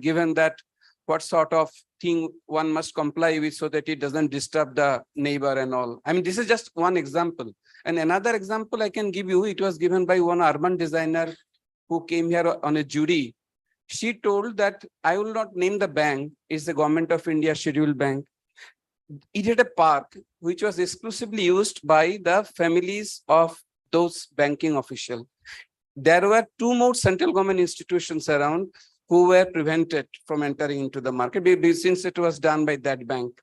given that what sort of thing one must comply with so that it doesn't disturb the neighbor and all. I mean, this is just one example. And another example I can give you, it was given by one urban designer who came here on a jury. She told that, I will not name the bank, it's the Government of India scheduled bank. It had a park which was exclusively used by the families of those banking officials. There were 2 more central government institutions around who were prevented from entering into the market since it was done by that bank.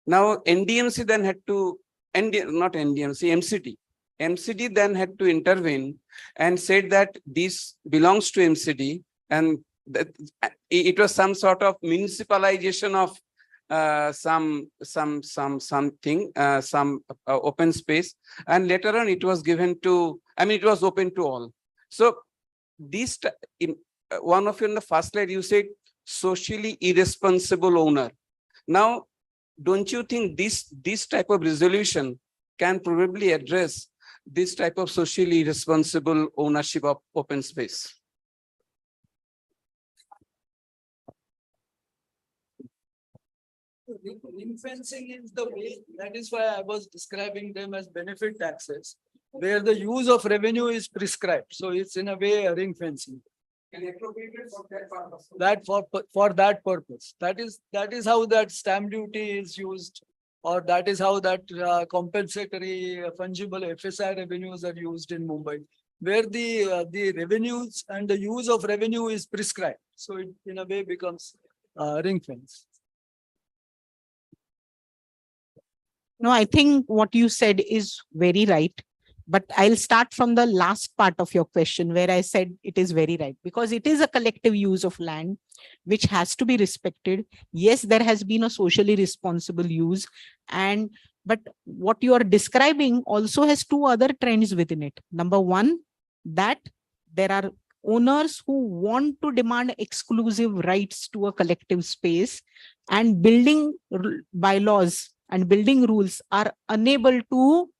Now, NDMC then had to, not NDMC, MCD. MCD then had to intervene and said that this belongs to MCD, and that it was some sort of municipalization of some open space, and later on it was given to, I mean, it was open to all. So this one of you in the first slide, you said socially irresponsible owner. Now, don't you think this type of resolution can probably address this type of socially irresponsible ownership of open space? Ring fencing is the way, that is why I was describing them as benefit taxes, where the use of revenue is prescribed. So it's in a way a ring fencing. That for that purpose. That is how that stamp duty is used, or that is how that compensatory fungible FSI revenues are used in Mumbai, where the revenues and the use of revenue is prescribed. So it in a way becomes ring fence. No, I think what you said is very right. But I'll start from the last part of your question where I said it is very right, because it is a collective use of land which has to be respected. Yes, there has been a socially responsible use, but what you are describing also has two other trends within it. Number one, that there are owners who want to demand exclusive rights to a collective space, and building bylaws and building rules are unable to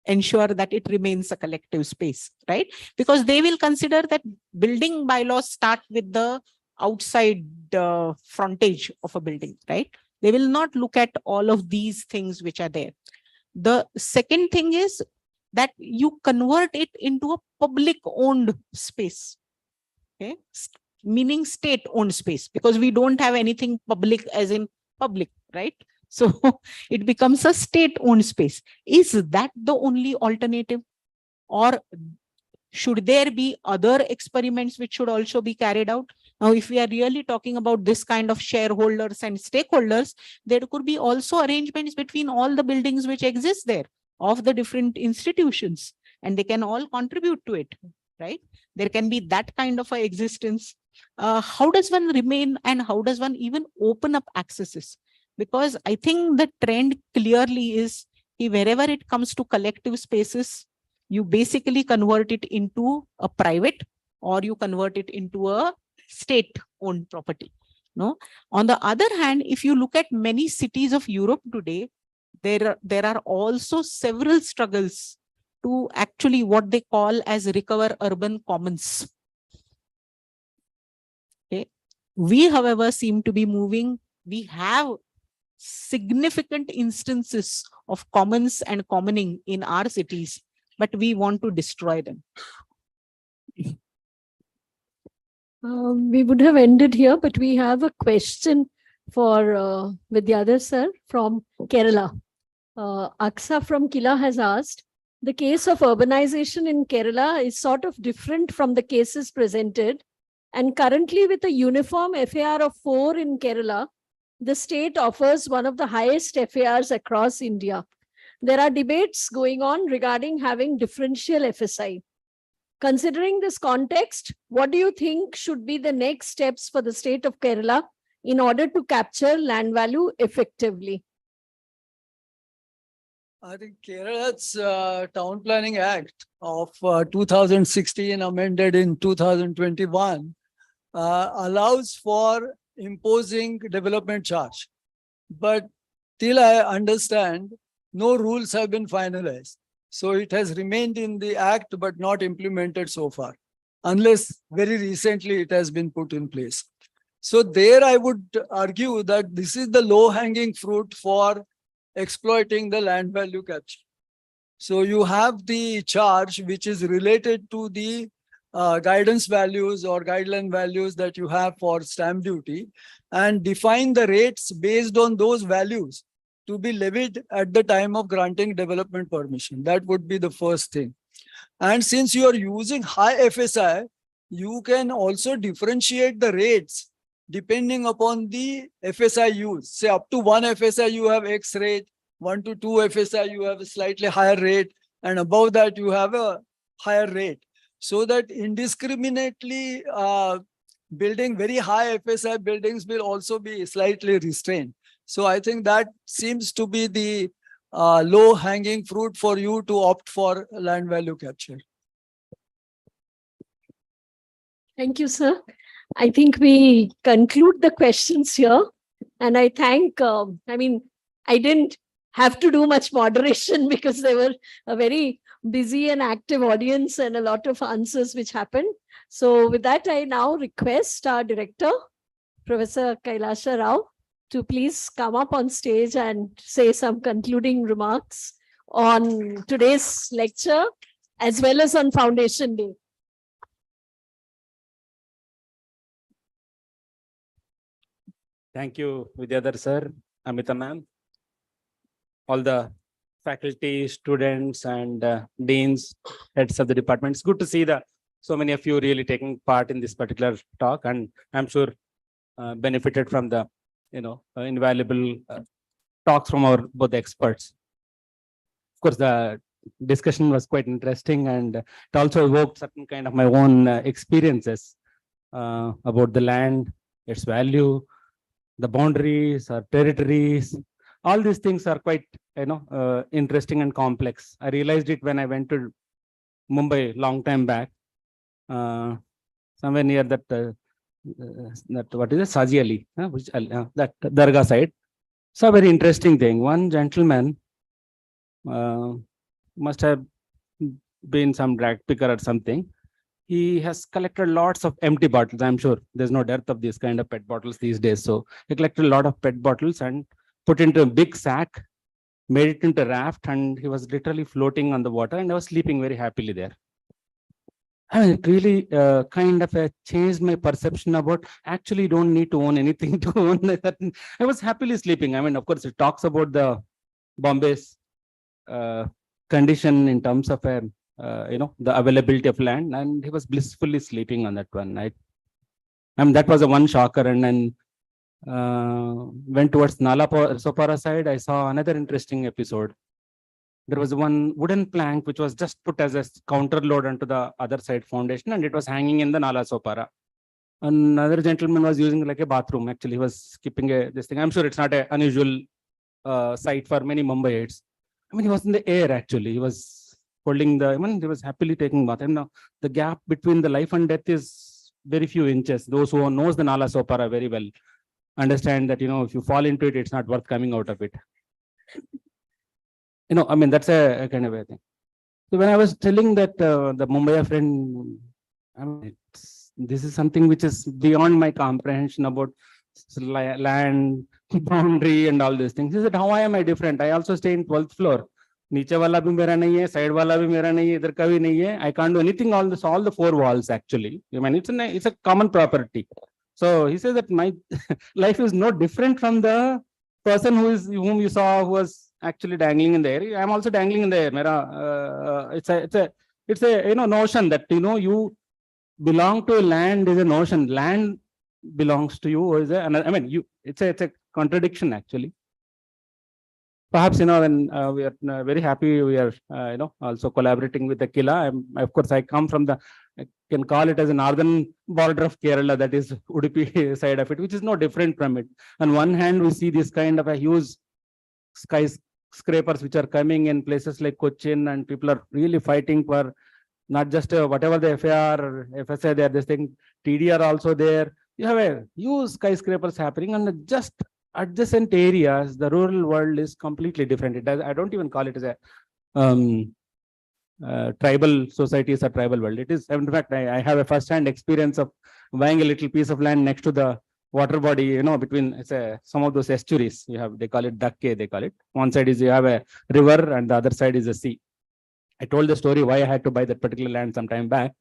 ensure that it remains a collective space, right? Because they will consider that building bylaws start with the outside frontage of a building, right? They will not look at all of these things which are there. The second thing is that you convert it into a public owned space, okay? Meaning state owned space, because we don't have anything public as in public, right? So it becomes a state-owned space. Is that the only alternative? Or should there be other experiments which should also be carried out? Now, if we are really talking about this kind of shareholders and stakeholders, there could be also arrangements between all the buildings which exist there of the different institutions, and they can all contribute to it, right? There can be that kind of a existence. How does one remain, and how does one even open up accesses? Because I think the trend clearly is wherever it comes to collective spaces, you basically convert it into a private, or you convert it into a state-owned property. No. On the other hand, if you look at many cities of Europe today, there are also several struggles to actually what they call as recover urban commons. Okay. We, however, seem to be moving. We have significant instances of commons and commoning in our cities, but we want to destroy them. We would have ended here, but we have a question for Vidyadhar sir from Kerala. Aksa from Kila has asked, the case of urbanization in Kerala is sort of different from the cases presented, and currently with a uniform FAR of 4 in Kerala, the state offers one of the highest FARs across India. There are debates going on regarding having differential FSI. Considering this context, what do you think should be the next steps for the state of Kerala in order to capture land value effectively? I think Kerala's Town Planning Act of 2016, amended in 2021, allows for imposing development charge. But till I understand, no rules have been finalized. So it has remained in the act, but not implemented so far, unless very recently it has been put in place. So there I would argue that this is the low-hanging fruit for exploiting the land value capture. So you have the charge which is related to the guidance values or guideline values that you have for stamp duty, and define the rates based on those values to be levied at the time of granting development permission. That would be the first thing. And since you are using high FSI, you can also differentiate the rates depending upon the FSI use. Say up to 1 FSI, you have X rate, 1 to 2 FSI, you have a slightly higher rate, and above that, you have a higher rate. So that indiscriminately building very high FSI buildings will also be slightly restrained. So I think that seems to be the low-hanging fruit for you to opt for land value capture. Thank you, sir. I think we conclude the questions here. And I thank, I didn't have to do much moderation because they were a very busy and active audience and a lot of answers which happened. So with that, I now request our director, Professor Kailasha Rao, to please come up on stage and say some concluding remarks on today's lecture as well as on Foundation Day. Thank you, Vidyadhar sir, Amita ma'am, all the faculty, students, and deans, heads of the department. It's good to see the so many of you really taking part in this particular talk, and I'm sure benefited from the invaluable talks from our both experts. Of course, the discussion was quite interesting, and it also evoked certain kind of my own experiences about the land, its value, the boundaries or territories. All these things are quite interesting and complex. I realized it when I went to Mumbai long time back, somewhere near that what is it, Saji Ali, that Dargah side. So very interesting thing. One gentleman must have been some drag picker or something. He has collected lots of empty bottles. I'm sure there's no dearth of these kind of PET bottles these days. So he collected a lot of PET bottles and put into a big sack, made it into a raft, and he was literally floating on the water, and I was sleeping very happily there. I mean, it really kind of changed my perception about actually you don't need to own anything to own that. I was happily sleeping. I mean, of course, it talks about the Bombay's condition in terms of the availability of land, and he was blissfully sleeping on that one night. I mean, that was a one shocker. And then went towards Nala Sopara side. I saw another interesting episode. There was one wooden plank which was just put as a counter load onto the other side foundation, and it was hanging in the Nala Sopara. Another gentleman was using like a bathroom. Actually, he was keeping this thing. I'm sure it's not an unusual sight for many Mumbaiites. I mean, he was in the air actually. He was holding he was happily taking bath. And now the gap between the life and death is very few inches. Those who knows the Nala Sopara very well understand that, if you fall into it, it's not worth coming out of it. I mean, that's a kind of a thing. So when I was telling that the Mumbai friend, I mean, this is something which is beyond my comprehension about land, boundary, and all these things. He said, how am I different? I also stay in 12th floor. नीचे वाला भी मेरा नहीं है, side वाला भी मेरा नहीं है, इधर का भी नहीं है. I can't do anything all the four walls actually. I mean, it's a common property. So he says that my life is no different from the person whom you saw who was actually dangling in the air. I'm also dangling in the air. It's a notion that you belong to a land is a notion. Land belongs to you is it's a contradiction actually. Perhaps when we are very happy we are also collaborating with the Kila. Of course, I come from I can call it as a northern border of Kerala, that is Udupi side of it, which is no different from it. On one hand, we see this kind of a huge skyscrapers which are coming in places like Cochin, and people are really fighting for not just whatever the FAR or FSA there, this thing, TDR also there. You have a huge skyscrapers happening, and just adjacent areas, the rural world is completely different. I don't even call it as a tribal societies or tribal world. It is, in fact, I have a first-hand experience of buying a little piece of land next to the water body, between some of those estuaries. They call it Dakke, they call it. One side is you have a river, and the other side is a sea. I told the story why I had to buy that particular land some time back.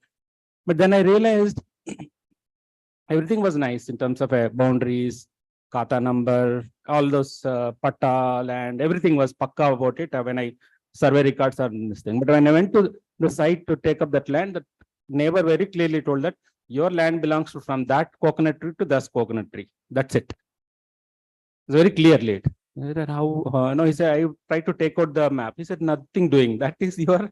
But then I realized everything was nice in terms of boundaries, kata number, all those patta land, everything was pakka about it when I survey records are this thing. But when I went to the site to take up that land, the neighbor very clearly told that your land belongs to from that coconut tree to this coconut tree. That's it. It's very clearly. I said, how? No, he said, I tried to take out the map. He said, nothing doing. That is your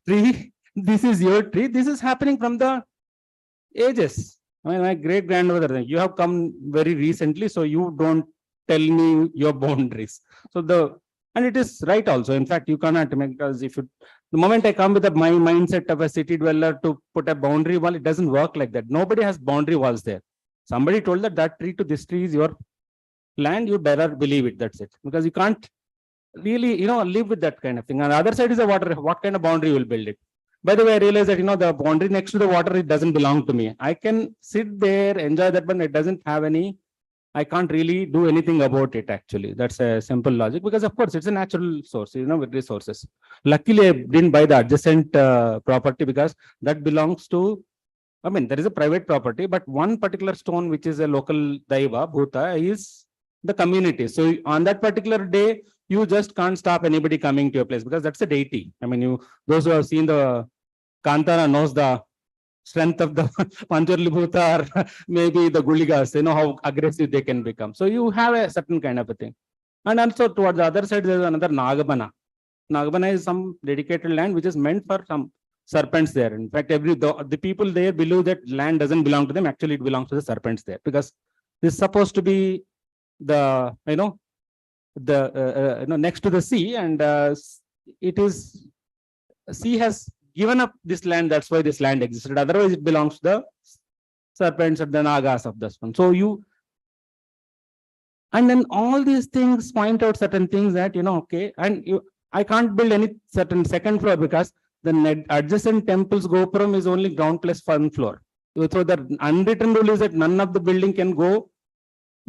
tree. This is your tree. This is happening from the ages. I mean, my great grandmother, you have come very recently, so you don't tell me your boundaries. So and it is right also. In fact, you cannot make, because the moment I come with my mindset of a city dweller to put a boundary wall, it doesn't work like that. Nobody has boundary walls there. Somebody told that tree to this tree is your land, you better believe it. That's it. Because you can't really, live with that kind of thing. And the other side is the water. What kind of boundary you will build it? By the way, I realized that, the boundary next to the water, it doesn't belong to me. I can sit there, enjoy that, but it doesn't have I can't really do anything about it actually. That's a simple logic, because of course it's a natural source, with resources. Luckily, I didn't buy the adjacent property because that belongs to I mean, there is a private property, but one particular stone, which is a local Daiva, Bhuta, is the community. So on that particular day, you just can't stop anybody coming to your place because that's a deity. I mean, those who have seen the Kantara knows the strength of the Pancharli Bhuta or maybe the Guligas, how aggressive they can become. So you have a certain kind of a thing. And also towards the other side, there's another Nagabana. Nagabana is some dedicated land which is meant for some serpents there. In fact, the people there believe that land doesn't belong to them. Actually, it belongs to the serpents there because this is supposed to be the, next to the sea, and it is, sea has given up this land. That's why this land existed. Otherwise, it belongs to the serpents and the Nagas of this one. So and then all these things point out certain things that, okay, and I can't build any certain second floor because the adjacent temple's Gopuram is only ground plus 1 floor. So the unwritten rule is that none of the building can go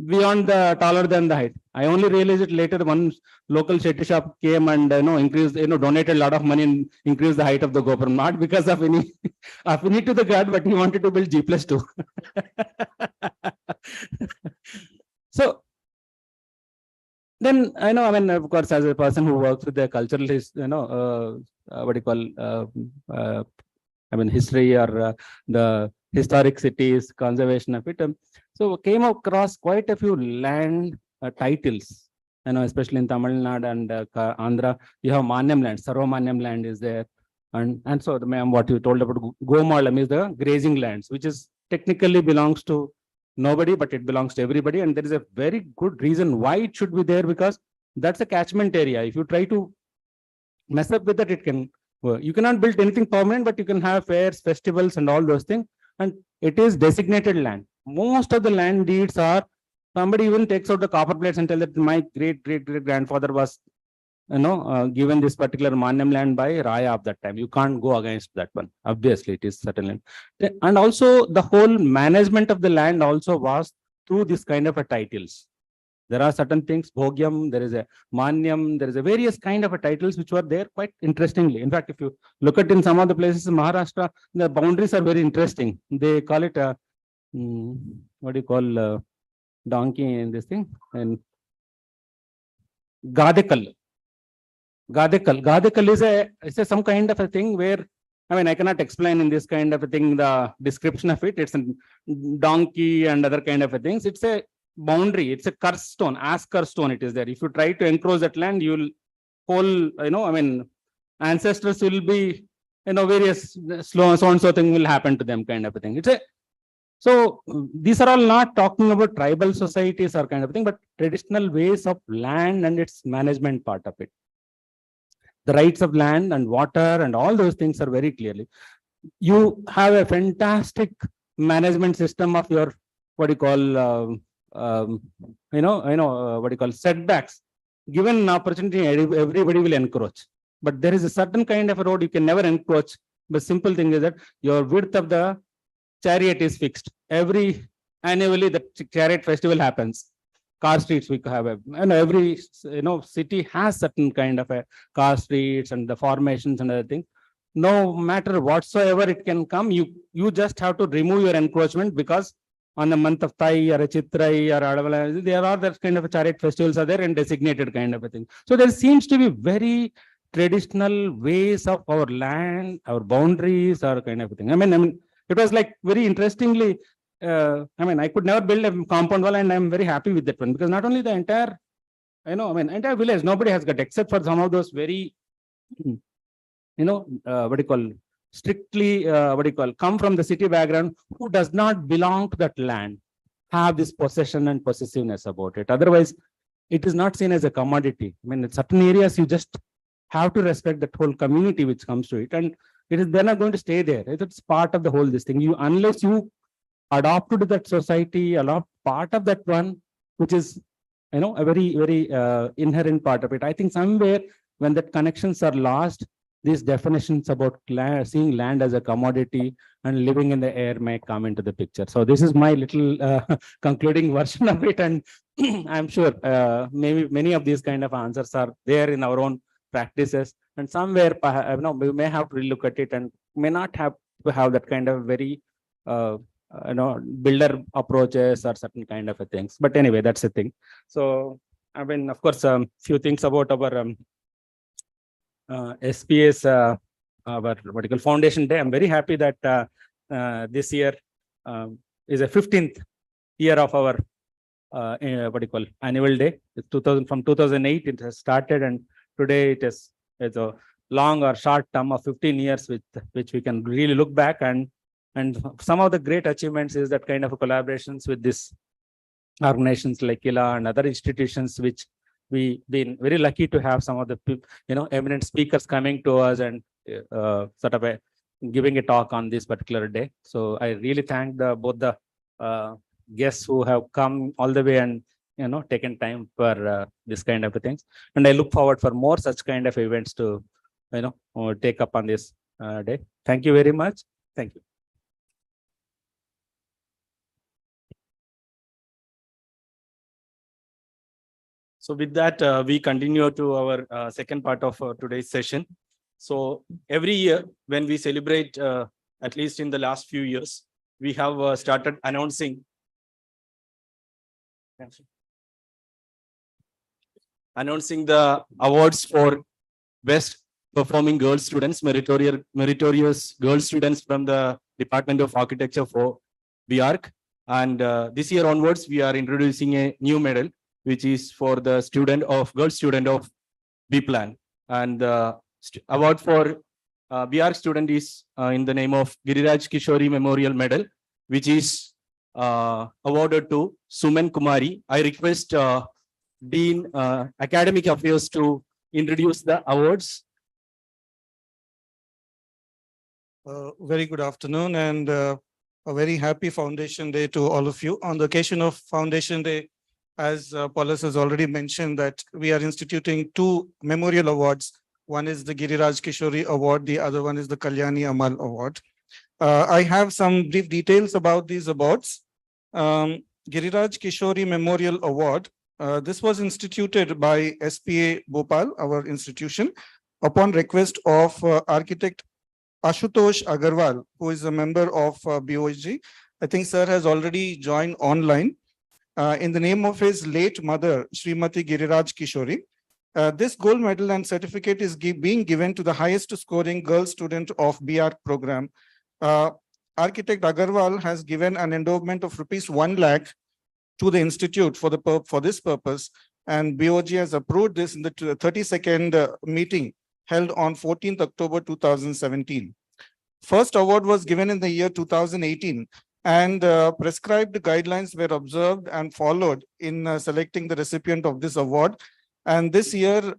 beyond the taller than the height. I only realized it later. One local shetty shop came and increased, donated a lot of money and increased the height of the Gopuram, not because of any affinity to the god, but he wanted to build G+2. So then of course, as a person who works with the cultural, history or the historic cities, conservation of it. So came across quite a few land titles, especially in Tamil Nadu and Andhra. You have Manyam land, Sarva Manyam land is there. And so what you told about Gomalam is the grazing lands, which is technically belongs to nobody, but it belongs to everybody. And there is a very good reason why it should be there, because that's a catchment area. If you try to mess up with that, it can work. You cannot build anything permanent, but you can have fairs, festivals, and all those things. And it is designated land. Most of the land deeds are, somebody even takes out the copper plates and tell that my great grandfather was given this particular Manyam land by Raya of that time. You can't go against that one. Obviously, it is certain land. And also the whole management of the land also was through this kind of a titles. There are certain things, Bhogyam, there is a Manyam, there is a various kind of a titles which were there quite interestingly. In fact, if you look at in some of the places in Maharashtra, the boundaries are very interesting. They call it a, what do you call donkey in this thing? And Gadekal. Gadekal is some kind of a thing where, I cannot explain in this kind of a thing the description of it. It's a donkey and other kind of a things. It's a boundary. It's a curse stone, as curse stone. It is there. If you try to encroach that land, you'll ancestors will be, various so and so thing will happen to them, kind of a thing. So these are all not talking about tribal societies or kind of thing, but traditional ways of land and its management part of it. The rights of land and water and all those things are very clearly. You have a fantastic management system of your, what you call, setbacks. Given an opportunity, everybody will encroach. But there is a certain kind of a road you can never encroach. The simple thing is that your width of the chariot is fixed. Annually, the chariot festival happens. Car streets we have, every city has certain kind of a car streets and the formations and other things. No matter whatsoever it can come, you just have to remove your encroachment, because on the month of Thai or a Chitrai or Adavala, there are that kind of a chariot festivals are there and designated kind of a thing. So there seems to be very traditional ways of our land, our boundaries, or kind of a thing. It was like very interestingly. I could never build a compound wall, and I'm very happy with that one, because not only the entire, entire village, nobody has got, except for some of those very, strictly, come from the city background, who does not belong to that land, have this possession and possessiveness about it. Otherwise, it is not seen as a commodity. In certain areas, you just have to respect that whole community which comes to it, and they're not going to stay there. It's part of the whole this thing. Unless you adopted to that society, adopt part of that one, which is, a very, very inherent part of it. I think somewhere when that connections are lost, these definitions about seeing land as a commodity and living in the air may come into the picture. So this is my little concluding version of it. And I'm sure maybe many of these kind of answers are there in our own practices. And somewhere, we may have to relook at it and may not have to have that kind of very builder approaches or certain kind of a things. But anyway, that's the thing. So, I mean, of course, few things about our SPA's our vertical foundation day. I'm very happy that this year is a 15th year of our what do you call annual day. It's 2000 from 2008 it has started, and today it's a long or short term of 15 years with which we can really look back, and some of the great achievements is that kind of collaborations with this organizations like ILA and other institutions, which we been very lucky to have some of the eminent speakers coming to us and sort of giving a talk on this particular day. So I really thank both the guests who have come all the way and taken time for this kind of things. And I look forward for more such kind of events to take up on this day. Thank you very much. Thank you. So with that, we continue to our second part of today's session. So every year when we celebrate, at least in the last few years, we have started announcing the awards for best performing girl students, meritorious girl students from the Department of Architecture for BARC. And this year onwards, we are introducing a new medal, which is for the girl student of B Plan. And the award for BARC student is in the name of Giriraj Kishori Memorial Medal, which is awarded to Suman Kumari. I request Dean Academic Affairs to introduce the awards. Very good afternoon and a very happy Foundation Day to all of you. On the occasion of Foundation Day, as Paulus has already mentioned, that we are instituting two memorial awards. One is the Giriraj Kishori Award, the other one is the Kalyani Amal Award. I have some brief details about these awards. Giriraj Kishori Memorial Award, this was instituted by SPA Bhopal, our institution, upon request of architect Ashutosh Agarwal, who is a member of BOG. I think sir has already joined online. In the name of his late mother, Srimati Giriraj Kishori. This gold medal and certificate is being given to the highest scoring girl student of BR program. Architect Agarwal has given an endowment of ₹1 lakh to the institute for this purpose, and BOG has approved this in the 32nd meeting held on 14th October 2017. First award was given in the year 2018, and prescribed guidelines were observed and followed in selecting the recipient of this award. And this year,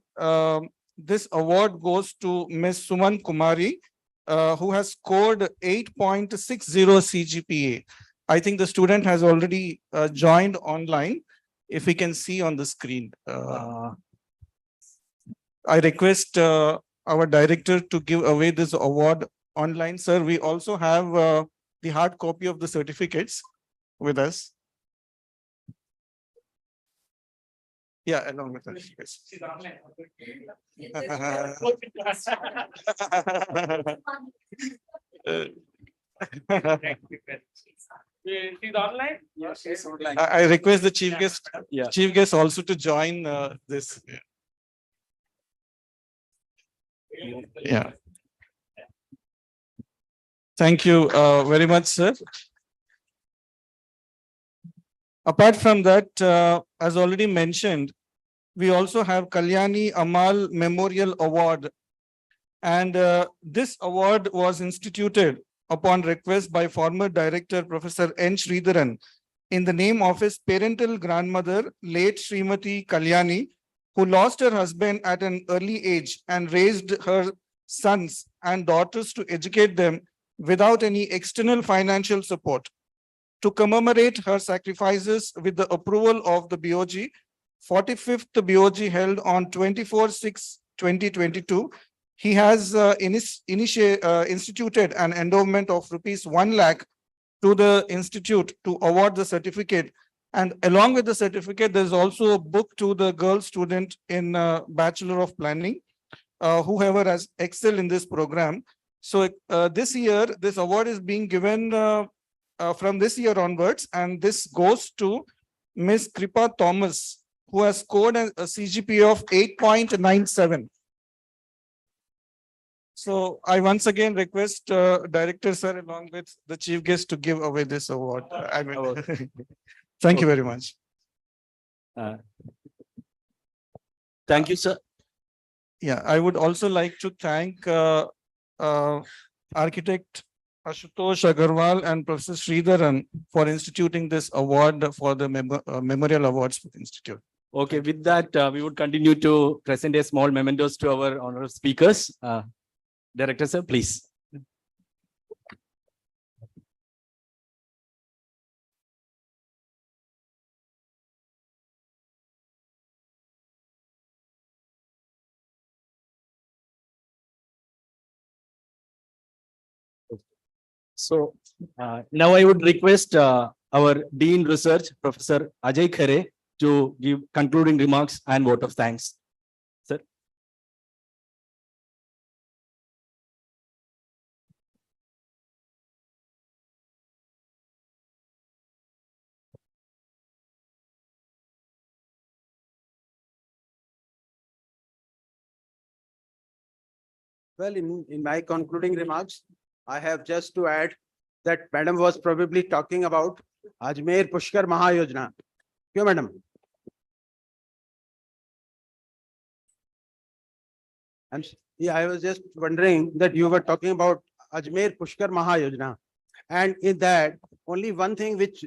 this award goes to Ms. Suman Kumari, who has scored 8.60 CGPA. I think the student has already joined online. If we can see on the screen. I request our director to give away this award online. Sir, we also have the hard copy of the certificates with us. Yeah, along with us. I request the chief guest also to join this. Yeah. Thank you very much, sir. Apart from that, as already mentioned, we also have Kalyani Amal Memorial Award. And this award was instituted upon request by former director, Professor N. Sridharan, in the name of his parental grandmother, late Srimati Kalyani, who lost her husband at an early age and raised her sons and daughters to educate them without any external financial support. To commemorate her sacrifices with the approval of the BOG, 45th BOG held on 24/6/2022, he has instituted an endowment of ₹1 lakh to the institute to award the certificate. And along with the certificate, there's also a book to the girl student in Bachelor of Planning, whoever has excelled in this program. So this year, this award is being given from this year onwards, and this goes to Ms. Kripa Thomas, who has scored a CGPA of 8.97. So I once again request Director Sir along with the chief guest to give away this award. Thank you very much. Thank you, sir. Yeah, I would also like to thank architect Ashutosh Agarwal and Professor Sridharan for instituting this award for the Memorial Awards for the Institute. Okay, with that, we would continue to present a small mementos to our honorable speakers. Director, sir, please. So now I would request our Dean Research, Professor Ajay Khare, to give concluding remarks and vote of thanks. Sir. Well, in my concluding remarks, I have just to add that Madam was probably talking about Ajmer Pushkar Mahayojana. Kyo, Madam? Yeah, I was just wondering that you were talking about Ajmer Pushkar Mahayojana. And in that, only one thing which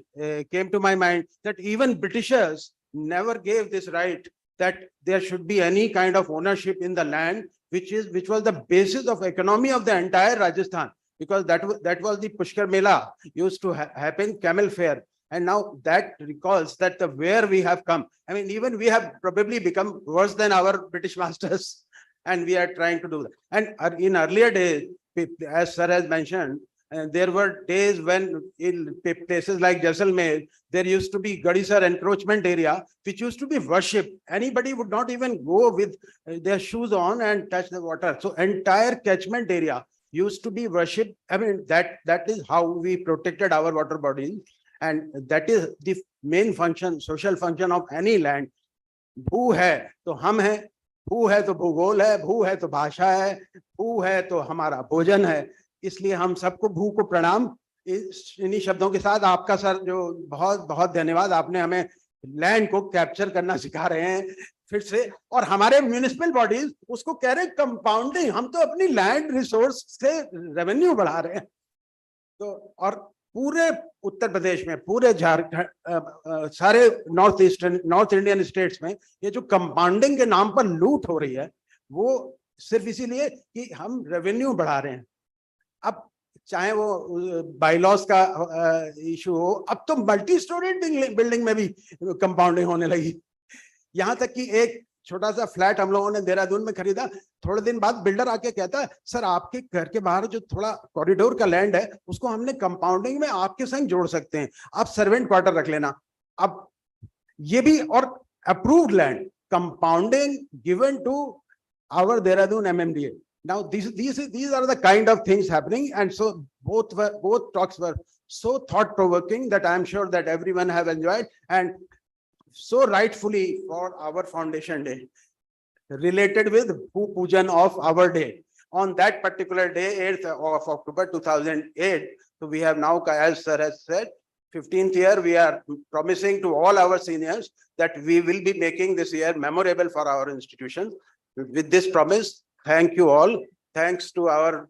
came to my mind, that even Britishers never gave this right that there should be any kind of ownership in the land, which was the basis of economy of the entire Rajasthan, because that was the Pushkar Mela used to happen, camel fair. And now that recalls that where we have come. I mean, even we have probably become worse than our British masters, and we are trying to do that. And in earlier days, as sir has mentioned, there were days when in places like Jaisalmer, there used to be Gadisar encroachment area, which used to be worshipped. Anybody would not even go with their shoes on and touch the water. So entire catchment area used to be worshipped. I mean, that is how we protected our water bodies. And that is the main function, social function of any land. भू है तो हम हैं, भू है तो भूगोल है, भू है तो भाषा है, भू है तो हमारा भोजन है. इसलिए हम सबको भू को प्रणाम. इन्हीं शब्दों के साथ आपका सर जो बहुत बहुत धन्यवाद, आपने हमें लैंड को कैप्चर करना सिखा रहे हैं फिर से. और हमारे म्युनिसिपल बॉडीज उसको कह रहे हैं कंपाउंडिंग. हम तो अपनी लैंड रिसोर्स से रेवेन्यू बढ़ा रहे हैं. तो और पूरे उत्तर प्रदेश में, पूरे झारखंड, सारे नॉर्थ इंडियन स्टेट्स में ये जो कंपाउंडिंग के नाम पर लूट हो रही है, वो सिर्फ इसीलिए कि हम रेवेन्यू बढ़ा रहे हैं. अब चाहे वो बाईलॉज का इशू हो, अब तो मल्टी स्टोरेड बिल्डिंग में भी कंपाउंडिंग होने लगी. यहाँ तक कि एक छोटा सा फ्लैट हम लोगों ने देहरादून में खरीदा, थोड़े दिन बाद बिल्डर आके कहता है, सर आपके घर के बाहर जो थोड़ा कॉरिडोर का लैंड है उसको हमने कंपाउंडिंग में आपके संग जोड़ सकते हैं, आप सर्वेंट क्वार्टर रख लेना. अब ये भी और approved land, compounding given to our Dehradun MMDA. Now these are the kind of things happening, and so both talks were so thought-provoking that I am sure that everyone have enjoyed, and so rightfully for our foundation day, related with Pujan of our day. On that particular day, 8th of October 2008, so we have now, as sir has said, 15th year, we are promising to all our seniors that we will be making this year memorable for our institution. With this promise, thank you all. Thanks to our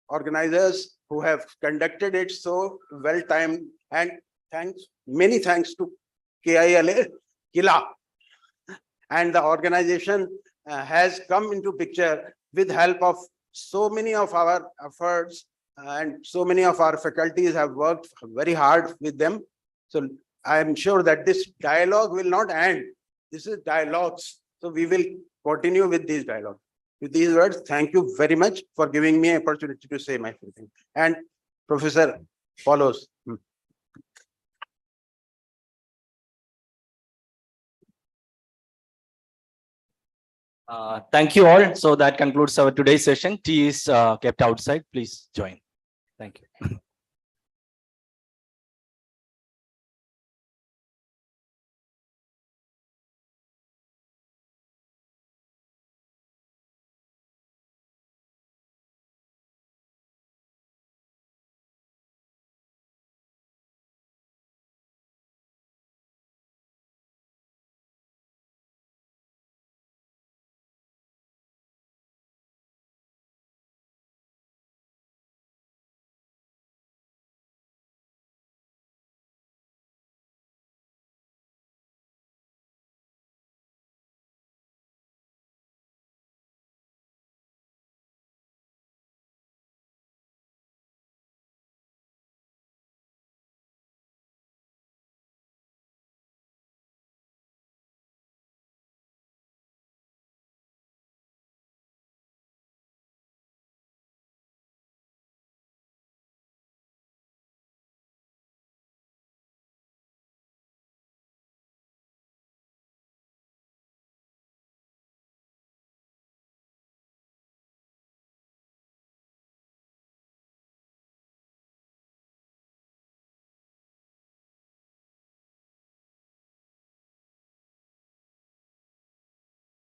organizers who have conducted it so well timed, and many thanks to KILA, and the organization has come into picture with help of so many of our efforts, and so many of our faculties have worked very hard with them. So I am sure that this dialogue will not end. This is dialogues. So we will continue with these dialogue. With these words, thank you very much for giving me an opportunity to say my thing. And Professor follows. Thank you all. So that concludes our today's session. Tea is kept outside. Please join. Thank you.